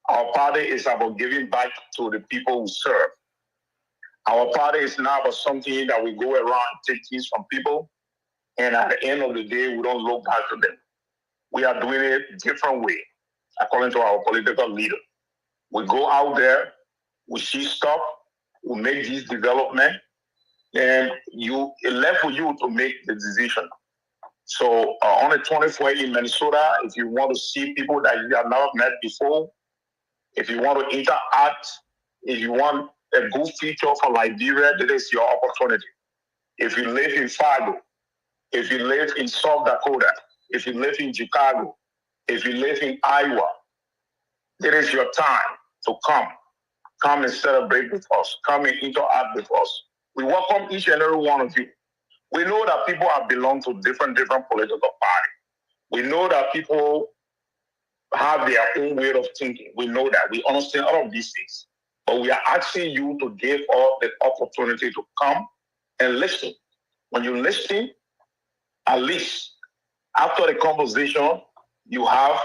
Our party is about giving back to the people we serve. Our party is not about something that we go around and take things from people, and at the end of the day, we don't look back to them. We are doing it a different way, according to our political leader. We go out there, we see stuff, we make this development, and it left for you to make the decision. So on the 24th in Minnesota, if you want to see people that you have never met before, if you want to interact, if you want a good feature for Liberia, that is your opportunity. If you live in Fargo, if you live in South Dakota, if you live in Chicago, if you live in Iowa, it is your time to come. Come and celebrate with us. Come and interact with us. We welcome each and every one of you. We know that people have belonged to different political parties. We know that people have their own way of thinking. We know that. We understand all of these things. But we are asking you to give us the opportunity to come and listen. When you listen, at least after the conversation, you have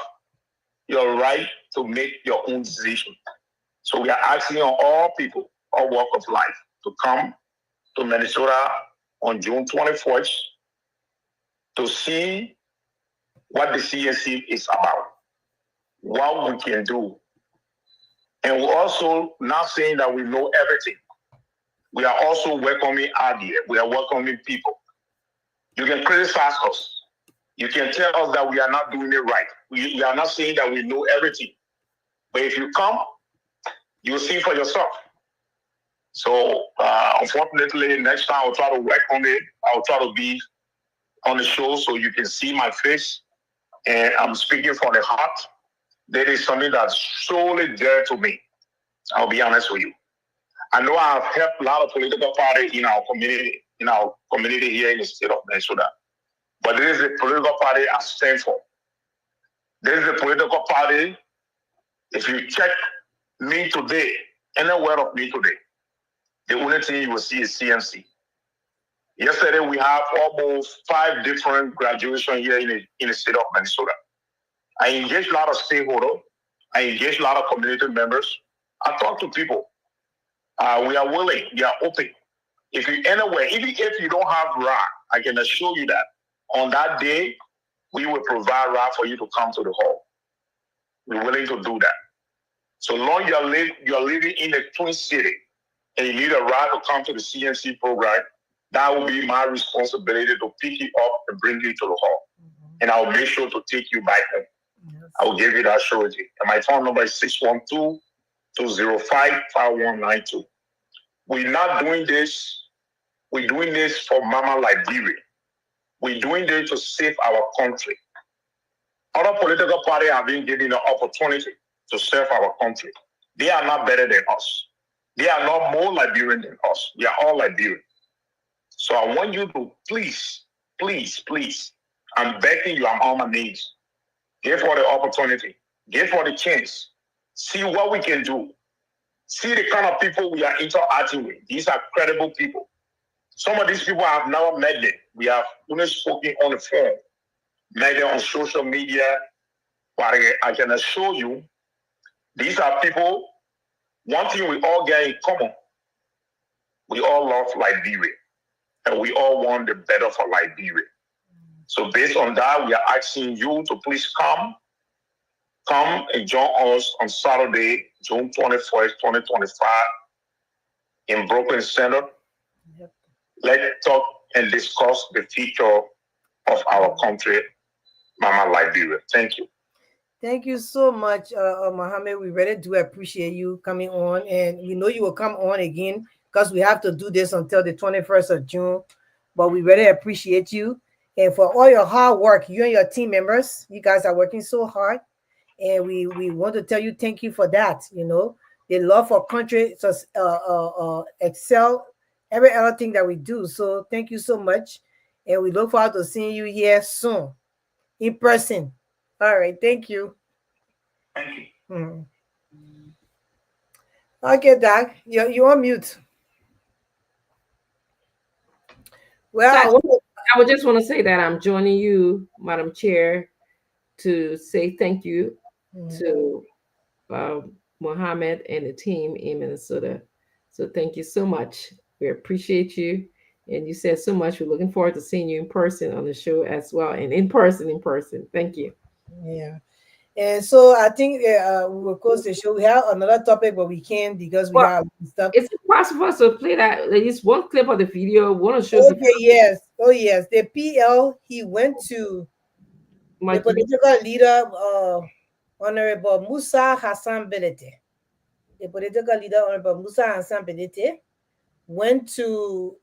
your right to make your own decision. So we are asking all people, all walk of life, to come to Minnesota on June 24th to see what the CNC is about, what we can do. And we're also not saying that we know everything. We are also welcoming ideas. We are welcoming people. You can criticize us. You can tell us that we are not doing it right. We are not saying that we know everything. But if you come, you'll see for yourself. So unfortunately, next time I'll try to work on it. I'll try to be on the show so you can see my face. And I'm speaking from the heart. That is something that's solely dear to me. I'll be honest with you. I know I have helped a lot of political parties in our community here in the state of Minnesota. But this is the political party I stand for. This is the political party. If you check me today, anywhere of me today, the only thing you will see is CMC. Yesterday, we have almost 5 different graduations here in the state of Minnesota. I engage a lot of stakeholders. I engage a lot of community members. I talk to people. We are willing. We are open. If you anywhere, even if you don't have RA, I can assure you that on that day, we will provide RA for you to come to the hall. We're willing to do that. So long you're living in the Twin City and you need a ride to come to the CNC program, that will be my responsibility to pick you up and bring you to the hall. And I'll make sure to take you back home. Yes. I will give you that surety. And my phone number is 612-205-5192. We're not doing this. We're doing this for Mama Liberia. We're doing this to save our country. Other political parties have been given the opportunity to serve our country. They are not better than us. They are not more Liberian than us. We are all Liberian. So I want you to please, please, please, I'm begging you, I'm on my knees. Give for the opportunity. Give for the chance. See what we can do. See the kind of people we are interacting with. These are credible people. Some of these people I have never met them. We have only spoken on the phone, met them on social media. But I can assure you, these are people, one thing we all get in common, we all love Liberia. And we all want the better for Liberia. So based on that, we are asking you to please come and join us on Saturday, June 21st, 2025 in Brooklyn Center. Yep. Let's talk and discuss the future of our country, Mama Liberia. Thank you. Thank you so much, Mohammed. We really do appreciate you coming on, and we know you will come on again because we have to do this until the 21st of June. But we really appreciate you, and for all your hard work, you and your team members, you guys are working so hard, and we want to tell you thank you for that. You know, the love for country, so excel every other thing that we do. So thank you so much, and we look forward to seeing you here soon, in person. All right, thank you. Thank you. Okay, Doc, you're on mute. Well, so I would just want to say that I'm joining you, Madam Chair, to say thank you to Mohammed and the team in Minnesota. So thank you so much. We appreciate you. And you said so much. We're looking forward to seeing you in person on the show as well. And in person. Thank you. Yeah. And so I think we will close the show. We have another topic, but we can't because we have stuff. Is it possible for us to play that at least one clip of the video? One of shows. Okay, yes. Oh, yes. The PL, he went to the political leader, Honorable Musa Hassan Belete. The political leader, Honorable Musa Hassan Belete, went to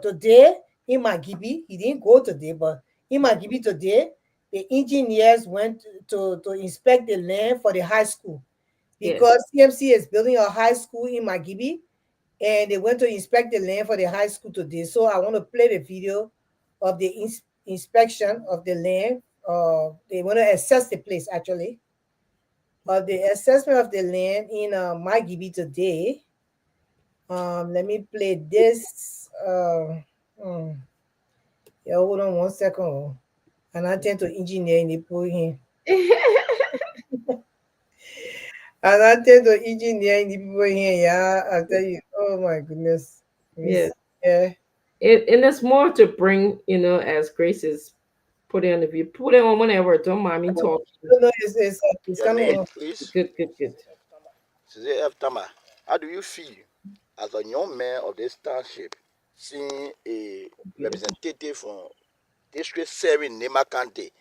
today in Magibi. He didn't go today, but in Magibi today, the engineers went to inspect the land for the high school because CMC is building a high school in Magibi, and they went to inspect the land for the high school today. So I want to play the video of the inspection of the land. They want to assess the place actually. The assessment of the land in Magibi today. Let me play this. Yeah, hold on 1 second. And I tend to engineer in the pool here. And I tend to engineer in the people here. Yeah, I'll tell you. Oh my goodness. Yeah. Yeah. And there's more to bring, as Grace is put it on the view. Put it on whenever. Don't mind me talking. No, it's coming on. Please. Good. How do you feel as a young man of this township seeing a representative from District 7 Nema County,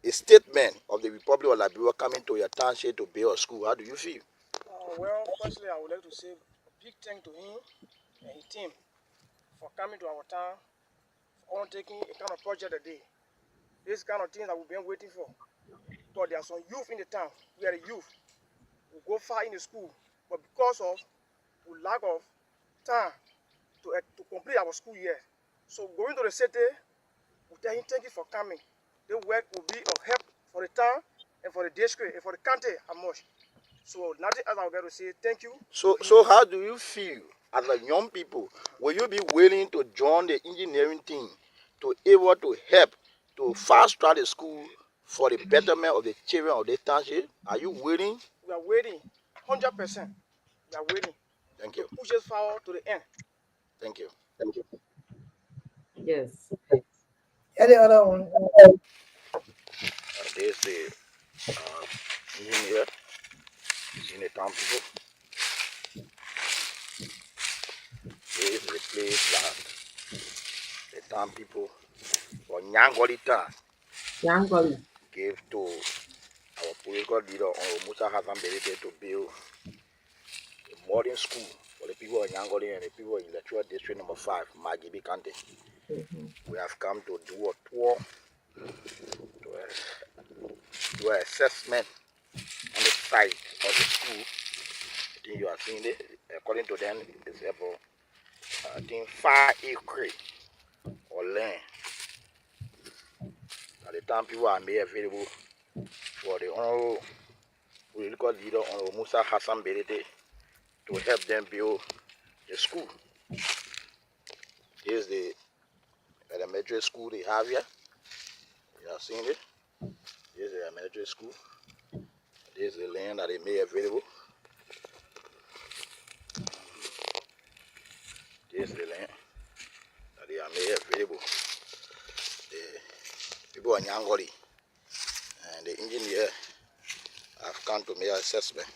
a statement of the Republic of Liberia coming to your township to build a school? How do you feel? Well, firstly, I would like to say a big thank to him and his team for coming to our town, for undertaking a kind of project a day. This kind of thing that we've been waiting for. But there are some youth in the town. We are the youth. We go far in the school. But because of with lack of time to complete our school year. So going to the city, we tell him thank you for coming. The work will be of help for the town and for the district and for the country how much. So nothing else I'm going to say thank you to him. So how do you feel as a young people? Will you be willing to join the engineering team to able to help to fast track the school for the betterment of the children of the township? Are you willing? We are waiting, 100%. We are waiting Thank to you. push us forward to the end. Thank you. Yes. Yeah, the other one. There's the engineer, senior town people. This is the place that the town people for Nyangoli town Yangoli. gave to our political leader on Musa Hassan Berete to build a modern school for the people of Nyangoli and the people in electoral district number 5, Magibi County. Mm-hmm. We have come to do a tour, do an assessment on the site of the school. I think you are seeing it. According to them, it's about I think 5 acres or land. At the time, people are made available for the honorable political leader, Honorable Musa Hassan Berete, to help them build the school. Here's the elementary school they have here. You have seen it. Here's the elementary school. Here's the land that they made available. Here's the land that they are made available. The people in Nyangori and the engineer have come to make an assessment.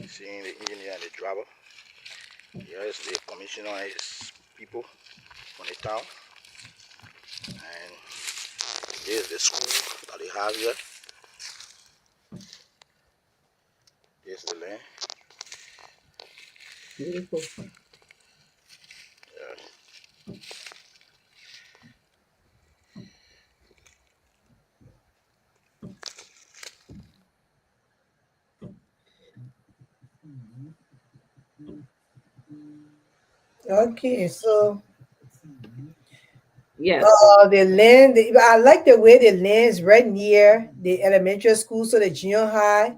Seeing the engineer and the driver. Here is the commissioner and his people from the town. And here's the school that they have here. Here's the land. Beautiful. Okay, so Yes. the land. I like the way the land is right near the elementary school, so the junior high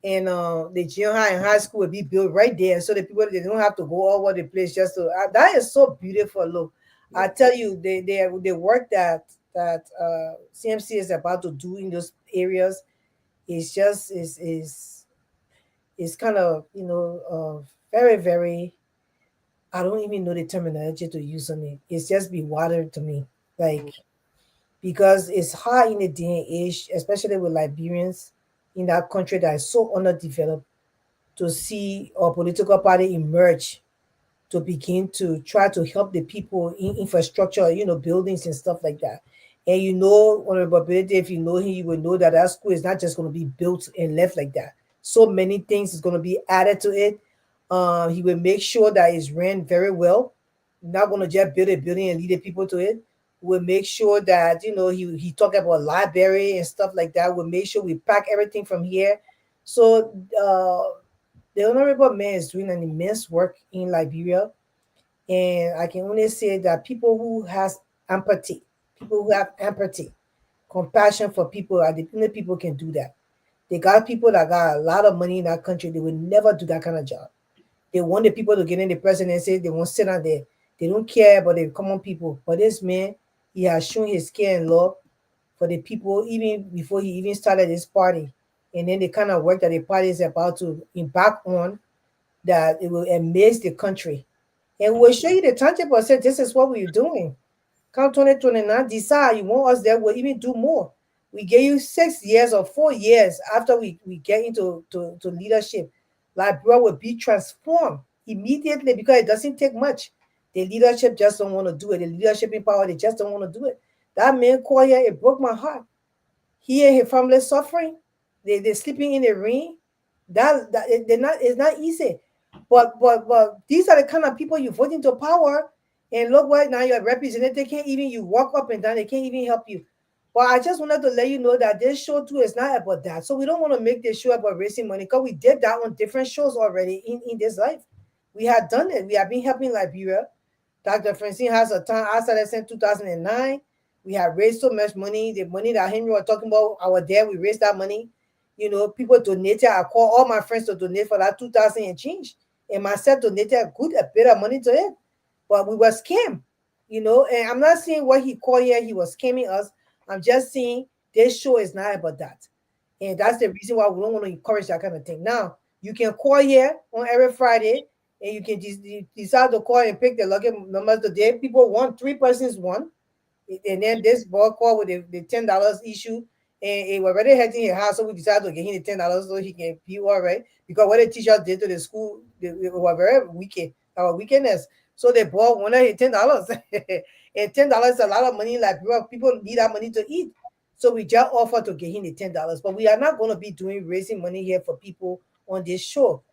and the junior high and high school will be built right there, so the people they don't have to go all over the place just to. That is so beautiful. Look, I tell you, the work that CMC is about to do in those areas is just is kind of very very. I don't even know the terminology to use on it. It's just be water to me, like because it's hard in the day and age, especially with Liberians in that country that is so underdeveloped, to see a political party emerge to begin to try to help the people in infrastructure, buildings and stuff like that. And Honorable Ability, if you know him, you will know that that school is not just going to be built and left like that. So many things is going to be added to it. He will make sure that it's ran very well. Not going to just build a building and lead the people to it. We'll make sure that he talk about library and stuff like that. We'll make sure we pack everything from here. So the honorable man is doing an immense work in Liberia, and I can only say that people who has empathy, people who have empathy, compassion for people are the only people can do that. They got people that got a lot of money in that country. They will never do that kind of job. They want the people to get in the presidency. They won't sit down there. They don't care about the common people. But this man, he has shown his care and love for the people even before he even started his party. And then the kind of work that the party is about to embark on, that it will amaze the country. And we'll show you the tangible. Say, this is what we're doing. Come 2029, decide you want us there, we'll even do more. We gave you 6 years or 4 years after we get into to leadership. Liberia will be transformed immediately because it doesn't take much. The leadership just don't want to do it. The leadership in power, they just don't want to do it. That man called here, it broke my heart. He and his family suffering. They're sleeping in the rain. They're not, it's not easy. But these are the kind of people you vote into power, and look what now you're represented. They can't even, you walk up and down, they can't even help you. But I just wanted to let you know that this show too is not about that. So we don't want to make this show about raising money because we did that on different shows already in this life. We had done it. We have been helping Liberia. Dr. Francine has a time after that in 2009. We have raised so much money. The money that Henry was talking about, our dad, we raised that money. You know, people donated. I call all my friends to donate for that 2000 and change. And myself donated a bit of money to it. But we were scammed, you know. And I'm not saying what he called here, he was scamming us. I'm just saying this show is not about that. And that's the reason why we don't want to encourage that kind of thing. Now, you can call here on every Friday and you can decide to call and pick the lucky numbers today. People won, three persons won. And then this boy called with the $10 issue, and it was already heading his house, so we decided to get him the $10 so he can be all right. Because what the teachers did to the school, they were very wicked, our wickedness. So the boy wanted his $10, and $10 is a lot of money. Like people need that money to eat, so we just offered to get him the $10. But we are not going to be doing raising money here for people on this show.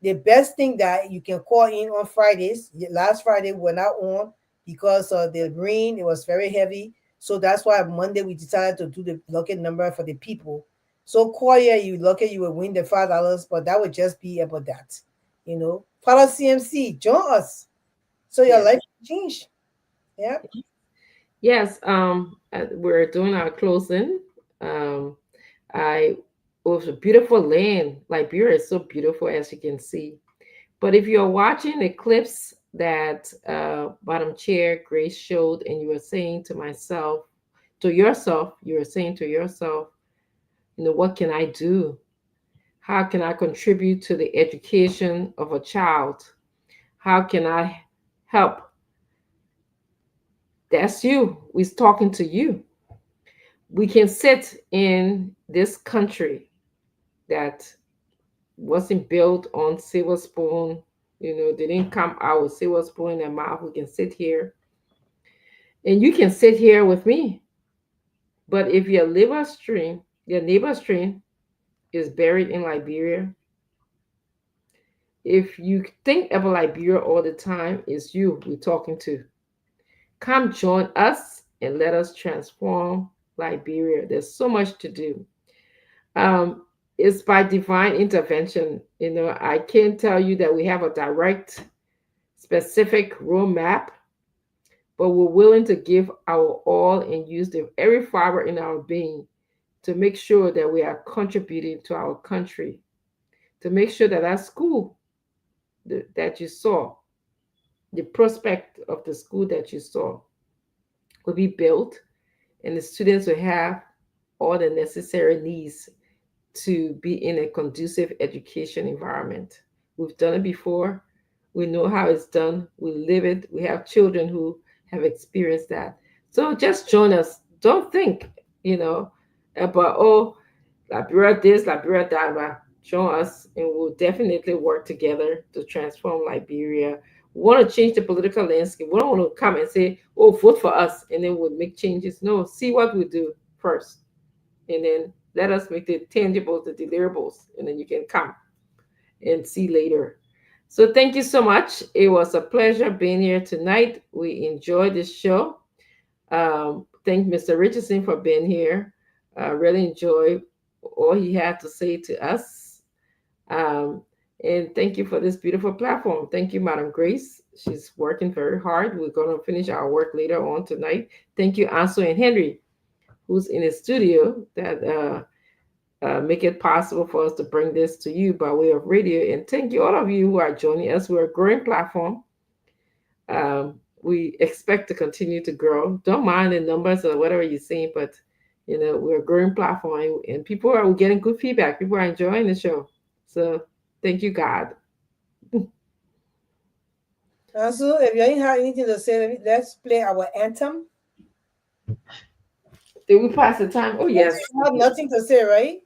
The best thing that you can call in on Fridays. Last Friday we're not on because of the rain. It was very heavy. So that's why Monday we decided to do the lucky number for the people. So call here, you lucky you will win the $5, but that would just be about that. You know. Follow CMC, join us. So your Yes. life will change. Yeah. Yes, we're doing our closing. Um, I it was a beautiful land. Liberia is so beautiful, as you can see. But if you're watching the clips that Bottom Chair Grace showed, and you were saying to myself, to yourself, you were saying to yourself, what can I do? How can I contribute to the education of a child? How can I help? That's you. We're talking to you. We can sit in this country that wasn't built on silver spoon. They didn't come out with silver spoon in their mouth. We can sit here, and you can sit here with me. But if your neighbor stream is buried in Liberia, if you think about Liberia all the time, it's you we're talking to. Come join us and let us transform Liberia. There's so much to do. Um, it's by divine intervention. I can't tell you that we have a direct, specific roadmap, but we're willing to give our all and use every fiber in our being to make sure that we are contributing to our country, to make sure that that school that you saw, the prospect of the school that you saw, will be built, and the students will have all the necessary needs to be in a conducive education environment. We've done it before. We know how it's done. We live it. We have children who have experienced that. So just join us. Don't think, you know, about, oh, Liberia this, Liberia that. But join us, and we'll definitely work together to transform Liberia. We want to change the political landscape. We don't want to come and say, oh, vote for us, and then we'll make changes. No, see what we do first, and then let us make the tangibles, the deliverables, and then you can come and see later. So thank you so much. It was a pleasure being here tonight. We enjoyed this show. Thank Mr. Richardson for being here. Really enjoyed all he had to say to us. Um, and thank you for this beautiful platform. Thank you, Madam Grace. She's working very hard. We're going to finish our work later on tonight. Thank you, Anso and Henry, who's in the studio that make it possible for us to bring this to you by way of radio. And thank you, all of you who are joining us. We're a growing platform. We expect to continue to grow. Don't mind the numbers or whatever you're seeing, but we're a growing platform, and people are getting good feedback. People are enjoying the show. So thank you, God. So if you ain't have anything to say, let's play our anthem. Did we pass the time? Oh Yes, yes. you have nothing to say, right?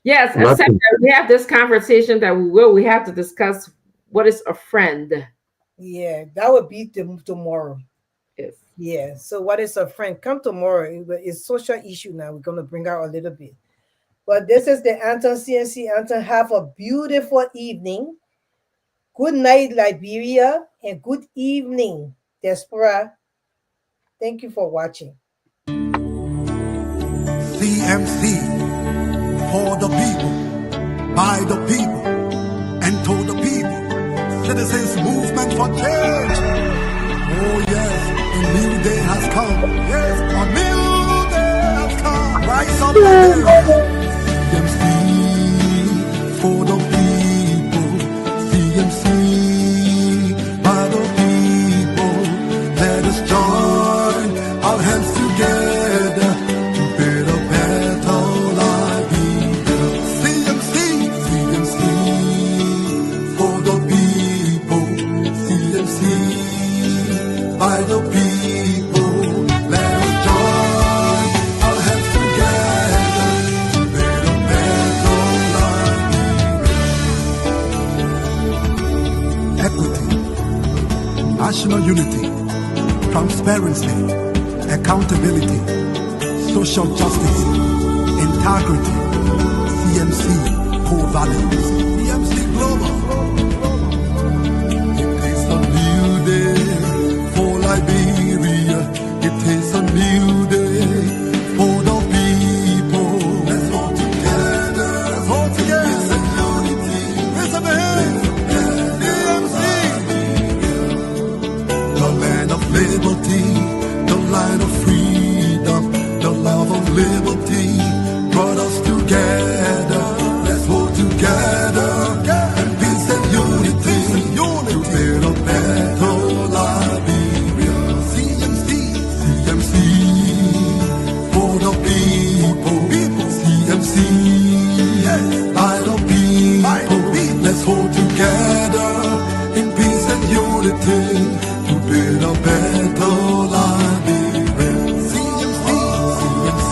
Yes, except Nothing. that we have this conversation that we have to discuss what is a friend. Yeah, that would be tomorrow. Yes. Yeah. So what is a friend? Come tomorrow. It's social issue now. We're gonna bring out a little bit. But this is the Anton CNC Anton. Have a beautiful evening. Good night, Liberia, and good evening, Diaspora. Thank you for watching. CMC, for the people, by the people, and to the people. Citizens Movement for Change. Oh yes, a new day has come. Yes, a new day has come. Rise up Nigeria. CMC, for the people. CMC, by the people. Let us join our hands together to build a better life. CMC, CMC, for the people. CMC, by the people. Let us join our hands together to build a better life. Equity, national unity, transparency, accountability, social justice, integrity, CMC core values. CMC Global. It is a new day for Liberia. It is a new day for the people. Let's all together. Let's all together. It's a unity. Raise up your hands. CMC. The land of liberty, the land of freedom, the love of liberty brought us together. Let's hold together in peace and unity to build a better Liberia. CMC, CMC, for the people. CMC, yes, by the people. Let's hold together in peace and unity to build a better Liberia. CMC, CMC,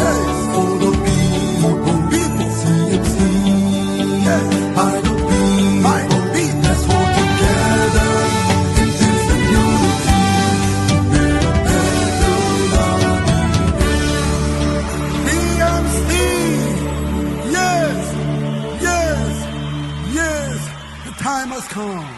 yes, for the people. CMC, yes, by the people. Let's hold together in peace and unity to build a better Liberia. CMC, yes, yes, yes, the time has come.